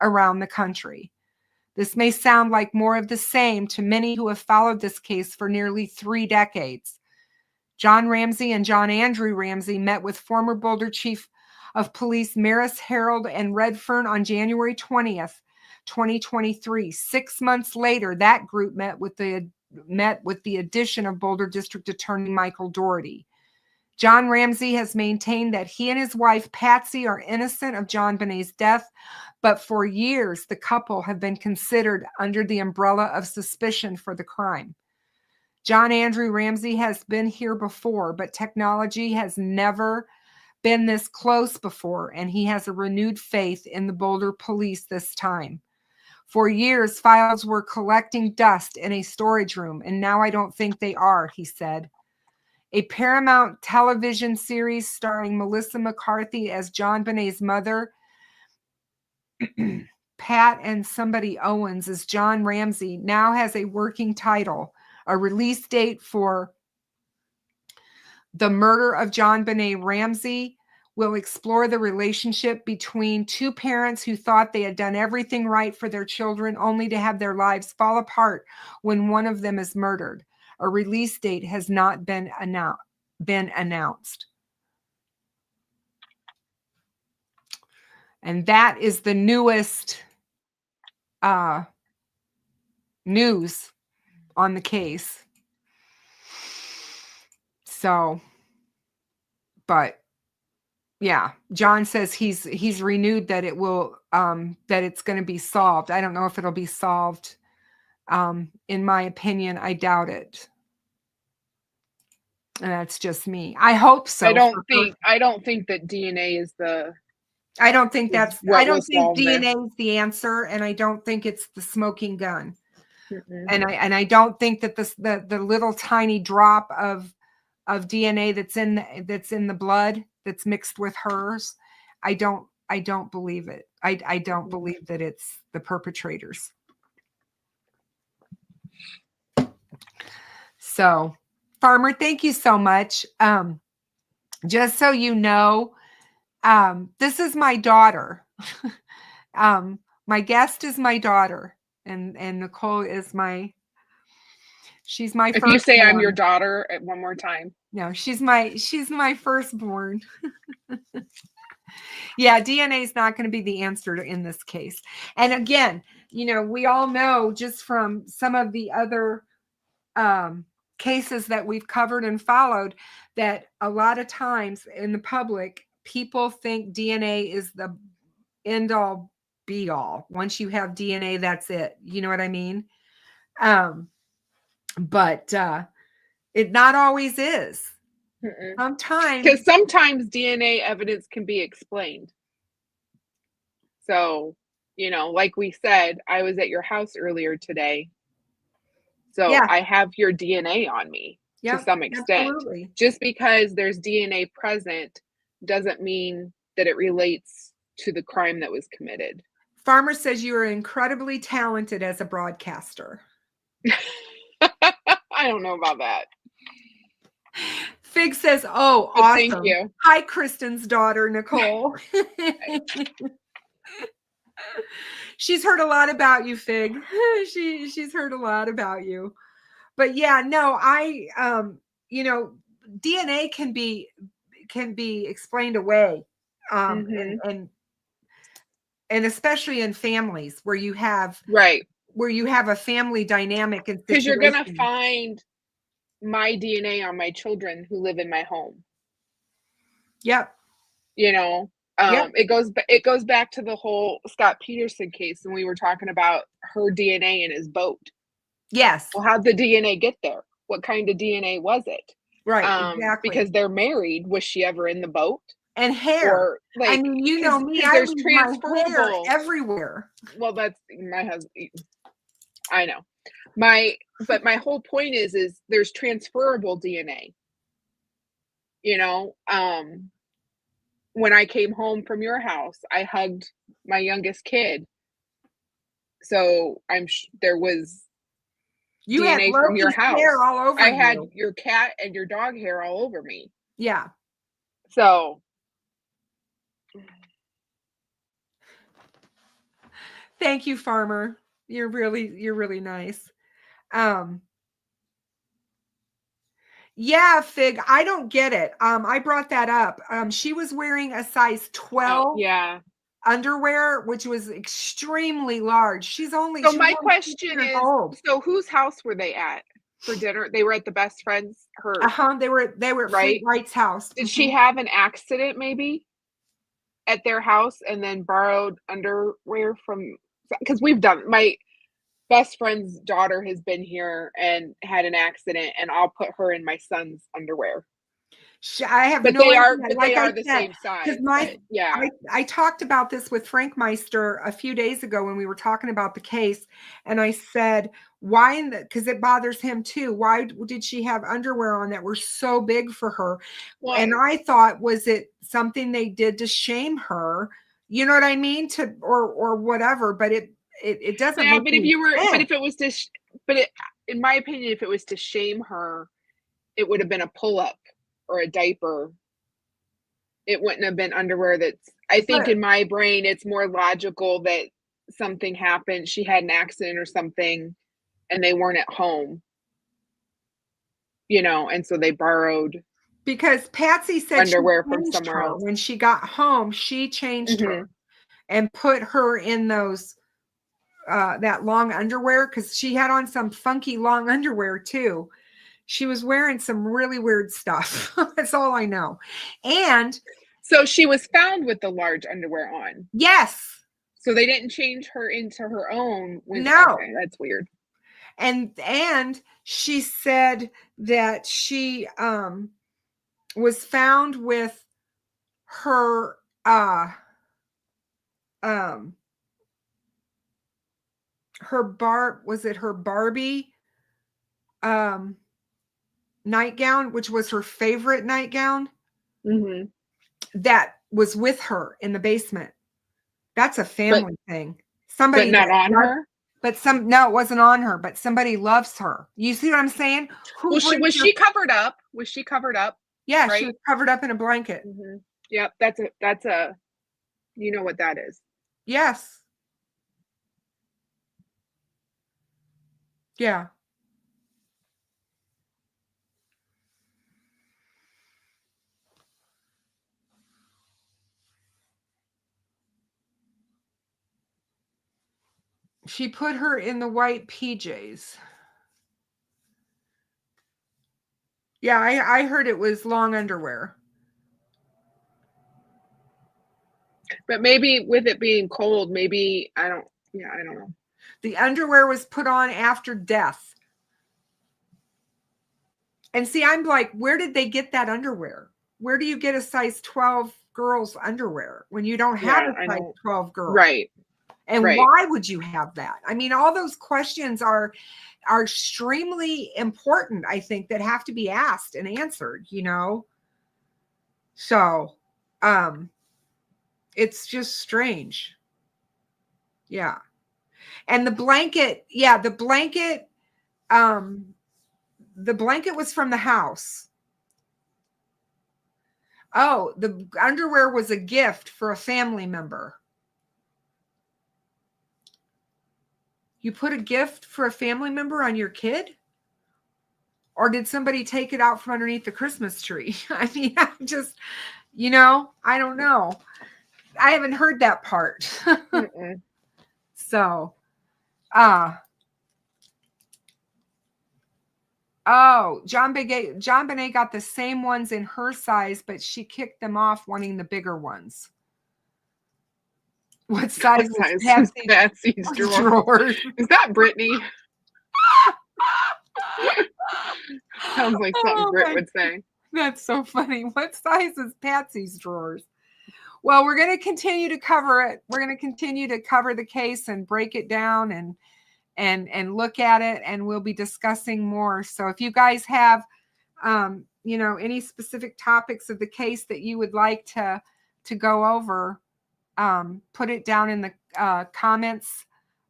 around the country. This may sound like more of the same to many who have followed this case for nearly 3 decades. Jon Ramsey and Jon Andrew Ramsey met with former Boulder Chief of Police Maris Harold and Redfern on January 20th, 2023. 6 months later, that group met with the addition of Boulder District Attorney Michael Doherty. Jon Ramsey has maintained that he and his wife Patsy are innocent of Jon Benet's death, but for years the couple have been considered under the umbrella of suspicion for the crime. Jon Andrew Ramsey has been here before, but technology has never been this close before, and he has a renewed faith in the Boulder police this time. For years, files were collecting dust in a storage room, and now I don't think they are, he said. A Paramount television series starring Melissa McCarthy as Jon Benet's mother, Pat and somebody Owens as Jon Ramsey, now has a working title. A release date for The Murder of Jon Benet Ramsey will explore the relationship between 2 parents who thought they had done everything right for their children, only to have their lives fall apart when one of them is murdered. A release date has not been announced. And that is the newest news on the case. So, but yeah, Jon says he's renewed that it will that it's going to be solved. I don't know if it'll be solved. In my opinion, I doubt it. And that's just me. I hope so. I don't think that DNA is the. I don't think what I don't will think solve DNA is the answer, and I don't think it's the smoking gun. Mm-mm. And I don't think that the little tiny drop of DNA that's in the blood that's mixed with hers. I don't believe it. I don't believe that it's the perpetrators. So, Farmer, thank you so much. Just so you know, this is my daughter. My guest is my daughter, and Nichole is she's my If firstborn. you say I'm your daughter one more time. No, she's my firstborn. Yeah, DNA is not going to be the answer in this case. And again, we all know just from some of the other cases that we've covered and followed that a lot of times in the public, people think DNA is the end all be all. Once you have DNA, that's it. You know what I mean? But it not always is. Mm-mm. Because sometimes DNA evidence can be explained. So, like we said, I was at your house earlier today. So yeah. I have your DNA on me to some extent. Absolutely. Just because there's DNA present doesn't mean that it relates to the crime that was committed. Farmer says you are incredibly talented as a broadcaster. I don't know about that. Fig says, "Oh, But awesome. thank you. Hi, Kristen's daughter, Nichole." She's heard a lot about you, Fig. She's heard a lot about you. But yeah, no, you know, DNA can be explained away. Mhm. And especially in families where you have Right. a family dynamic and Because you're gonna situation. find my DNA on my children who live in my home. Yep. You know, Yep. it goes back to the whole Scott Peterson case, and we were talking about her DNA in his boat. Yes. Well, how'd the DNA get there? What kind of DNA was it? Right. Exactly. Because they're married. Was she ever in the boat? And hair. Or I like, mean, you know me, I there's leave my hair transferable. everywhere. Well, that's my husband. I know. But my whole point is there's transferable DNA. You know, when I came home from your house, I hugged my youngest kid. So there was You had DNA from your Loki's house. hair all over I had you. your cat and your dog hair all over me. Yeah. So Thank you, Farmer. You're really nice. Yeah, Fig, I don't get it. I brought that up. She was wearing a size 12 yeah. underwear, which was extremely large. She's So only my 6 question years is, old. so whose house were they at for dinner? They were at the best friend's, her, They were at right? Fleet White's house. Did she have an accident maybe at their house and then borrowed underwear from, because we've done, my best friend's daughter has been here and had an accident, and I'll put her in my son's underwear. I have But no they are, idea. but Like they are I the said, same size. because But yeah, I talked about this with Frankmeister a few days ago when we were talking about the case, and I said, why? Because it bothers him too. Why did she have underwear on that were so big for her? well, And I thought, was it something they did to shame her? You know what I mean? Or whatever. But it doesn't yeah. make But if any you were, sense. but if it was to, in my opinion, if it was to shame her, it would have been a pull-up or a diaper. It wouldn't have been underwear. I think in my brain, it's more logical that something happened. She had an accident or something, and they weren't at home. You know, and so they borrowed. Because Patsy said underwear she from changed somewhere her else. when she got home. She changed Mhm. her and put her in those that long underwear, because she had on some funky long underwear too. She was wearing some really weird stuff. That's all I know. And So she was found with the large underwear on. yes, So they didn't change her into her own. no. Okay, that's weird. And she said that she was found with her her Barbie nightgown, which was her favorite nightgown, Mhm. that was with her in the basement. That's a family thing. Somebody But not on her? No, it wasn't on her, but somebody loves her. You see what I'm saying? Was she covered up? Was she covered up? Yeah, right? she was covered up in a blanket. Mhm. Yep, that's a you know what that is. Yes. Yeah. She put her in the white PJs. Yeah, I heard it was long underwear. But maybe with it being cold, maybe I don't know. The underwear was put on after death. And see, I'm like, where did they get that underwear? Where do you get a size 12 girl's underwear when you don't have a size 12 girl? Right. And why would you have that? I mean, all those questions are extremely important, I think, that have to be asked and answered, you know? So, it's just strange. Yeah. And the blanket was from the house. Oh, the underwear was a gift for a family member. You put a gift for a family member on your kid? Or did somebody take it out from underneath the Christmas tree? I mean, I'm just, I don't know. I haven't heard that part. So, Jon Benet got the same ones in her size, but she kicked them off wanting the bigger ones. What size is Patsy's drawers? Is that Brittany? Sounds like something Britt would say. That's so funny. What size is Patsy's drawers? Well, we're going to continue to cover it. We're going to continue to cover the case and break it down and look at it, and we'll be discussing more. So if you guys have, any specific topics of the case that you would like to go over, put it down in the comments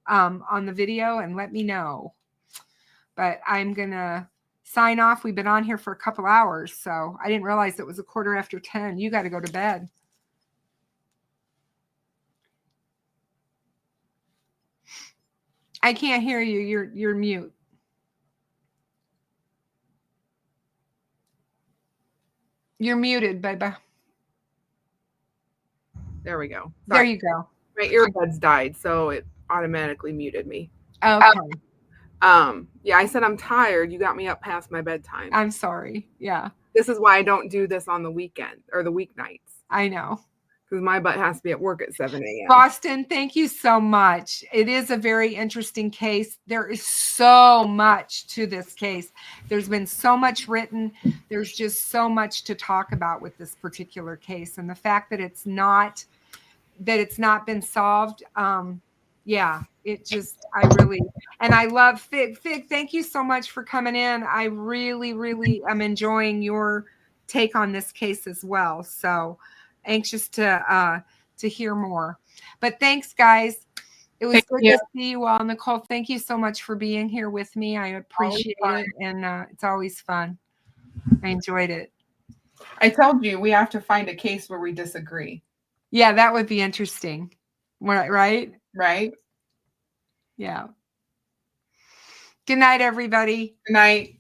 on the video and let me know. But I'm going to sign off. We've been on here for a couple hours, so I didn't realize it was 10:15. You got to go to bed. I can't hear you. You're mute. You're muted, baby. There we go. There you go. My earbuds died, so it automatically muted me. Okay. Yeah, I said I'm tired. You got me up past my bedtime. I'm sorry. Yeah. This is why I don't do this on the weekend or the weeknights. I know. Because my butt has to be at work at 7 a.m. Boston, thank you so much. It is a very interesting case. There is so much to this case. There's been so much written. There's just so much to talk about with this particular case. And the fact that it's not been solved, I love Fig. Fig, thank you so much for coming in. I really, really am enjoying your take on this case as well. So anxious to hear more. But thanks, guys. It was good to see you all. Nichole, thank you so much for being here with me. I appreciate it, and it's always fun. I enjoyed it. I told you we have to find a case where we disagree. Yeah, that would be interesting. Right? Right? Yeah. Good night, everybody. Good night.